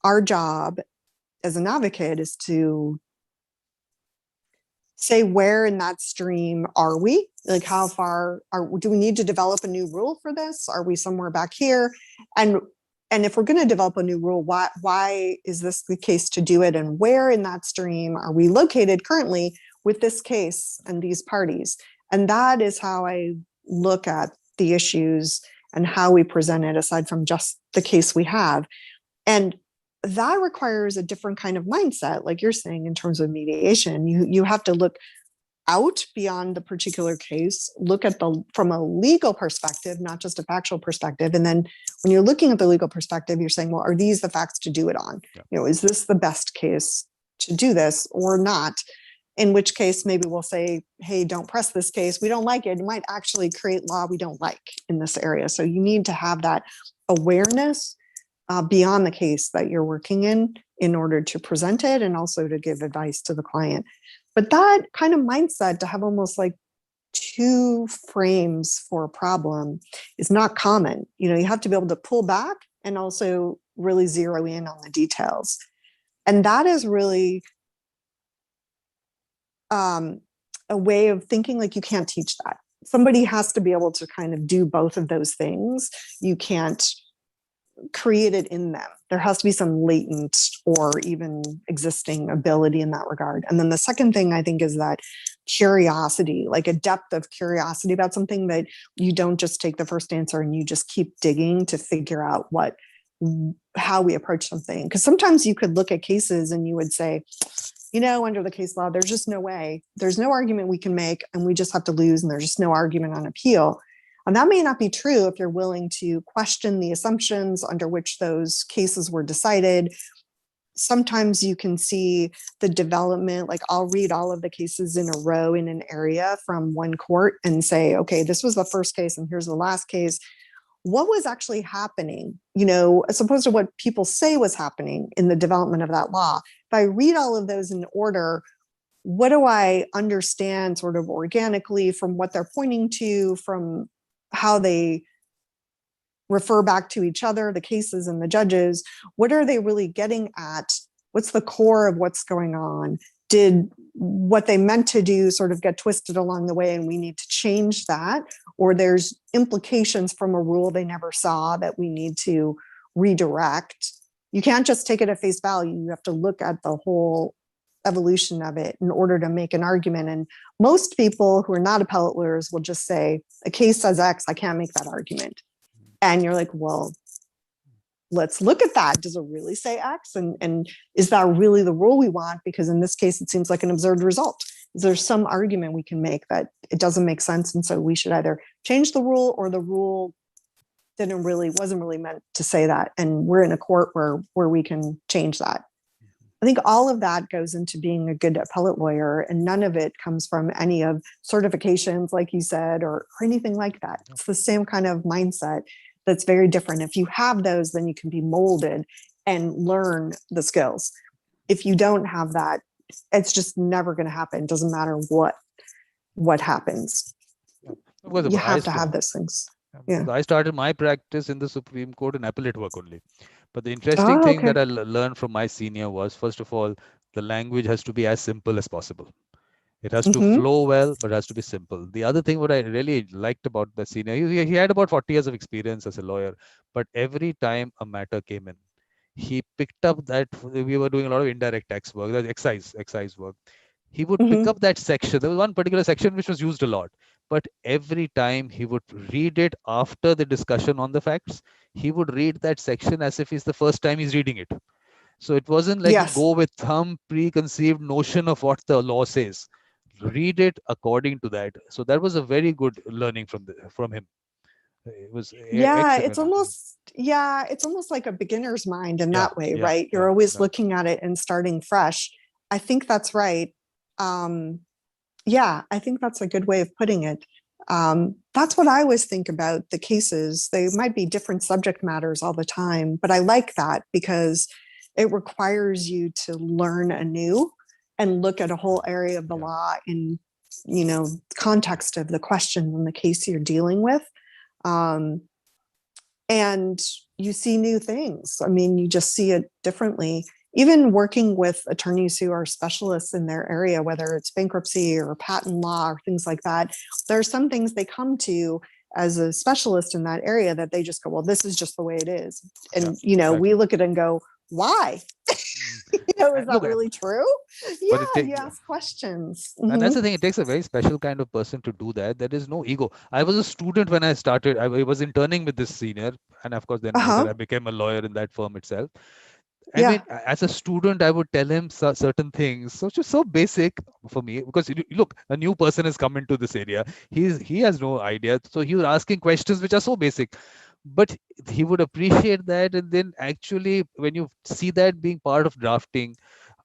Speaker 2: our job as an advocate is to say, where in that stream are we? Like, how far do we need to develop a new rule for this? Are we somewhere back here? And if we're going to develop a new rule, why is this the case to do it? And where in that stream are we located currently with this case and these parties? And that is how I look at the issues and how we present it, aside from just the case we have. And that requires a different kind of mindset, like you're saying, in terms of mediation. You have to look out beyond the particular case, look at from a legal perspective, not just a factual perspective. And then when you're looking at the legal perspective, you're saying, well, are these the facts to do it on?
Speaker 1: Yeah.
Speaker 2: Is this the best case to do this or not? In which case, maybe we'll say, hey, don't press this case. We don't like it. It might actually create law we don't like in this area. So you need to have that awareness beyond the case that you're working in order to present it and also to give advice to the client. But that kind of mindset, to have almost like two frames for a problem, is not common. You have to be able to pull back and also really zero in on the details. And that is really a way of thinking. Like, you can't teach that. Somebody has to be able to kind of do both of those things. You can't create it in them. There has to be some latent or even existing ability in that regard. And then the second thing, I think, is that curiosity, like a depth of curiosity about something, that you don't just take the first answer and you just keep digging to figure out how we approach something. Because sometimes you could look at cases and you would say, under the case law, there's just no way. There's no argument we can make, and we just have to lose, and there's just no argument on appeal. And that may not be true if you're willing to question the assumptions under which those cases were decided. Sometimes you can see the development, like I'll read all of the cases in a row in an area from one court and say, okay, this was the first case and here's the last case. What was actually happening, as opposed to what people say was happening in the development of that law? If I read all of those in order, what do I understand sort of organically from what they're pointing to, from how they refer back to each other, the cases and the judges? What are they really getting at? What's the core of what's going on? Did what they meant to do sort of get twisted along the way and we need to change that? Or there's implications from a rule they never saw that we need to redirect? You can't just take it at face value. You have to look at the whole evolution of it in order to make an argument. And most people who are not appellate lawyers will just say, a case says X, I can't make that argument. And you're like, well, let's look at that. Does it really say X? And is that really the rule we want? Because in this case, it seems like an absurd result. Is there some argument we can make that it doesn't make sense? And so we should either change the rule, or the rule wasn't really meant to say that. And we're in a court where we can change that. I think all of that goes into being a good appellate lawyer, and none of it comes from any of certifications, like you said, or anything like that. It's the same kind of mindset that's very different. If you have those, then you can be molded and learn the skills. If you don't have that, it's just never going to happen. It doesn't matter what happens. You have to have those things. Yeah.
Speaker 1: I started my practice in the Supreme Court in appellate work only. But the interesting thing that I learned from my senior was, first of all, the language has to be as simple as possible. It has to flow well, but it has to be simple. The other thing what I really liked about the senior, he had about 40 years of experience as a lawyer, but every time a matter came in, he picked up that we were doing a lot of indirect tax work, that's excise work. He would pick up that section. There was one particular section which was used a lot, but every time he would read it after the discussion on the facts, he would read that section as if it's the first time he's reading it. So it wasn't like you go with some preconceived notion of what the law says. Read it according to that. So that was a very good learning from him. It was
Speaker 2: it's almost like a beginner's mind in that way, right? You're always looking at it and starting fresh. I think that's right. I think that's a good way of putting it. That's what I always think about the cases. They might be different subject matters all the time, but I like that because it requires you to learn anew and look at a whole area of the law in, context of the question and the case you're dealing with. And you see new things. I mean, you just see it differently. Even working with attorneys who are specialists in their area, whether it's bankruptcy or patent law or things like that, there are some things they come to as a specialist in that area that they just go, well, this is just the way it is. And, we look at it and go, why? is that
Speaker 1: look,
Speaker 2: really true?
Speaker 1: but it
Speaker 2: Yeah,
Speaker 1: take,
Speaker 2: you ask questions.
Speaker 1: and that's
Speaker 2: Mhm.
Speaker 1: the thing. It takes a very special kind of person to do that. There is no ego. I was a student when I started. I was interning with this senior, and of course, then later
Speaker 2: Uh-huh.
Speaker 1: I became a lawyer in that firm itself. I mean,
Speaker 2: Yeah.
Speaker 1: as a student, I would tell him certain things, so just so basic for me. Because look, a new person has come into this area. He has no idea, so he was asking questions which are so basic, but he would appreciate that. And then actually, when you see that being part of drafting,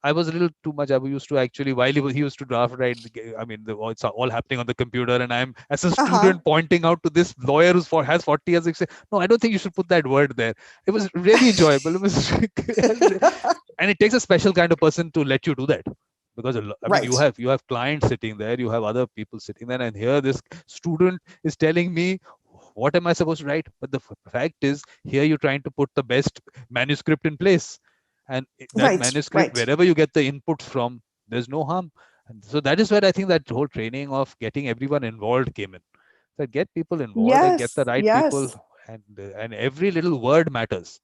Speaker 1: I was a little too much. I used to actually, while he used to draft, right? I mean, it's all happening on the computer, and I'm as a
Speaker 2: Uh-huh.
Speaker 1: student pointing out to this lawyer has 40 years experience. No, I don't think you should put that word there. It was really enjoyable. It was, and it takes a special kind of person to let you do that, because I mean, you
Speaker 2: Right.
Speaker 1: have clients sitting there, you have other people sitting there, and here this student is telling me what am I supposed to write. But the fact is, here you're trying to put the best manuscript in place, and that
Speaker 2: Right.
Speaker 1: manuscript,
Speaker 2: Right.
Speaker 1: wherever you get the inputs from, there's no harm. And so that is where I think that whole training of getting everyone involved came in. That get people involved and get the
Speaker 2: Yes.
Speaker 1: right people,
Speaker 2: Yes.
Speaker 1: and every little word matters.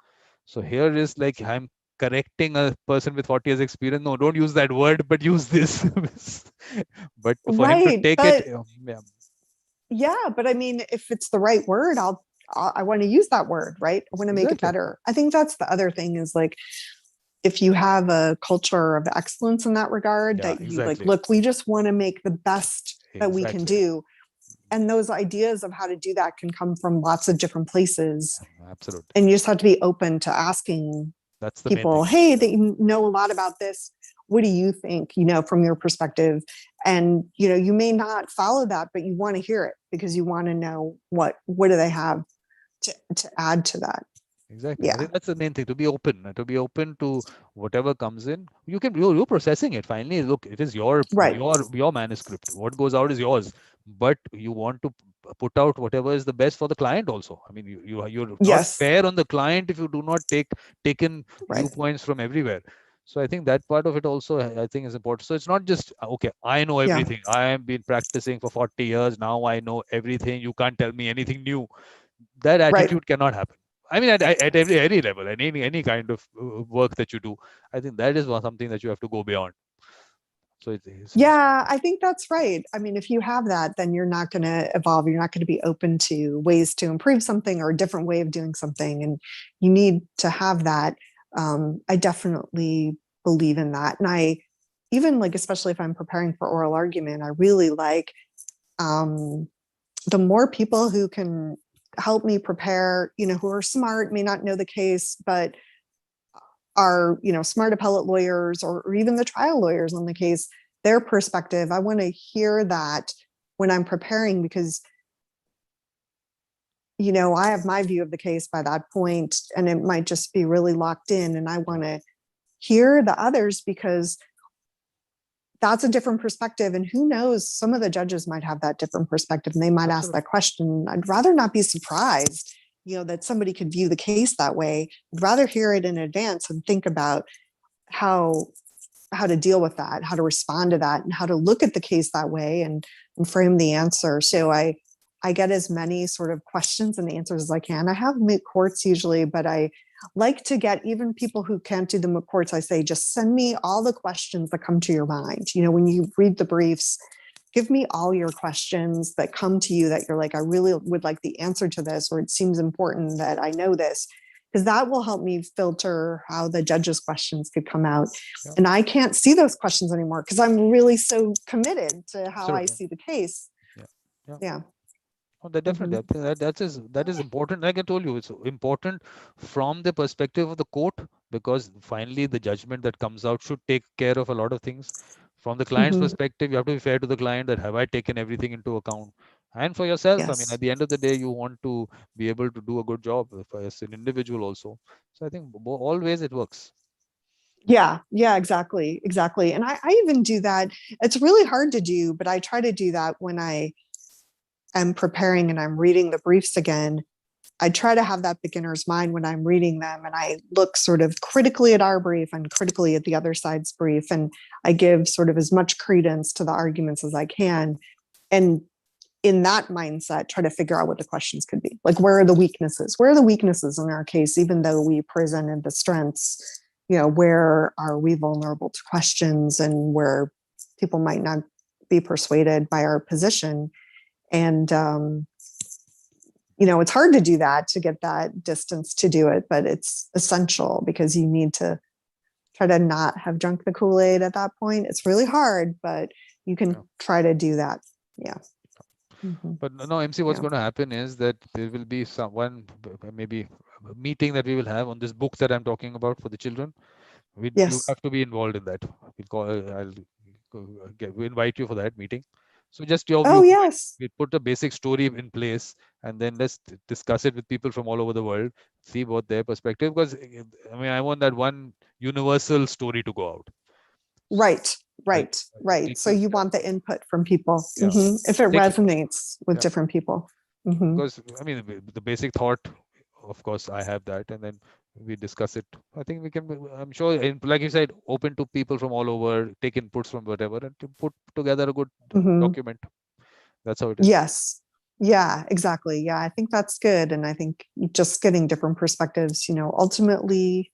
Speaker 1: So here is like I'm correcting a person with 40 years experience. No, don't use that word, but use this. But for him to
Speaker 2: Right.
Speaker 1: take it,
Speaker 2: But
Speaker 1: yeah,
Speaker 2: yeah, but I mean, if it's the right word, I want to use that word, right? I want to make it
Speaker 1: exactly.
Speaker 2: better. I think that's the other thing is like, if you have a culture of excellence in that regard,
Speaker 1: Yeah,
Speaker 2: that you like,
Speaker 1: exactly.
Speaker 2: look, we just want to make the best that we can
Speaker 1: Exactly.
Speaker 2: do. And those ideas of how to do that can come from lots of different places.
Speaker 1: Absolutely.
Speaker 2: And you just have to be open to asking
Speaker 1: That's the main
Speaker 2: people,
Speaker 1: thing.
Speaker 2: hey, that you know a lot about this. What do you think, from your perspective? And, you may not follow that, but you want to hear it because you want to know what do they have to add to that.
Speaker 1: Exactly. I
Speaker 2: Yeah.
Speaker 1: think that's the main thing, to be open to whatever comes in. You're processing it. Finally, look, it is
Speaker 2: Right.
Speaker 1: your manuscript. What goes out is yours, but you want to put out whatever is the best for the client also. I mean, you're not
Speaker 2: Yes.
Speaker 1: fair on the client if you do not take in
Speaker 2: Right.
Speaker 1: viewpoints from everywhere. So I think that part of it also, I think, is important. So it's not just okay, I know
Speaker 2: Yeah.
Speaker 1: everything. I have been practicing for 40 years now. I know everything. You can't tell me anything new. That
Speaker 2: Right.
Speaker 1: attitude cannot happen. I mean, at every level, and any kind of work that you do, I think that is something that you have to go beyond. So it's
Speaker 2: Yeah, I think that's right. I mean, if you have that, then you're not going to evolve. You're not going to be open to ways to improve something or a different way of doing something. And you need to have that. I definitely believe in that. And I, even like, especially if I'm preparing for oral argument, I really like um, the more people who can help me prepare, who are smart, may not know the case, but are, smart appellate lawyers or even the trial lawyers on the case, their perspective. I want to hear that when I'm preparing because, I have my view of the case by that point and it might just be really locked in. And I
Speaker 1: yeah,
Speaker 2: want to hear the others because that's a different perspective. And who knows, some of the judges might have that different perspective and they might ask that
Speaker 1: absolutely.
Speaker 2: question. I'd rather not be surprised, that somebody could view the case that way. I'd rather hear it in advance and think about how how to deal with that, how to respond to that, and how to look at the case that way and frame the answer. So I get as many sort of questions and answers as I can. I have moot courts usually, but I like to get even people who can't do the moot courts. I say, just send me all the questions that come to your mind. When you read the briefs, give me all your questions that come to you that you're like, I really would like the answer to this, or it seems important that I know this, because that will help me filter how the judge's questions could come out.
Speaker 1: Yeah,
Speaker 2: And I can't see those questions anymore because I'm really so committed to how I
Speaker 1: absolutely.
Speaker 2: see the case.
Speaker 1: Yeah, yeah.
Speaker 2: Yeah.
Speaker 1: Oh, that definitely. I
Speaker 2: Mm-hmm.
Speaker 1: think that is important. Like I told you, it's important from the perspective of the court, because finally the judgment that comes out should take care of a lot of things. From the client's
Speaker 2: Mm-hmm.
Speaker 1: perspective, you have to be fair to the client, that have I taken everything into account. And for yourself, I mean, at
Speaker 2: Yes.
Speaker 1: the end of the day, you want to be able to do a good job as an individual also. So I think always it works.
Speaker 2: Yeah. Yeah. Exactly. Exactly. And I even do that. It's really hard to do, but I try to do that when I am preparing and I'm reading the briefs again. I try to have that beginner's mind when I'm reading them, and I look sort of critically at our brief and critically at the other side's brief, and I give sort of as much credence to the arguments as I can. And in that mindset, try to figure out what the questions could be. Like, where are the weaknesses? Where are the weaknesses in our case, even though we presented the strengths? where are we vulnerable to questions and where people might not be persuaded by our position. And, it's hard to do that, to get that distance to do it, but it's essential because you need to try to not have drunk the Kool-Aid at that point. It's really hard, but you can try to do that. Yeah.
Speaker 1: Mm-hmm. But no, MC, what's going to happen is that there will be maybe meeting that we will have on this book that I'm talking about for the children. You have to be involved in that. We'll invite you for that meeting. So just your view.
Speaker 2: Yes.
Speaker 1: We put a basic story in place, and then let's discuss it with people from all over the world, see what their perspective. Because I want that one universal story to go out.
Speaker 2: Right. So you want the input from people, if it resonates with different people.
Speaker 1: Because the basic thought, of course, I have that, and then we discuss it. I think we can. I'm sure, like you said, open to people from all over, take inputs from whatever, and to put together a good document. That's how it is.
Speaker 2: Yes. Yeah, exactly. Yeah, I think that's good. And I think just getting different perspectives, ultimately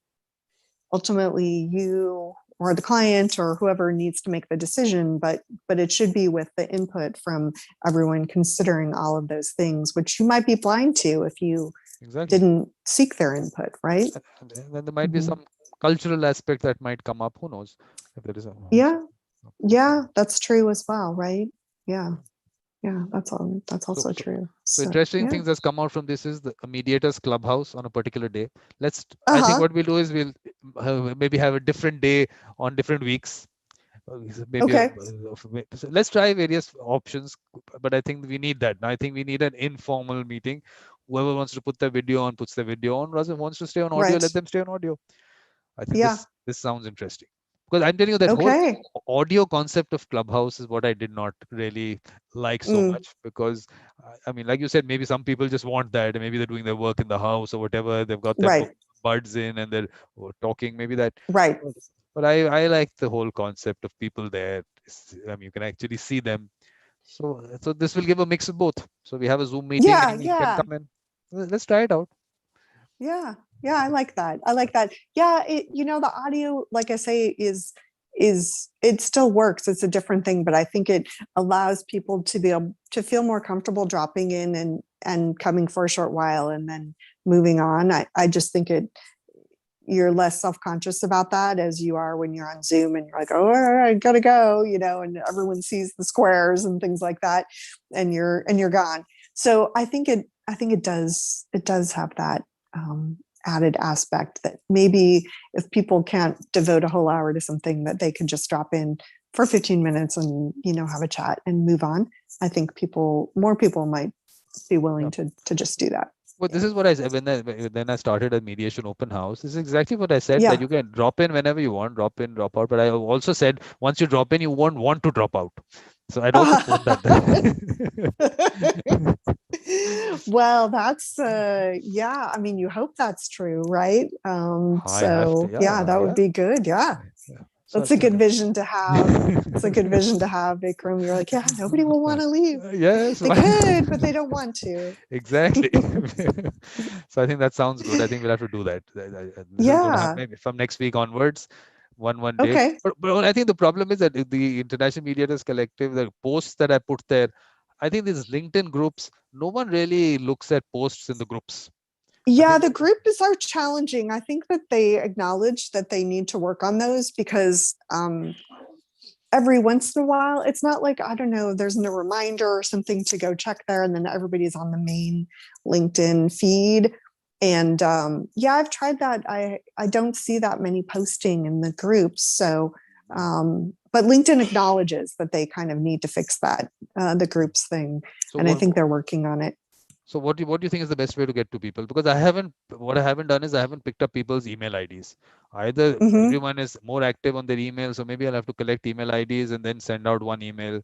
Speaker 2: you or the client or whoever needs to make the decision, but it should be with the input from everyone, considering all of those things, which you might be blind to if you didn't seek their input, right?
Speaker 1: And then there might be some cultural aspect that might come up. Who knows if there is a...
Speaker 2: Yeah, that's true as well, right? Yeah, that's also true.
Speaker 1: So interesting things that's come out from this is the Mediators Clubhouse on a particular day. I think what we'll do is we'll maybe have a different day on different weeks. Maybe so let's try various options, but I think we need that. I think we need an informal meeting. Whoever wants to put their video on, puts their video on. Whoever wants to stay on audio, let them stay on audio. I think this sounds interesting. Because I'm telling you that whole audio concept of Clubhouse is what I did not really like so much. Because, like you said, maybe some people just want that. Maybe they're doing their work in the house or whatever. They've got their buds in and they're talking. Maybe that.
Speaker 2: Right.
Speaker 1: But I like the whole concept of people there. You can actually see them. So this will give a mix of both. So we have a Zoom meeting and you can come in. Let's try it out.
Speaker 2: Yeah, I like that. Yeah, the audio, like I say, is it still works. It's a different thing, but I think it allows people to be able to feel more comfortable dropping in and coming for a short while and then moving on. I just think you're less self-conscious about that as you are when you're on Zoom and you're like, oh, I gotta go, and everyone sees the squares and things like that, and you're gone. So I think it does have that added aspect that maybe if people can't devote a whole hour to something, that they can just drop in for 15 minutes and have a chat and move on. I think more people might be willing to just do that.
Speaker 1: Well, this is what I said when I started a mediation open house. This is exactly what I said, that you can drop in whenever you want, drop in, drop out. But I also said once you drop in, you won't want to drop out. So I'd also put that.
Speaker 2: Well, that's you hope that's true, right? That would be good. That's a good vision to have. It's a good vision to have, Vikram. You're like, nobody will want to leave.
Speaker 1: Yes,
Speaker 2: they could, but they don't want to.
Speaker 1: Exactly. So I think that sounds good. I think we'll have to do that. Maybe from next week onwards, one day.
Speaker 2: Okay.
Speaker 1: But I think the problem is that the International Mediators Collective, the posts that I put there, I think these LinkedIn groups, no one really looks at posts in the groups.
Speaker 2: Yeah, the groups are challenging. I think that they acknowledge that they need to work on those because every once in a while, it's not like, I don't know, there's no reminder or something to go check there, and then everybody's on the main LinkedIn feed. And I've tried that. I don't see that many posting in the groups. So, but LinkedIn acknowledges that they kind of need to fix that, the groups thing. And I think they're working on it.
Speaker 1: So what do you think is the best way to get to people? Because what I haven't done is I haven't picked up people's email IDs. Either everyone is more active on their email, so maybe I'll have to collect email IDs and then send out one email.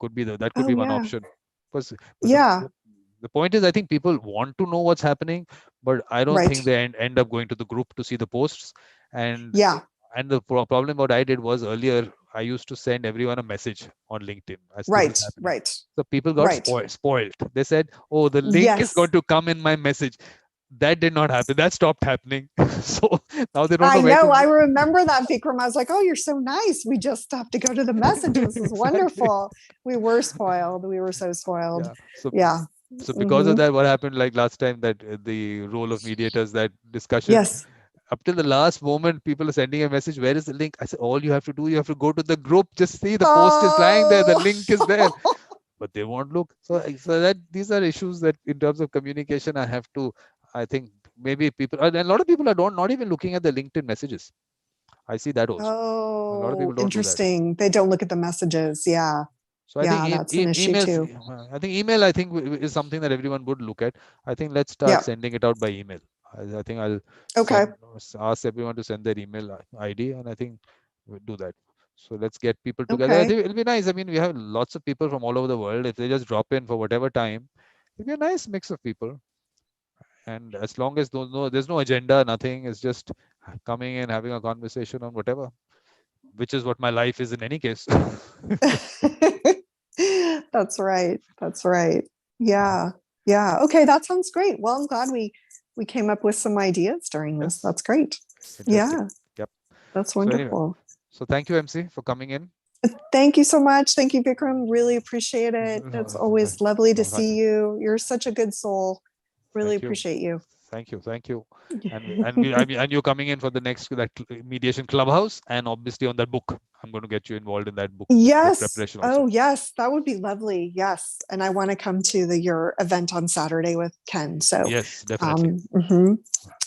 Speaker 1: That could be one option. Because the point is, I think people want to know what's happening, but I don't think they end up going to the group to see the posts. And the problem what I did was earlier, I used to send everyone a message on LinkedIn.
Speaker 2: Right.
Speaker 1: So people got spoiled. They said, oh, the link is going to come in my message. That did not happen. That stopped happening. So now they don't
Speaker 2: I
Speaker 1: know where
Speaker 2: know. I
Speaker 1: to.
Speaker 2: remember that, Vikram. I was like, oh, you're so nice. We just have to go to the messages. This is
Speaker 1: Exactly.
Speaker 2: wonderful. We were spoiled. We were so spoiled.
Speaker 1: Yeah. So
Speaker 2: Yeah.
Speaker 1: so because of
Speaker 2: Hmm.
Speaker 1: that, what happened like last time, that the role of mediators, that discussion,
Speaker 2: Yes.
Speaker 1: up till the last moment, people are sending a message, where is the link? I said, all you have to do, you have to go to the group, just see the post is lying there, the
Speaker 2: Oh,
Speaker 1: link is there, but they won't look. So that these are issues that in terms of communication, I have to, I think maybe people, and a lot of people are don't not even looking at the LinkedIn messages. I see that also. A lot of
Speaker 2: oh,
Speaker 1: people don't do that.
Speaker 2: interesting. They don't look at the messages. Yeah.
Speaker 1: So I think
Speaker 2: Yeah. That's an issue
Speaker 1: emails.
Speaker 2: too.
Speaker 1: I think email. I think is something that everyone would look at. I think let's start
Speaker 2: Yeah.
Speaker 1: sending it out by email. I think I'll
Speaker 2: Okay.
Speaker 1: send ask everyone to send their email ID, and I think we'll do that. So let's get people together. I
Speaker 2: Okay.
Speaker 1: think it'll be nice. I mean, we have lots of people from all over the world. If they just drop in for whatever time, it'll be a nice mix of people. And as long as there's no agenda, nothing. It's just coming in, having a conversation on whatever, which is what my life is in any case.
Speaker 2: That's right. That's right. Yeah. Yeah. Okay. That sounds great. Well, I'm glad we came up with some ideas during this.
Speaker 1: Yes,
Speaker 2: That's great.
Speaker 1: interesting.
Speaker 2: Yeah.
Speaker 1: Yep.
Speaker 2: That's
Speaker 1: So anyway,
Speaker 2: wonderful.
Speaker 1: so thank you, MC, for coming in.
Speaker 2: Thank you so much. Thank you, Vikram. Really appreciate it. It's always lovely to
Speaker 1: No,
Speaker 2: see you. You're such a good soul. Really
Speaker 1: thank you.
Speaker 2: appreciate you.
Speaker 1: Thank you. And you're coming in for the next that mediation clubhouse, and obviously on that book. I'm going to get you involved in that book
Speaker 2: Yes.
Speaker 1: preparation also.
Speaker 2: Oh, yes. That would be lovely. Yes. And I want to come to your event on Saturday with Ken. So,
Speaker 1: Yes, definitely.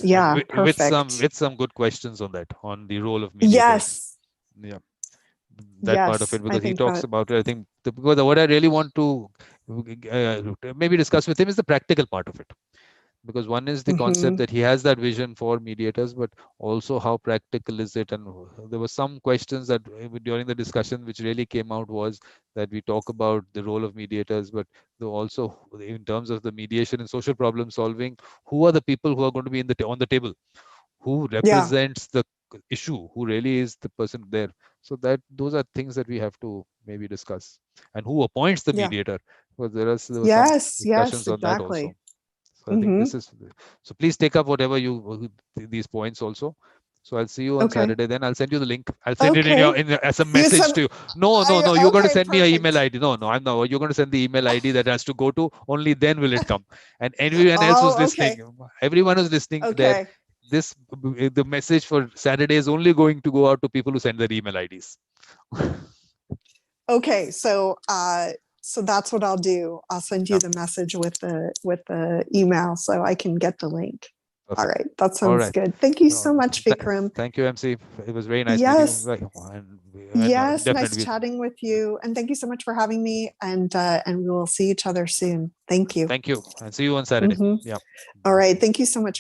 Speaker 2: Yeah,
Speaker 1: And
Speaker 2: perfect.
Speaker 1: with some good questions on that, on the role of mediators.
Speaker 2: Yes.
Speaker 1: Yeah, that part of
Speaker 2: Yes.
Speaker 1: it,
Speaker 2: I
Speaker 1: because he
Speaker 2: think
Speaker 1: talks
Speaker 2: that.
Speaker 1: about it. I think because what I really want to maybe discuss with him is the practical part of it. Because one is the concept
Speaker 2: Mhm.
Speaker 1: that he has that vision for mediators, but also how practical is it. And there were some questions that during the discussion which really came out, was that we talk about the role of mediators, but also in terms of the mediation and social problem solving, who are the people who are going to be on the table, who
Speaker 2: Yeah.
Speaker 1: represents the issue, who really is the person there. So that those are things that we have to maybe discuss. And who appoints the
Speaker 2: Yeah.
Speaker 1: mediator, because there were some
Speaker 2: Yes. Yes.
Speaker 1: discussions on that
Speaker 2: Exactly.
Speaker 1: also. So I think
Speaker 2: Hmm.
Speaker 1: this is, so please take up whatever these points also. So I'll see you on
Speaker 2: Okay.
Speaker 1: Saturday. Then I'll send you the link. I'll send it in
Speaker 2: Okay.
Speaker 1: as a
Speaker 2: You
Speaker 1: message
Speaker 2: said
Speaker 1: to you. No. You're going to
Speaker 2: okay.
Speaker 1: send me an email
Speaker 2: Perfect.
Speaker 1: ID. No, I'm not. You're going to send the email ID that has to go to. Only then will it come. And everyone else who's
Speaker 2: Oh, okay.
Speaker 1: listening, everyone who's listening there,
Speaker 2: Okay.
Speaker 1: this the message for Saturday is only going to go out to people who send their email IDs.
Speaker 2: Okay. So that's what I'll do. I'll send you
Speaker 1: Yeah,
Speaker 2: the message with the email so I can get the link. All
Speaker 1: perfect.
Speaker 2: right. That
Speaker 1: All
Speaker 2: sounds
Speaker 1: right.
Speaker 2: good. Thank you so
Speaker 1: No,
Speaker 2: much, Vikram.
Speaker 1: thank you, MC. It was very nice meeting you.
Speaker 2: Yes.
Speaker 1: And
Speaker 2: Yes. Nice
Speaker 1: definitely,
Speaker 2: chatting with you. And thank you so much for having me. And we will see each other soon. Thank you.
Speaker 1: thank you. And see you on Saturday.
Speaker 2: Hmm.
Speaker 1: Yeah.
Speaker 2: All right. Thank you so much.